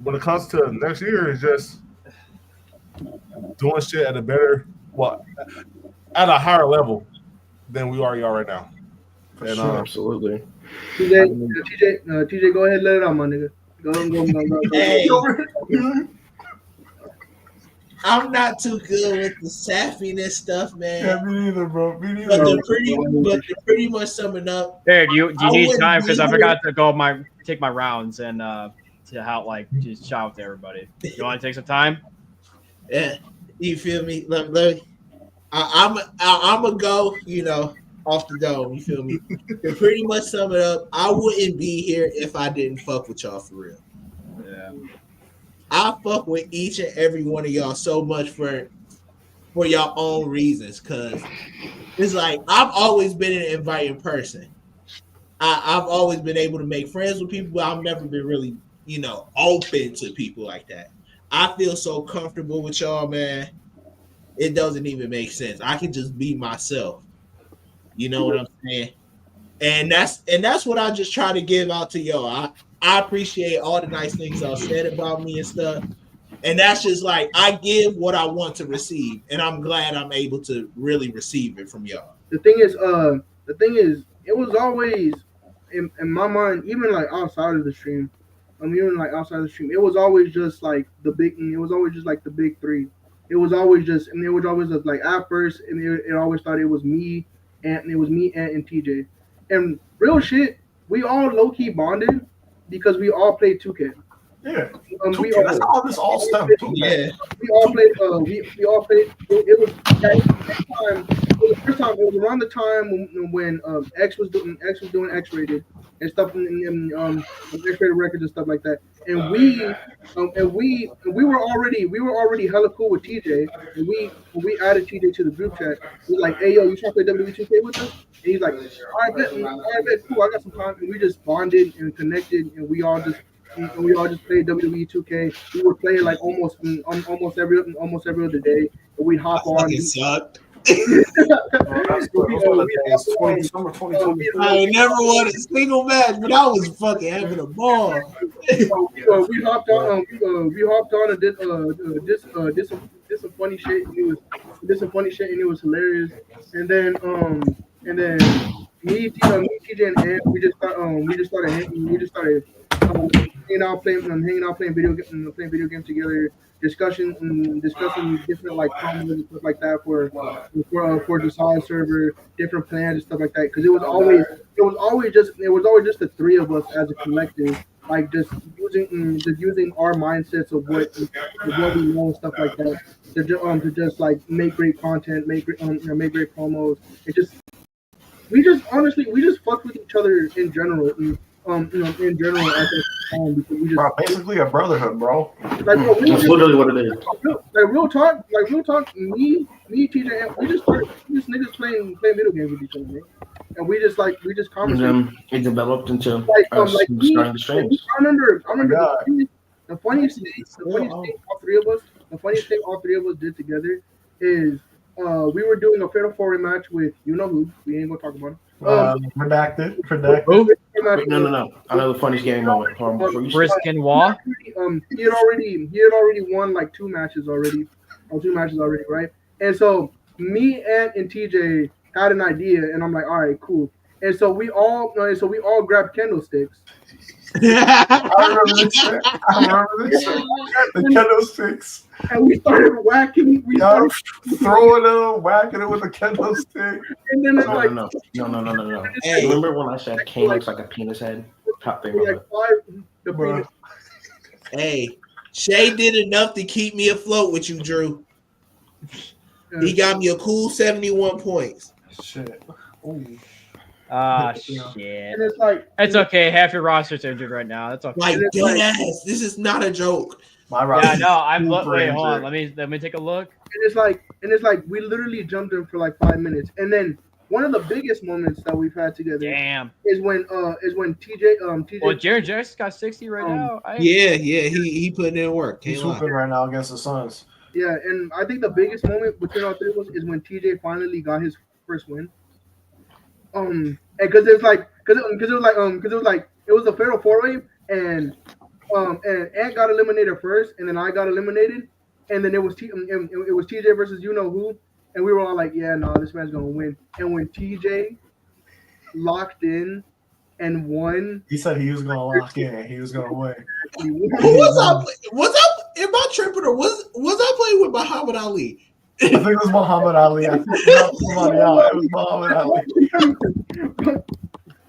when it comes to next year, it's just doing shit at a higher level than we already are right now. And, absolutely. TJ, go ahead, let it out, my nigga. Go. Hey, I'm not too good with the saffiness stuff, man. Yeah, me neither, bro. Me neither. But they're pretty much summing up. Hey, do you need time? Because I forgot to take my rounds and just shout out to everybody. You want to take some time? Yeah, you feel me? I'm gonna go, off the dome. You feel me? To pretty much sum it up, I wouldn't be here if I didn't fuck with y'all for real. Yeah. I fuck with each and every one of y'all so much for your own reasons, cause it's like I've always been an inviting person. I've always been able to make friends with people, but I've never been really, open to people like that. I feel so comfortable with y'all, man. It doesn't even make sense. I can just be myself. You know what I'm saying? And that's what I just try to give out to y'all. I appreciate all the nice things y'all said about me and stuff. And that's just like I give what I want to receive, and I'm glad I'm able to really receive it from y'all. The thing is, it was always in my mind, even like outside of the stream. It was always just like the big. It was always just like the big three. It was always like at first, and it always thought it was me, and and TJ. And real shit, we all low key bonded because we all played 2K. Yeah, that's how this all stemmed. Yeah, we all played. We all played. It was the first time. It was around the time when X was doing X-rated and stuff, and X-rated records and stuff like that. And we were already hella cool with TJ. And we added TJ to the group chat. We were like, hey yo, you trying to play WWE 2K with us? And he's like, all right, bet, cool. I got some time. And we just bonded and connected, and we all just and we all just played WWE 2K. We would play like almost every other day. And we'd hop on. Fucking sucked. That's what the days. Summer I 2023. ain't never won a single match, but I was fucking having a ball. We hopped on. We hopped on and did some funny shit. And it was hilarious. And then me, TJ, and Ant, we just started hanging out, playing video games together, discussing different like combos and stuff like that for the side server, different plans and stuff like that. Because it was always just the three of us as a collective, like just using our mindsets of what we know and stuff like that to just like make great content, make great promos. We just fucked with each other in general. And, in general, at that time, because we just Basically a brotherhood, bro. like bro, That's literally what it is. real talk. Me, TJ, and we just niggas playing video games with each other, man. And we just And conversate. then it developed into Like us me, starting the streams. I remember God. the funniest thing all three of us did together is we were doing a fatal four-way match with you know who. We ain't gonna talk about it. Redacted. Wait, no. I know the funniest gaming moment. Briskin Wall. He had already won like two matches already, right? And so me and TJ had an idea, and I'm like, all right, cool. And so we all grabbed candlesticks. I remember this shit. The candlesticks. And we started whacking. Throwing them, whacking it with a kendo stick. And then it's like, No. Hey. Remember when I said Kane looks like a penis head? Top thing of it. Hey, Shay did enough to keep me afloat with you, Drew. He got me a cool 71 points. Shit. And Shit. it's like, It's okay. Half your roster's injured right now. That's okay. Like, dead ass. This is not a joke. My Yeah, roster. no, I'm wait, hold on. injured. Let me take a look. and it's like we literally jumped in for like 5 minutes, and then one of the biggest moments that we've had together Damn. is when TJ Well, Jared Jackson got 60 right now. Yeah, he putting in work. He's Can't lie. swooping right now against the Suns. yeah, and I think the biggest moment between all three of us is when TJ finally got his first win. And because it was a fatal four-way, and Ant got eliminated first, and then I got eliminated, and then it was TJ versus you know who, and we were all like, yeah, no, this man's gonna win. And when TJ locked in and won, He said he was gonna lock in. He was gonna win. he won. Was I am I tripping or was I playing with Muhammad Ali? I think it was Muhammad Ali. I think it was Muhammad Ali.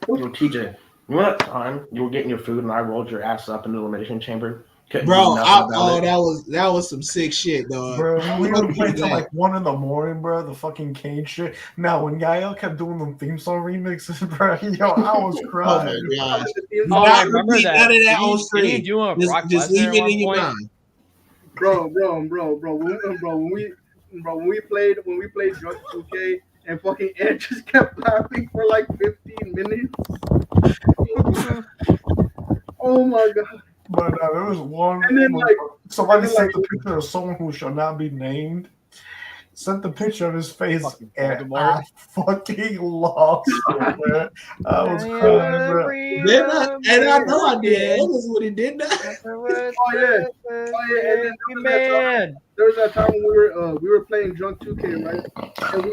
Yo, TJ, remember that time you were getting your food and I rolled your ass up into the elimination chamber? Couldn't do Bro, nothing about it. that was some sick shit, dog. Bro, we were playing till like 1 a.m, bro. The fucking Kane shit. Now, when Yael kept doing them theme song remixes, bro, yo, I was Oh crying. my gosh. Oh, I remember repeat that. none of that Didn't on you stream. do a Brock Just Lesnar leave at it one in your point? mind. When we played Drunk 2K and fucking Ed just kept laughing for like 15 minutes. Oh my god. But there was one. And then, like- somebody and then, sent like- the picture of someone who shall not be named. Sent the picture of his face, Fucking and Voldemort. I fucking lost it, man. I was crying, bro. And I know I did. Others would have did that. yeah. And then Man. there was that time when we were playing Drunk 2K, right? And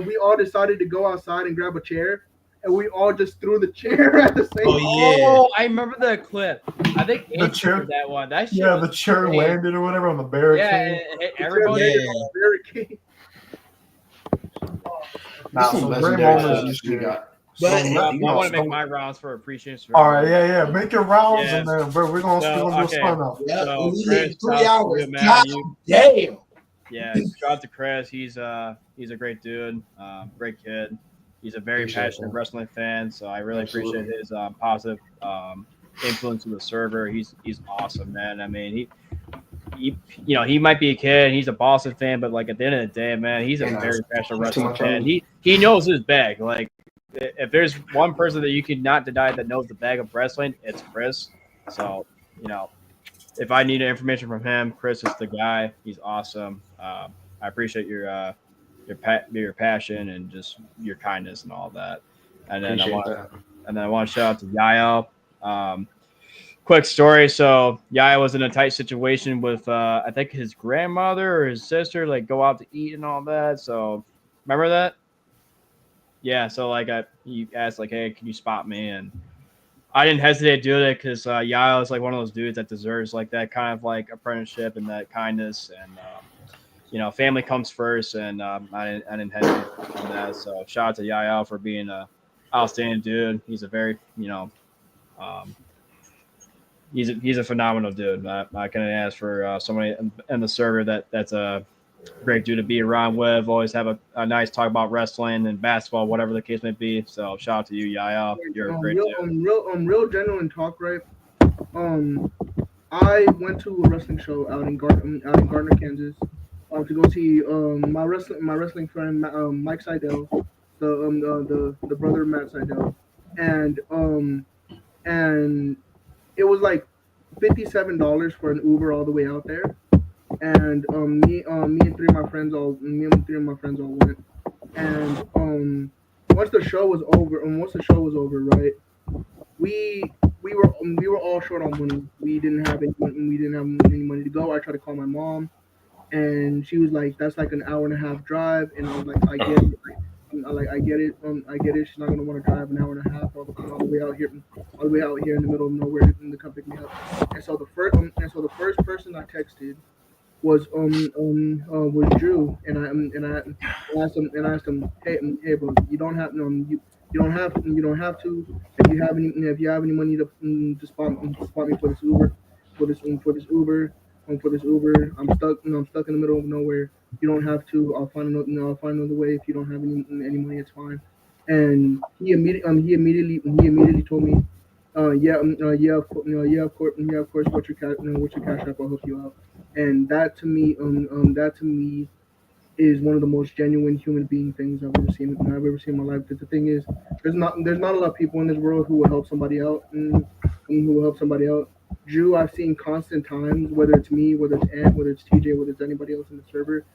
we all decided to go outside and grab a chair, and we all just threw the chair at the same time. Oh, I remember the clip. I think The Ace chair- did that one. That shit Yeah, was the chair insane. landed or whatever on the Yeah, barricade. it hit everybody. Yeah. Barricade. Nah, Some some great legendary moments. stuff we got. But- Some- I you know, want to make some- my rounds for appreciation. All right, yeah. Make your rounds, Yes. and then, bro, we're gonna So, do okay. sign off. Yeah, So, we Chris, hit 3 shout out to hours. you, man. God You- damn. Yeah, shout out to Chris. He's a great dude, great kid. He's a very Appreciate passionate that. wrestling fan, so I really Absolutely. appreciate his positive influence in the server. He's awesome, man. I mean, he might be a kid. He's a Boston fan, but like at the end of the day, man, he's a Yeah, very passionate that's too wrestling much fan. fun. He knows his bag. Like if there's one person that you cannot deny that knows the bag of wrestling, it's Chris. So, if I need information from him, Chris is the guy. He's awesome. I appreciate your passion and just your kindness and all that. And then Appreciate that. I want to shout out to Yael. Quick story. So Yaya was in a tight situation with I think his grandmother or his sister, like go out to eat and all that. So remember that? Yeah. So like he asked like, hey, can you spot me? And I didn't hesitate to do it because Yaya is like one of those dudes that deserves like that kind of like apprenticeship and that kindness and family comes first. And I didn't hesitate on that. So shout out to Yaya for being a outstanding dude. He's a very um, he's a phenomenal dude. I couldn't ask for somebody in the server that's a great dude to be around with. Always have a nice talk about wrestling and basketball, whatever the case may be. So shout out to you, Yaya. You're a great dude. Real genuine talk, right? I went to a wrestling show out in Gardner, Kansas, to go see my wrestling friend Mike Seidel, the brother of Matt Seidel, and it was like $57 for an Uber all the way out there, and me and three of my friends all went, and once the show was over, right, we were all short on money. We didn't have any money to go. I tried to call my mom, and she was like, "That's like an hour and a half drive," and I was like, "I get it." I get it. I get it. She's not gonna want to drive an hour and a half all the way out here, in the middle of nowhere to come pick me up. And so the first person I texted was Drew, and I asked him, hey bro, you don't have to. If you have any money to spot me for this Uber, for this Uber, I'm stuck in the middle of nowhere. You don't have to. I'll find another way. If you don't have any money, it's fine. And he immediately told me, yeah, of course. What's your cash app? I'll hook you out. And that to me is one of the most genuine human being things I've ever seen in my life. Because the thing is, there's not a lot of people in this world who will help somebody out and who will help somebody out. Drew, I've seen constant times, whether it's me, whether it's Ant, whether it's TJ, whether it's anybody else in the server.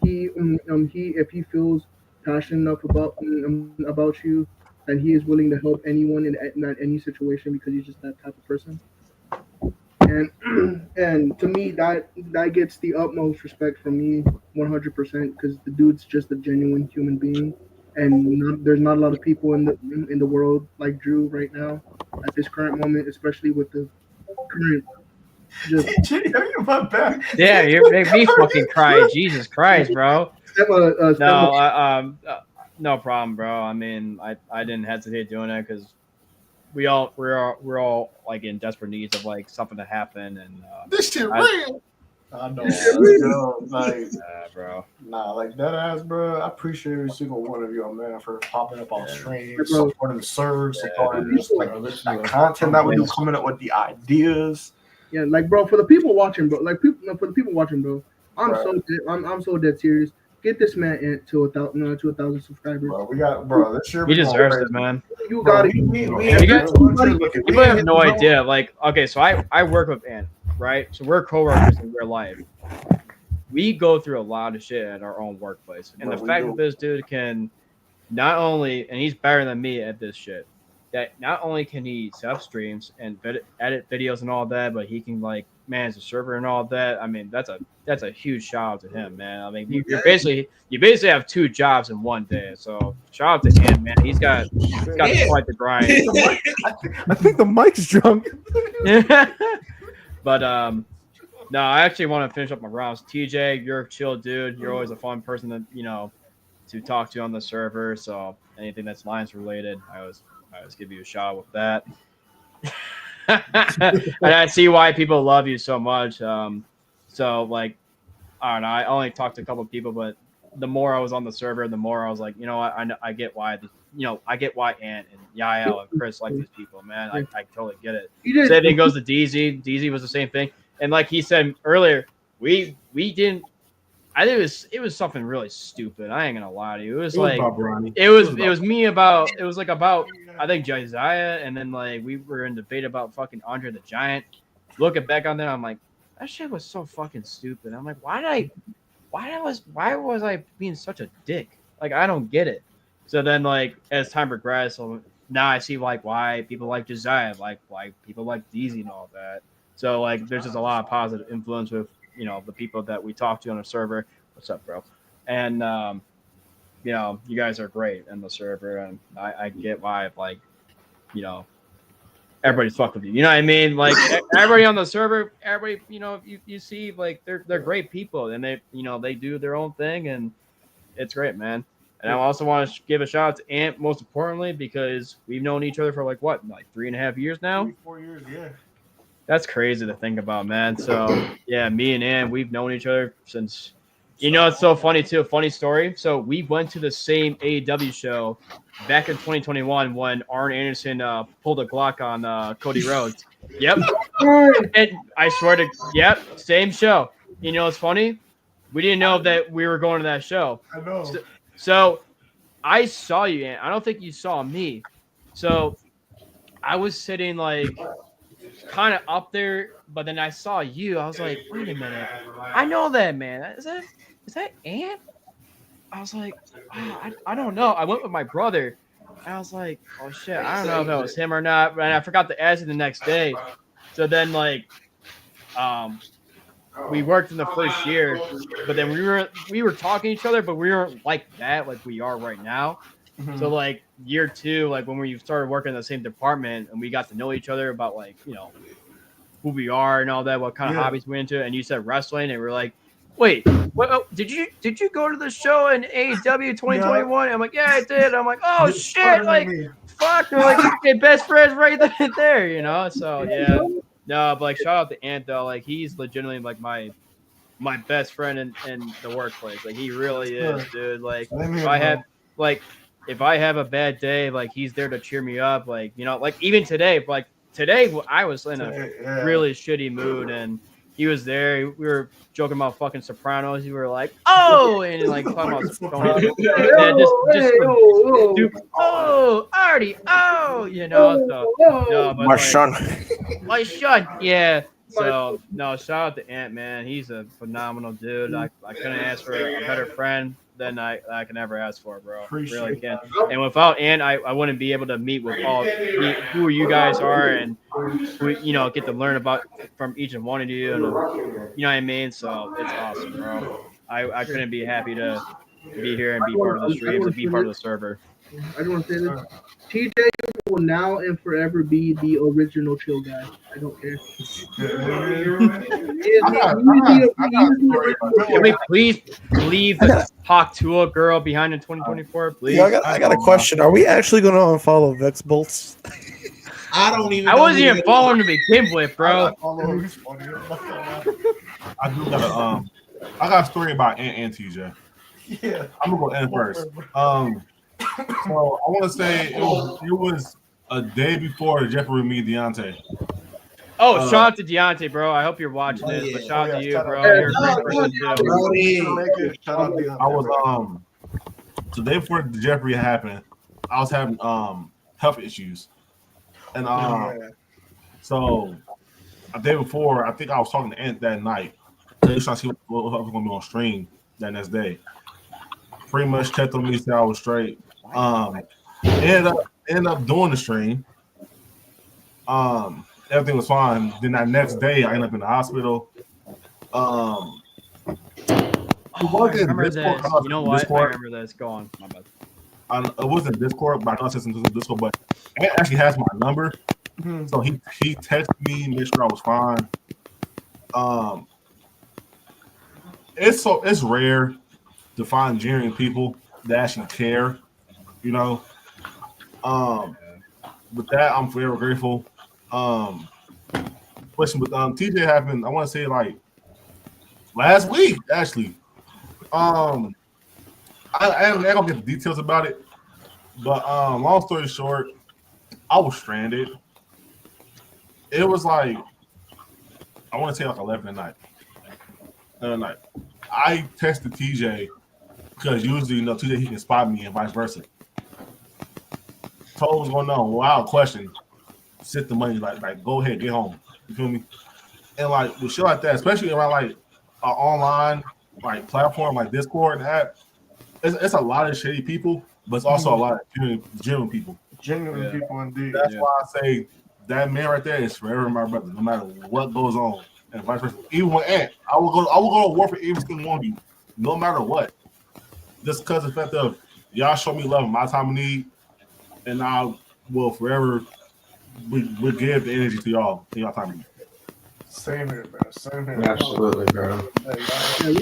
He if he feels passionate enough about you, that he is willing to help anyone in any situation because he's just that type of person. And and to me that gets the utmost respect from me 100% because the dude's just a genuine human being, and there's not a lot of people in the world like Drew right now at this current moment, especially with the current just my back. Yeah, you're making me fucking cry. Jesus Christ, bro. No problem, bro. I mean, I didn't hesitate doing it because we're all like in desperate needs of like something to happen, and this shit real. I know, like, bro. Nah, like that ass, bro. I appreciate every single one of y'all, man, for popping up on streams, supporting the serve, supporting just like that content that we do, coming up with the ideas. Yeah, like bro, for the people watching, bro, I'm so dead serious. Get this man to 1,000 subscribers. Bro, we got, bro. This year he deserves it, man. You got it. People have no idea. Like, okay, so I work with Ant, right? So we're coworkers in real life. We go through a lot of shit at our own workplace, and the fact that this dude can not only, and he's better than me at this shit, that not only can he set up streams and edit videos and all that, but he can like manage the server and all that. I mean, that's a huge shout out to him, man. I mean, you basically have 2 jobs in one day. So shout out to him, man. He's got quite the grind. I think the mic's drunk. But no, I actually want to finish up my rounds. TJ, you're a chill dude. You're always a fun person to talk to on the server. So anything that's Lions related, I always give you a shot with that. And I see why people love you so much. So like, I don't know. I only talked to a couple of people, but the more I was on the server, the more I was like, you know what? I get why I get why Ant and Yael and Chris like these people, man. I totally get it. Same thing goes to DZ. DZ was the same thing. And like he said earlier, we didn't. I think it was something really stupid. I ain't gonna lie to you. It was like it was me about I think Josiah, and then like we were in debate about fucking Andre the Giant. Looking back on that, I'm like, that shit was so fucking stupid. I'm like, why was I being such a dick? Like, I don't get it. So then, like, as time progressed, now I see like why people like Josiah, like why people like DZ and all that. So like, there's just a lot of positive influence with the people that we talk to on the server. What's up, bro? And you guys are great in the server, and I get why like everybody's fucked with you. You know what I mean? Like everybody on the server, everybody, you see like they're great people, and they do their own thing, and it's great, man. And I also want to give a shout out to Ant, most importantly, because we've known each other for like 3.5 years now. 4 years, yeah. That's crazy to think about, man. So yeah, me and Ant, we've known each other since. It's so funny too. Funny story. So we went to the same AEW show back in 2021 when Arn Anderson pulled a Glock on Cody Rhodes. Yep. And I swear to, yep, same show. It's funny. We didn't know that we were going to that show. I know. So I saw you, Ant. I don't think you saw me. So I was sitting like kind of up there, but then I saw you. I was like, wait a minute. I know that man. Is that Ant? I was like, I don't know. I went with my brother. And I was like, oh shit, I don't know if that was him or not. And I forgot to ask you the next day. So then like we worked in the first year, but then we were talking to each other, but we weren't like that, like we are right now. Mm-hmm. So like year 2, like when we started working in the same department and we got to know each other about like, who we are and all that, what kind of hobbies we into, and you said wrestling, and we're like, wait, what? Did you go to the show in AEW 2021? I'm like, yeah, I did. I'm like, oh shit, like fuck, they're like okay, best friends right there, So yeah, no, but like shout out to Ant though, like he's legitimately like my best friend in the workplace. Like he really is, dude. Like if I have a bad day, like he's there to cheer me up. Like like even today, like today I was in a really shitty mood and he was there. We were joking about fucking Sopranos. You were like, oh, and like talking about Sopranos. Oh, Artie, oh, So, no, but my son. My son, yeah. So no, shout out to Ant, man. He's a phenomenal dude. I couldn't ask for a better friend than I can ever ask for, bro. Really can't. And without Ant, I wouldn't be able to meet with who you guys are and who get to learn about from each and one of you, and you know what I mean. So it's awesome, bro. I couldn't be happy to be here and be part of the streams and be part of the server. I just want to say this. TJ will now and forever be the original chill guy. I don't care. Can we please leave the Hawk Tua girl behind in 2024, please? Yeah, I got a question. Are we actually going to unfollow Vex Bolts? I don't even. I wasn't even following to begin with, bro. I got a story about Ant and TJ. Yeah, I'm gonna go Ant first. So I want to say it was a day before the Jeopardy with me, Deontay. Oh, shout out to Deontay, bro. I hope you're watching this, but shout out to you, bro. You're a great person too. I was so the day before the Jeopardy happened, I was having health issues, and so a day before, I think I was talking to Ant that night. Trying to see what was going to be on stream that next day. Pretty much checked on me, said I was straight. Ended up doing the stream. Everything was fine. Then that next day, I ended up in the hospital. I remember this. You know what? Discord. I remember this. Go on. My bad. It wasn't Discord, but I know it's in Discord. But Ant actually has my number, so he texted me, made sure I was fine. It's rare to find genuine people that actually care, With that, I'm forever grateful. Question with TJ happened, I want to say like last week, actually. I ain't gonna get the details about it, but long story short, I was stranded. It was like I want to say like 11 at night. I texted TJ because usually, TJ he can spot me and vice versa. told what's going on, without question, sit the money, like go ahead, get home. You feel me? And like with shit like that, especially around like an online like platform like Discord and that, it's a lot of shady people, but it's also a lot of genuine people. Genuine people indeed. That's why I say that man right there is forever my brother, no matter what goes on, and vice versa. Even with Ant, I will go to war for every single one of you, no matter what. Just because of the fact of y'all show me love in my time of need, and I will forever we give the energy to y'all in y'all time of need. Same here, bro. Same here. Absolutely, bro. We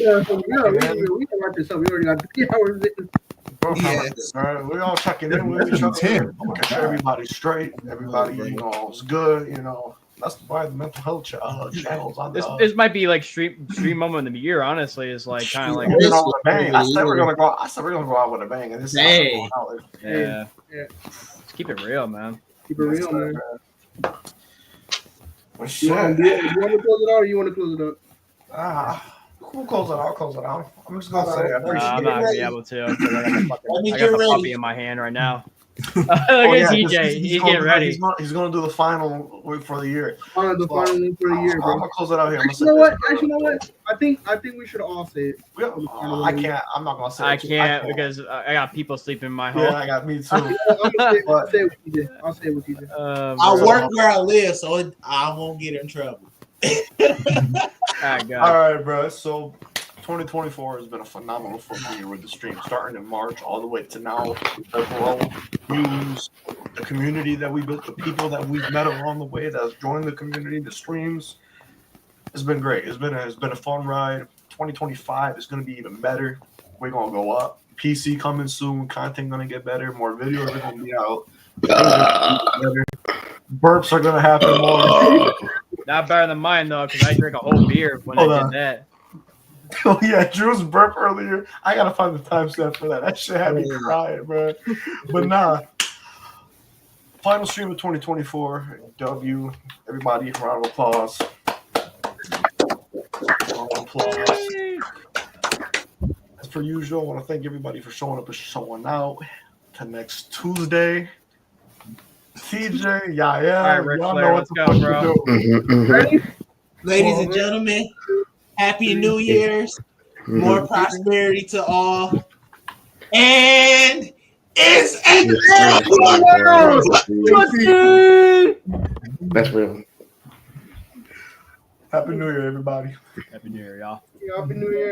can wrap this up. We already got 3 hours in. Yes. All right, we're all checking in with each other. 10. Making sure everybody's straight. Everybody, you know, is good. You know, that's why the mental health channels on This might be like stream moment of the year. Honestly, is like kind of like you know, with a bang. I said we're gonna go out with a bang, and this is how we're going out. yeah. Let's keep it real, man. Keep it real, man. Well, You want to close it out or you want to close it up? We'll close it out. I'll close it out. I'm just gonna say I appreciate I'm not gonna be able to. I got get the ready. puppy in my hand right now. Look Oh, at yeah, TJ. He's getting ready. He's gonna do the final week for the year. The final one for the year, I'm bro. gonna close it out here. I'm Actually, you know what? I think we should all say it. I can't. I'm not gonna say. I can't because I got people sleeping in my home. Yeah, I got me too. I'll say it with TJ. I'll say it with TJ. I work where I live, so I won't get in trouble. All right, bro. So 2024 has been a phenomenal football year with the stream, starting in March all the way to now. The growth, views, the community that we built, the people that we've met along the way that has joined the community, the streams. It's been great. It's been a fun ride. 2025 is going to be even better. We're gonna go up. PC coming soon. Content gonna get better. More videos are gonna be out. Burps are gonna happen more. Not better than mine though, because I drink a whole beer when I did that. Oh yeah, Drew's burp earlier. I gotta find the timestamp for that. That shit had me crying, bro. But nah. Final stream of 2024. W. Everybody, round of applause. Round of applause. As per usual, I want to thank everybody for showing up and showing out. To next Tuesday. TJ, yeah. All right, Ric y'all Flair, know what let's the go, fuck bro. to do. Ready? Ladies and gentlemen, Happy New Year's. More prosperity to all. And it's That's real. Happy New Year, everybody. Happy New Year, y'all. Happy New Year.